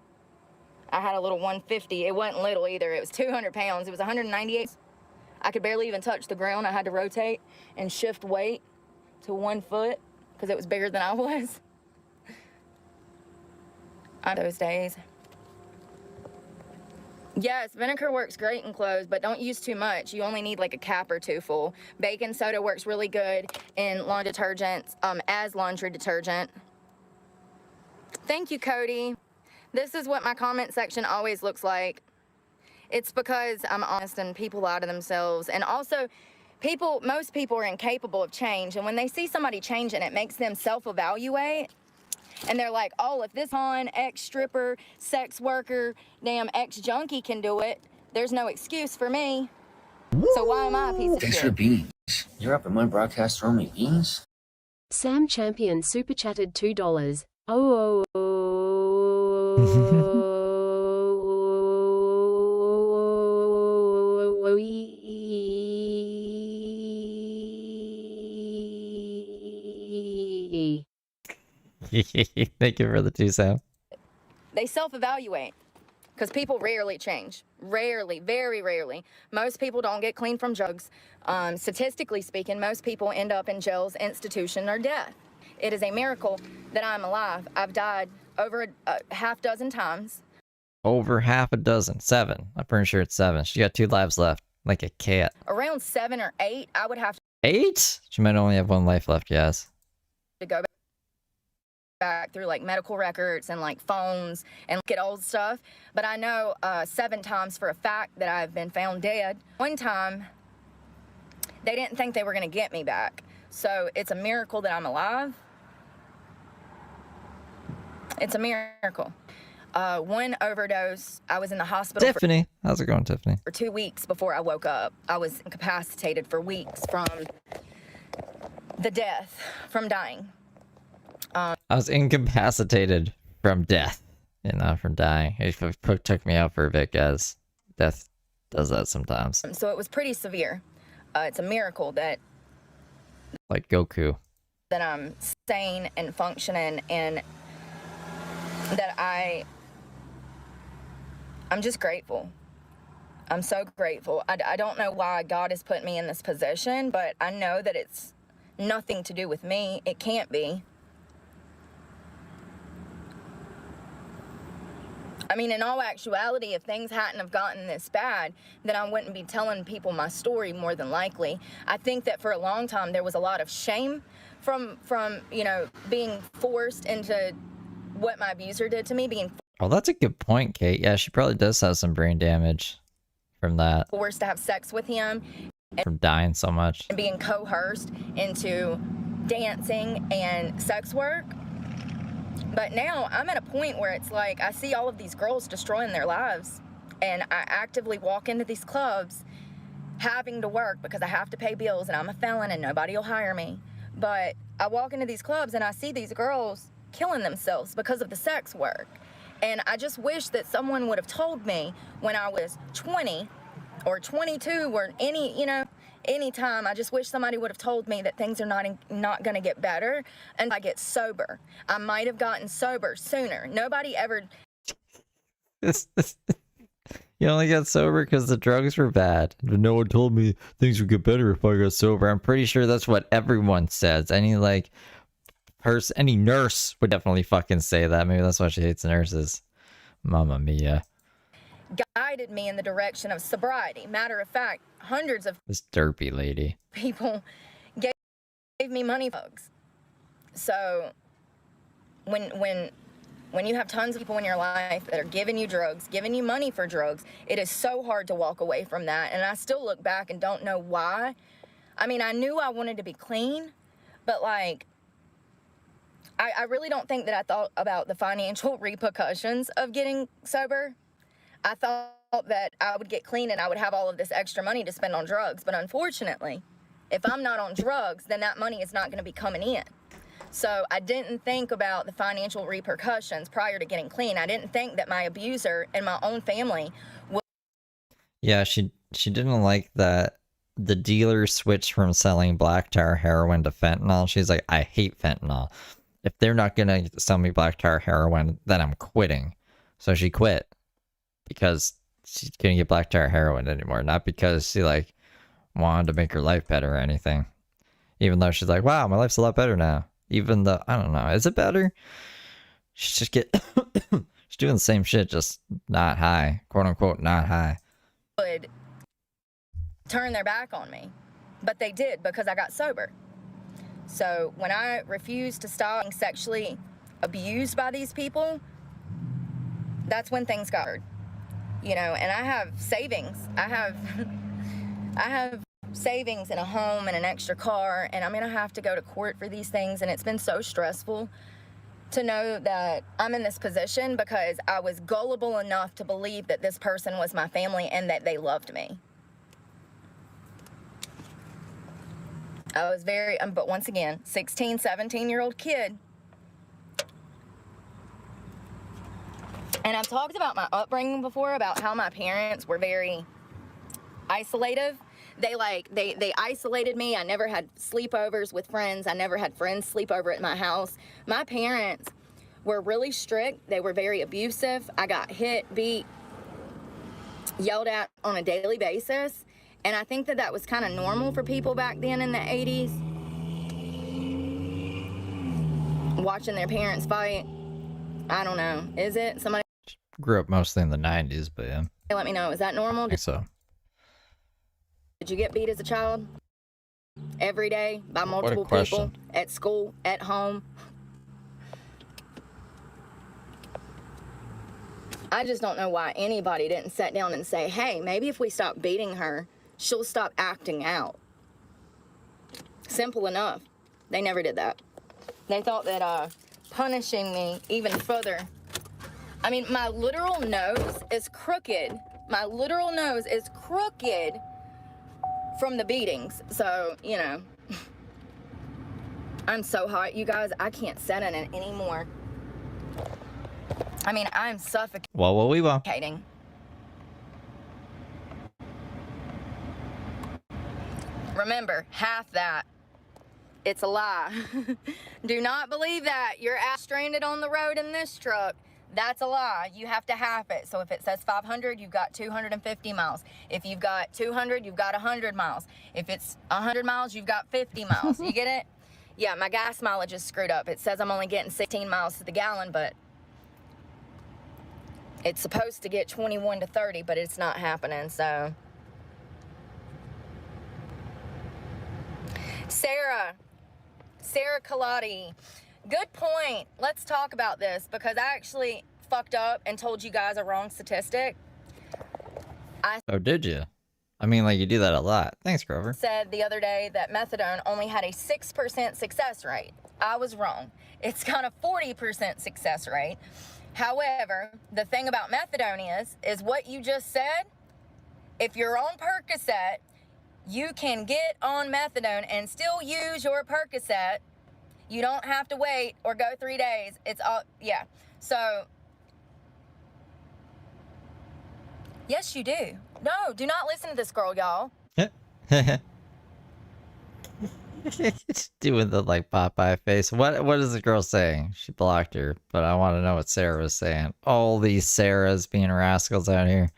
I had a little 150. It wasn't little either. It was 200 pounds. It was 198. I could barely even touch the ground. I had to rotate and shift weight to 1 foot because it was bigger than I was. Those days. Yes, vinegar works great in clothes, but don't use too much. You only need like a cap or two full. Baking soda works really good in laundry detergents, as laundry detergent. Thank you, Cody. This is what my comment section always looks like. It's because I'm honest and people lie to themselves. And also, most people are incapable of change. And when they see somebody changing, it makes them self-evaluate. And they're like, oh, if this ex-stripper, sex worker, damn ex-junkie can do it, there's no excuse for me. So why am I a piece of Thanks shit? for beans. You're up at my broadcast throwing me beans? Sam Champion super chatted $2. Oh. Thank you for the 2 Sam. They self-evaluate because people rarely change. Rarely, very rarely. Most people don't get clean from drugs. Statistically speaking, most people end up in jails, institution, or death. It is a miracle that I'm alive. I've died over a half dozen times. Over half a dozen. 7. I'm pretty sure it's 7. She got 2 lives left, like a cat. Around 7 or 8, I would have 8? She might only have 1 life left, yes. to go back through like medical records and like phones and look at old stuff. But I know 7 times for a fact that I've been found dead. One time, they didn't think they were going to get me back. So it's a miracle that I'm alive. It's a miracle. 1 overdose, I was in the hospital Tiffany. How's it going, Tiffany? for 2 weeks before I woke up. I was incapacitated for weeks from the death, from dying. I was incapacitated from death and not from dying. It took me out for a bit, guys. Death does that sometimes. So it was pretty severe. It's a miracle that Like Goku. I'm sane and functioning, and that I'm just grateful. I'm so grateful. I don't know why God has put me in this position, but I know that it's nothing to do with me. It can't be. I mean, in all actuality, if things hadn't have gotten this bad, then I wouldn't be telling people my story more than likely. I think that for a long time there was a lot of shame from you know, being forced into what my abuser did to me, being Oh, that's a good point, Kate. Yeah, she probably does have some brain damage from that, forced to have sex with him from dying so much. and being coerced into dancing and sex work. But now I'm at a point where it's like I see all of these girls destroying their lives, and I actively walk into these clubs having to work because I have to pay bills and I'm a felon and nobody will hire me. But I walk into these clubs and I see these girls killing themselves because of the sex work. And I just wish that someone would have told me when I was 20 or 22 or any time. I just wish somebody would have told me that things are not going to get better and I get sober. I might have gotten sober sooner. Nobody ever. You only got sober because the drugs were bad. No one told me things would get better if I got sober. I'm pretty sure that's what everyone says. Any nurse would definitely fucking say that. Maybe that's why she hates nurses. Mamma mia. Guided me in the direction of sobriety. Matter of fact, hundreds of This derpy lady. people gave me money bugs. So when you have tons of people in your life that are giving you drugs, giving you money for drugs, it is so hard to walk away from that. And I still look back and don't know why. I mean, I knew I wanted to be clean, but like, I really don't think that I thought about the financial repercussions of getting sober. I thought that I would get clean and I would have all of this extra money to spend on drugs. But unfortunately, if I'm not on drugs, then that money is not going to be coming in. So I didn't think about the financial repercussions prior to getting clean. I didn't think that my abuser and my own family would. Yeah, she didn't like that the dealer switched from selling black tar heroin to fentanyl. She's like, I hate fentanyl. If they're not gonna sell me black tar heroin, then I'm quitting. So she quit because she couldn't get black tar heroin anymore. Not because she like wanted to make her life better or anything. Even though she's like, wow, my life's a lot better now. Even though, I don't know, is it better? She's just she's doing the same shit, just not high, quote unquote, not high. Would turn their back on me, but they did because I got sober. So when I refused to stop being sexually abused by these people, that's when things got hard. You know, and I have savings. I have savings and a home and an extra car, and I'm gonna have to go to court for these things, and it's been so stressful to know that I'm in this position because I was gullible enough to believe that this person was my family and that they loved me. I was but once again, 16, 17-year-old kid. And I've talked about my upbringing before, about how my parents were very isolative. They isolated me. I never had sleepovers with friends. I never had friends sleep over at my house. My parents were really strict. They were very abusive. I got hit, beat, yelled at on a daily basis. And I think that was kind of normal for people back then in the 80s. Watching their parents fight. I don't know. Is it? Somebody Grew up mostly in the 90s, but yeah. let me know. Is that normal? I think so. Did you get beat as a child? Every day by multiple people? question. At school? At home? I just don't know why anybody didn't sit down and say, hey, maybe if we stop beating her, she'll stop acting out. Simple enough. They never did that. They thought that punishing me even further. I mean, my literal nose is crooked. My literal nose is crooked from the beatings. So, you know, I'm so hot, you guys. I can't sit in it anymore. I mean, I'm suffocating. Well, we will. Remember, half that. It's a lie. Do not believe that. You're stranded on the road in this truck. That's a lie. You have to half it. So if it says 500, you've got 250 miles. If you've got 200, you've got 100 miles. If it's 100 miles, you've got 50 miles. You get it? Yeah, my gas mileage is screwed up. It says I'm only getting 16 miles to the gallon, but It's supposed to get 21 to 30, but it's not happening, so. Sarah Kalati, good point. Let's talk about this because I actually fucked up and told you guys a wrong statistic. Oh, did you? I mean, like, you do that a lot. Thanks, Grover. Said the other day that methadone only had a 6% success rate. I was wrong. It's got a 40% success rate. However, the thing about methadone is what you just said. If you're on Percocet, you can get on methadone and still use your Percocet. You don't have to wait or go 3 days. It's all, yeah. So, yes, you do. No, do not listen to this girl, y'all. Doing the, like, Popeye face. What is the girl saying? She blocked her, but I want to know what Sarah was saying. All these Sarahs being rascals out here.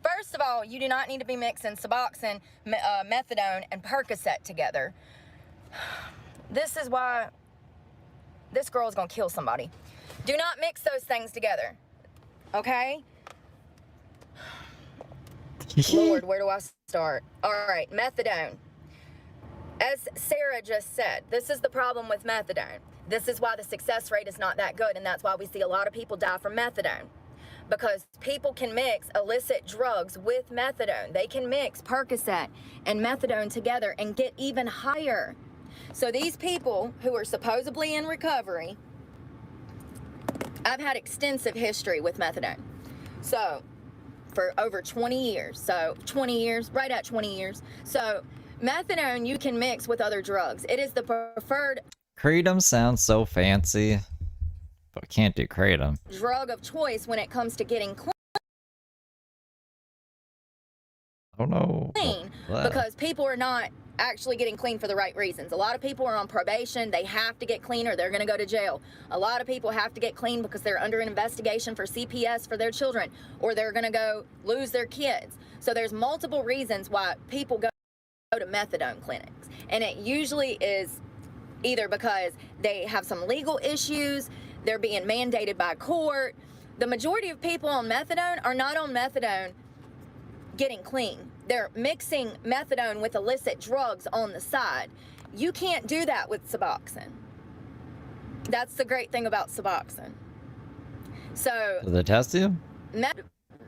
First of all, you do not need to be mixing Suboxone, methadone, and Percocet together. This is why this girl is gonna kill somebody. Do not mix those things together, okay? Lord, where do I start? All right, methadone. As Sarah just said, this is the problem with methadone. This is why the success rate is not that good, and that's why we see a lot of people die from methadone. Because people can mix illicit drugs with methadone. They can mix Percocet and methadone together and get even higher. So these people who are supposedly in recovery, I've had extensive history with methadone. So, for over 20 years. So, 20 years, right at 20 years. So, methadone you can mix with other drugs. It is the preferred Kratom sounds so fancy, but can't do Kratom. drug of choice when it comes to getting Oh no. clean. Because people are not actually getting clean for the right reasons. A lot of people are on probation. They have to get clean or they're going to go to jail. A lot of people have to get clean because they're under an investigation for CPS for their children, or they're going to go lose their kids. So there's multiple reasons why people go to methadone clinics. And it usually is either because they have some legal issues, they're being mandated by court. The majority of people on methadone are not on methadone getting clean. They're mixing methadone with illicit drugs on the side. You can't do that with Suboxone. That's the great thing about Suboxone. So Do they test you?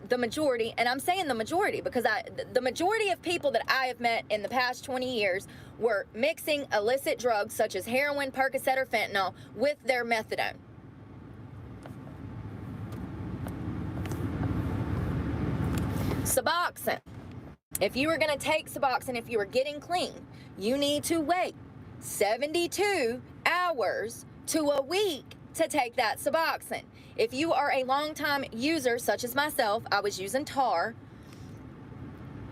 the majority, and I'm saying the majority because the majority of people that I have met in the past 20 years were mixing illicit drugs such as heroin, Percocet, or fentanyl with their methadone. Suboxone. If you were going to take Suboxone, if you were getting clean, you need to wait 72 hours to a week to take that Suboxone. If you are a long-time user, such as myself, I was using tar,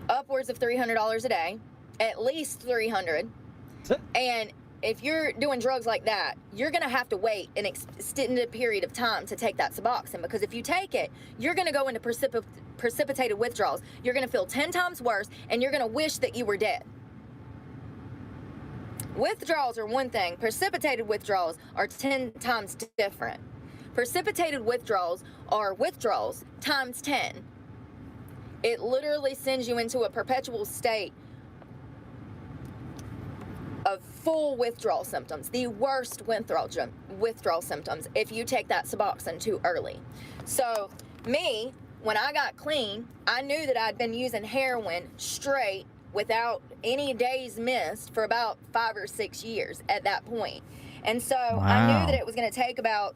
upwards of $300 a day, at least $300. And if you're doing drugs like that, you're going to have to wait an extended period of time to take that Suboxone, because if you take it, you're going to go into precipitated withdrawals. You're going to feel 10 times worse, and you're going to wish that you were dead. Withdrawals are one thing. Precipitated withdrawals are 10 times different. Precipitated withdrawals are withdrawals times 10. It literally sends you into a perpetual state of full withdrawal symptoms, the worst withdrawal symptoms if you take that Suboxone too early. So me, when I got clean, I knew that I'd been using heroin straight without any days missed for about 5 or 6 years at that point. And so I knew that it was going to take about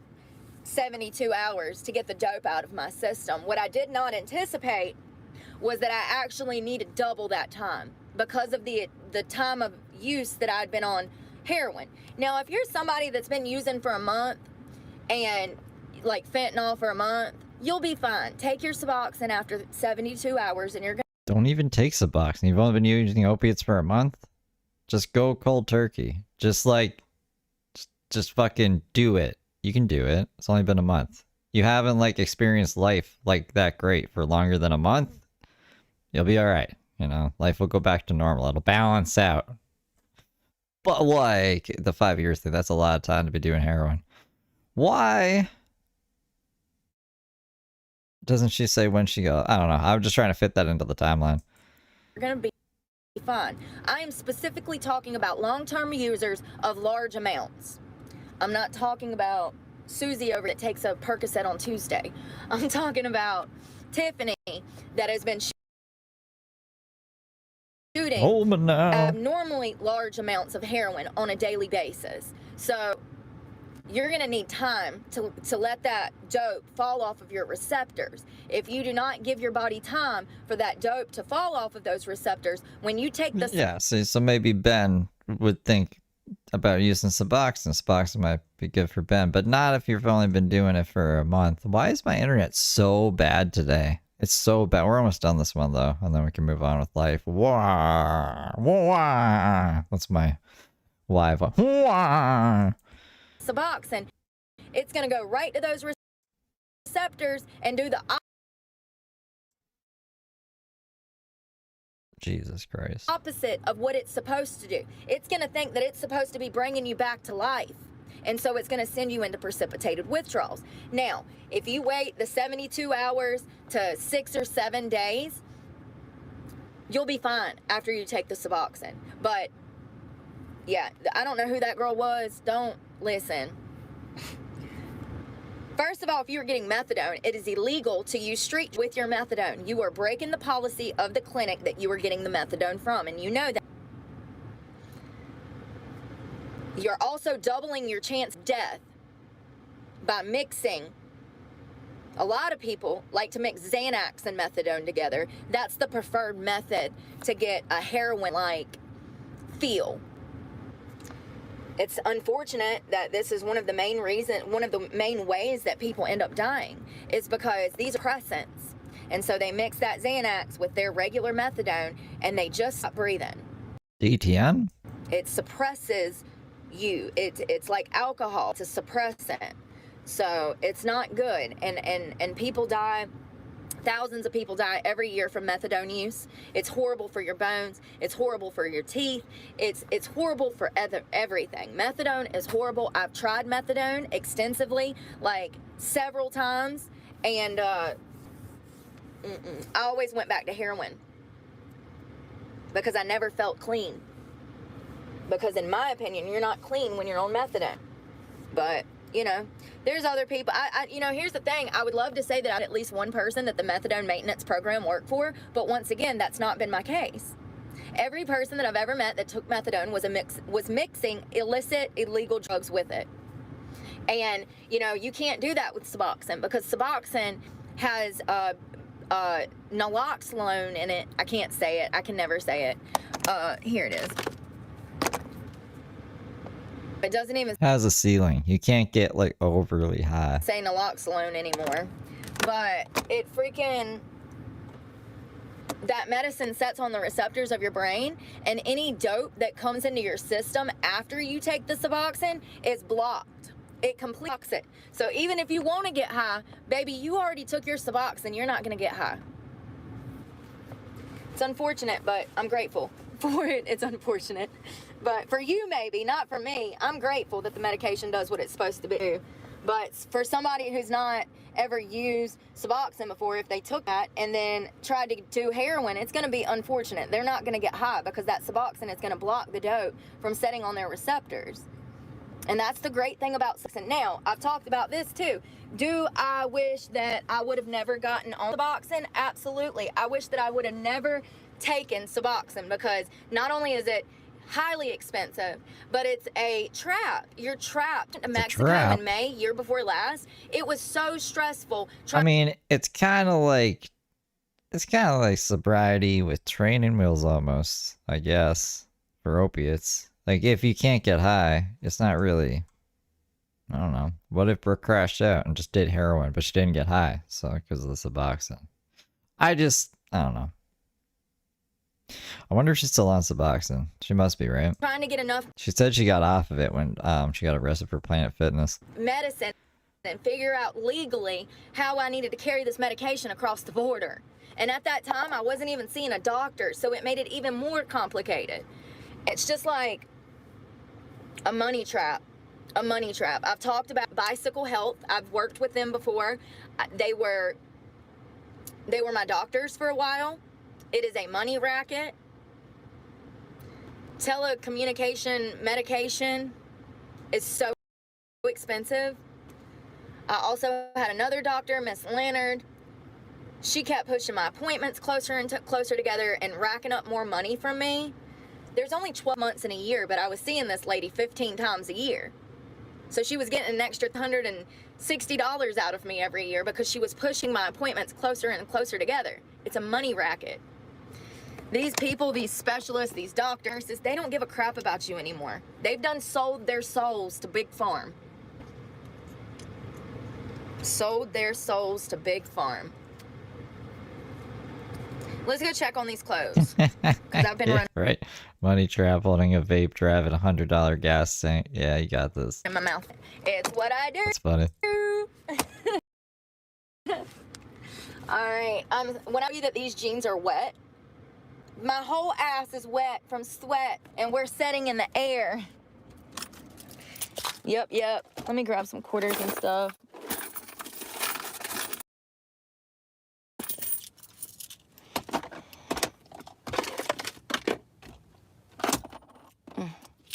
72 hours to get the dope out of my system. What I did not anticipate was that I actually needed double that time because of the time of use that I'd been on heroin. Now, if you're somebody that's been using for a month and like fentanyl for a month, you'll be fine. Take your Suboxone after 72 hours and you're going to... Don't even take Suboxone. You've only been using opiates for a month? Just go cold turkey. Just like, just fucking do it. You can do it. It's only been a month. You haven't like experienced life like that great for longer than a month. You'll be all right. You know, life will go back to normal. It'll balance out. But like the 5 years thing, that's a lot of time to be doing heroin. Why doesn't she say when she go? I don't know. I'm just trying to fit that into the timeline. You're going to be fine. I am specifically talking about long-term users of large amounts. I'm not talking about Susie over that takes a Percocet on Tuesday. I'm talking about Tiffany that has been shooting abnormally large amounts of heroin on a daily basis. So you're going to need time to let that dope fall off of your receptors. If you do not give your body time for that dope to fall off of those receptors, when you take the... Yeah, see, so maybe Ben would think about using Suboxone. Suboxone might be good for Ben, but not if you've only been doing it for a month. Why is my internet so bad today? It's so bad. We're almost done this one, though, and then we can move on with life. Whoa, whoa. That's my live one. Whoa. Suboxone, it's going to go right to those receptors and do the Jesus Christ. opposite of what it's supposed to do. It's going to think that it's supposed to be bringing you back to life. And so it's going to send you into precipitated withdrawals. Now, if you wait the 72 hours to 6 or 7 days, you'll be fine after you take the Suboxone. But yeah, I don't know who that girl was. Don't listen. First of all, if you're getting methadone, it is illegal to use street with your methadone. You are breaking the policy of the clinic that you are getting the methadone from, and you know that. You're also doubling your chance of death by mixing. A lot of people like to mix Xanax and methadone together. That's the preferred method to get a heroin-like feel. It's unfortunate that this is one of the main ways that people end up dying is because these are suppressants. And so they mix that Xanax with their regular methadone and they just stop breathing. DTN? It suppresses you. It's like alcohol. It's a suppressant. So it's not good. And people die. Thousands of people die every year from methadone use. It's horrible for your bones. It's horrible for your teeth. It's horrible for everything. Methadone is horrible. I've tried methadone extensively, like several times, and I always went back to heroin because I never felt clean. Because in my opinion, you're not clean when you're on methadone. But you know, there's other people. You know, here's the thing. I would love to say that I had at least one person that the methadone maintenance program worked for, but once again, that's not been my case. Every person that I've ever met that took methadone was mixing illicit, illegal drugs with it. And, you know, you can't do that with Suboxone because Suboxone has naloxone in it. I can't say it. I can never say it. Here it is. It doesn't even has a ceiling. You can't get like overly high. Say naloxone anymore, but it freaking, that medicine sets on the receptors of your brain, and any dope that comes into your system after you take the Suboxone is blocked. It completely blocks it. So even if you want to get high, baby, you already took your Suboxone, you're not going to get high. It's unfortunate, but I'm grateful for it. It's unfortunate. But for you, maybe, not for me. I'm grateful that the medication does what it's supposed to do. But for somebody who's not ever used Suboxone before, if they took that and then tried to do heroin, it's going to be unfortunate. They're not going to get high because that Suboxone is going to block the dope from setting on their receptors. And that's the great thing about Suboxone. Now, I've talked about this too. Do I wish that I would have never gotten on Suboxone? Absolutely. I wish that I would have never taken Suboxone because not only is it highly expensive, but it's a trap. You're trapped in Mexico in May, year before last. It was so stressful. I mean, it's kind of like sobriety with training wheels almost, I guess, for opiates. Like, if you can't get high, it's not really, I don't know. What if Brooke crashed out and just did heroin, but she didn't get high, so because of the Suboxone? I don't know. I wonder if she's still on Suboxone. She must be, right? Trying to get enough. She said she got off of it when she got arrested for Planet Fitness. Medicine and figure out legally how I needed to carry this medication across the border. And at that time, I wasn't even seeing a doctor, so it made it even more complicated. It's just like, A money trap. A money trap. I've talked about Bicycle Health. I've worked with them before. They were my doctors for a while. It is a money racket. Telecommunication medication is so expensive. I also had another doctor, Miss Leonard. She kept pushing my appointments closer and closer together and racking up more money from me. There's only 12 months in a year, but I was seeing this lady 15 times a year. So she was getting an extra $160 out of me every year because she was pushing my appointments closer and closer together. It's a money racket. These people, these specialists, these doctors, they don't give a crap about you anymore. They've done sold their souls to Big Farm. Sold their souls to Big Farm. Let's go check on these clothes. Because I've been running Right. Money trap, holding a vape, driving a $100 gas tank. Yeah, you got this. in my mouth. It's what I do. That's funny. Alright, when I tell you that these jeans are wet, my whole ass is wet from sweat, and we're sitting in the air. Yep. Let me grab some quarters and stuff.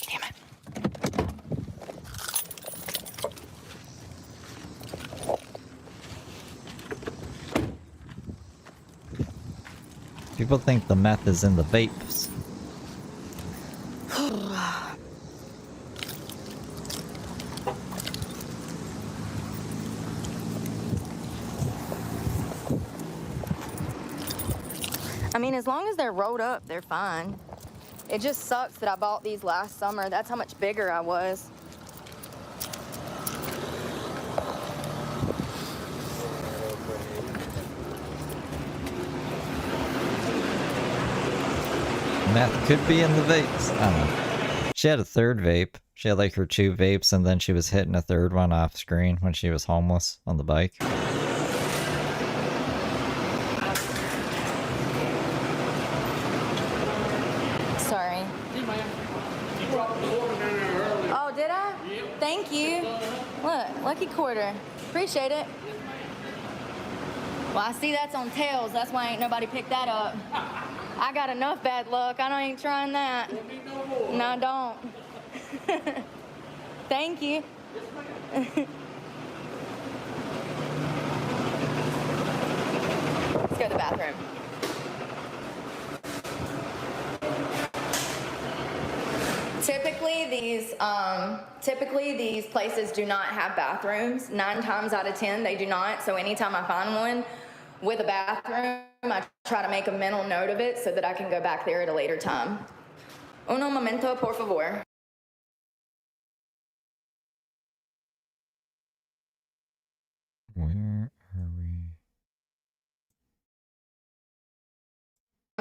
Damn it. People think the meth is in the vapes. I mean, as long as they're rolled up, they're fine. It just sucks that I bought these last summer. That's how much bigger I was. Meth could be in the vapes. I don't know. She had a third vape. She had like her 2 vapes, and then she was hitting a third one off screen when she was homeless on the bike. Sorry. Oh, did I? Thank you. Look, lucky quarter. Appreciate it. Well, I see that's on tails. That's why ain't nobody picked that up. I got enough bad luck. I ain't trying that. No, I don't. Thank you. Let's go to the bathroom. Typically these places do not have bathrooms. 9 times out of 10, they do not. So anytime I find one with a bathroom, I try to make a mental note of it so that I can go back there at a later time. Uno momento, por favor. Where are we?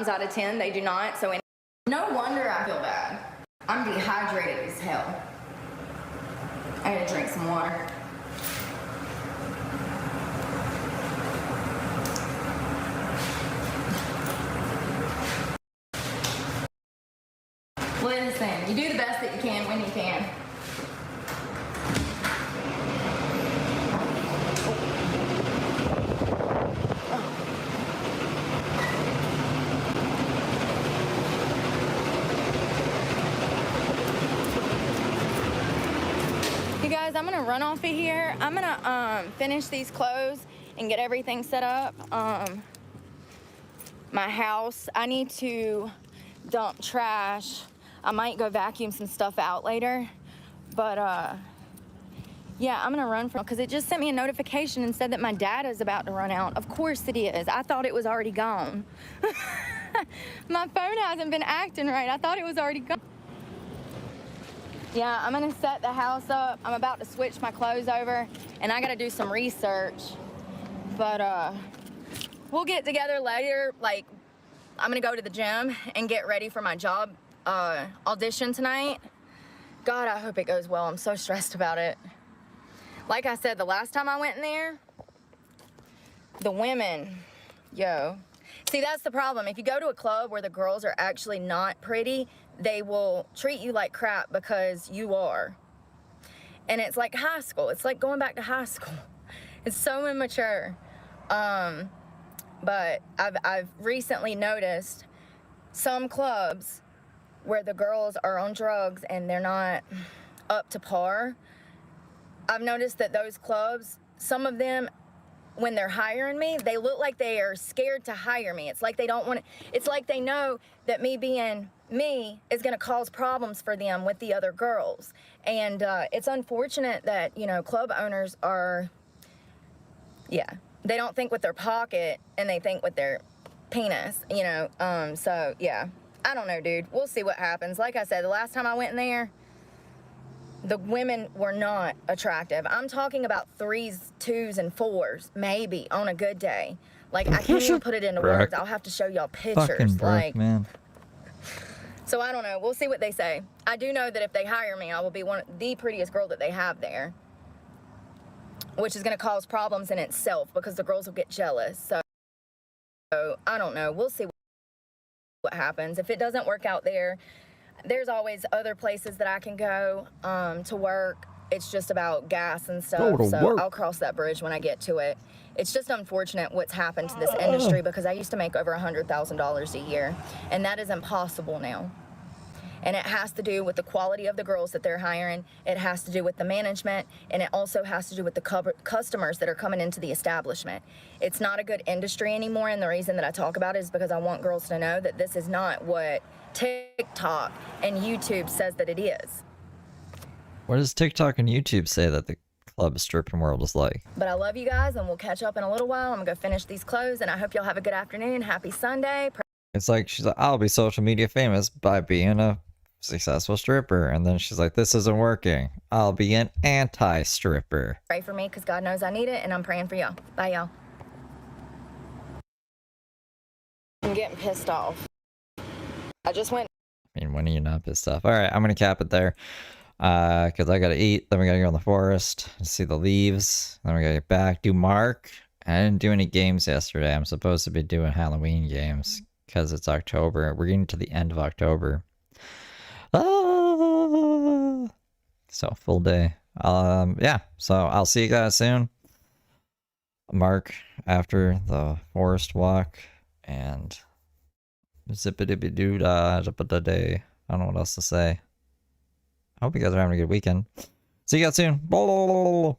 Out of 10, they do not. So no wonder I feel bad. I'm dehydrated as hell. I gotta drink some water. Listen, you do the best that you can when you can. You guys, I'm gonna run off of here. I'm gonna finish these clothes and get everything set up. My house, I need to dump trash. I might go vacuum some stuff out later, but yeah, I'm gonna run from, because it just sent me a notification and said that my data is about to run out. Of course it is. I thought it was already gone. My phone hasn't been acting right. I thought it was already gone. Yeah, I'm gonna set the house up. I'm about to switch my clothes over, and I gotta do some research. But we'll get together later. Like, I'm gonna go to the gym and get ready for my job audition tonight. God, I hope it goes well. I'm so stressed about it. Like I said, the last time I went in there, the women, yo, See, that's the problem. If you go to a club where the girls are actually not pretty, they will treat you like crap because you are. And it's like high school. It's like going back to high school. It's so immature. But I've recently noticed some clubs where the girls are on drugs and they're not up to par. I've noticed that those clubs, some of them, when they're hiring me, they look like they are scared to hire me. It's like they don't want to, it's like they know that me being me is going to cause problems for them with the other girls. And it's unfortunate that, you know, club owners are, yeah, they don't think with their pocket and they think with their penis, you know. So, yeah, I don't know, dude. We'll see what happens. Like I said, the last time I went in there, the women were not attractive. I'm talking about 3s, 2s, and 4s, maybe, on a good day. Like, I can't even put it into Brooke. words. I'll have to show y'all pictures. Fucking Brooke, like, man. so I don't know. We'll see what they say. I do know that if they hire me, I will be the prettiest girl that they have there, which is going to cause problems in itself because the girls will get jealous. So I don't know. We'll see what happens. If it doesn't work out there, there's always other places that I can go to work. It's just about gas and stuff, so I'll cross that bridge when I get to it. It's just unfortunate what's happened to this industry because I used to make over $100,000 a year, and that is impossible now. And it has to do with the quality of the girls that they're hiring. It has to do with the management, and it also has to do with the customers that are coming into the establishment. It's not a good industry anymore, and the reason that I talk about it is because I want girls to know that this is not what TikTok and YouTube says that it is. What does TikTok and YouTube say that the club stripping world is like? But I love you guys, and we'll catch up in a little while. I'm gonna go finish these clothes, and I hope y'all have a good afternoon. Happy Sunday. It's like, she's like, I'll be social media famous by being a successful stripper. And then she's like, this isn't working. I'll be an anti-stripper. Pray for me, because God knows I need it, and I'm praying for y'all. Bye, y'all. I'm getting pissed off. I just went. I mean, when are you not pissed off? All right, I'm going to cap it there. Because I got to eat. Then we got to go in the forest and see the leaves. Then we got to get back, do Mark. I didn't do any games yesterday. I'm supposed to be doing Halloween games because it's October. We're getting to the end of October. Ah! So, full day. Yeah, so I'll see you guys soon. Mark after the forest walk. And zippity-doo-dah, zippity-day. I don't know what else to say. I hope you guys are having a good weekend. See you guys soon. Blah, blah, blah, blah.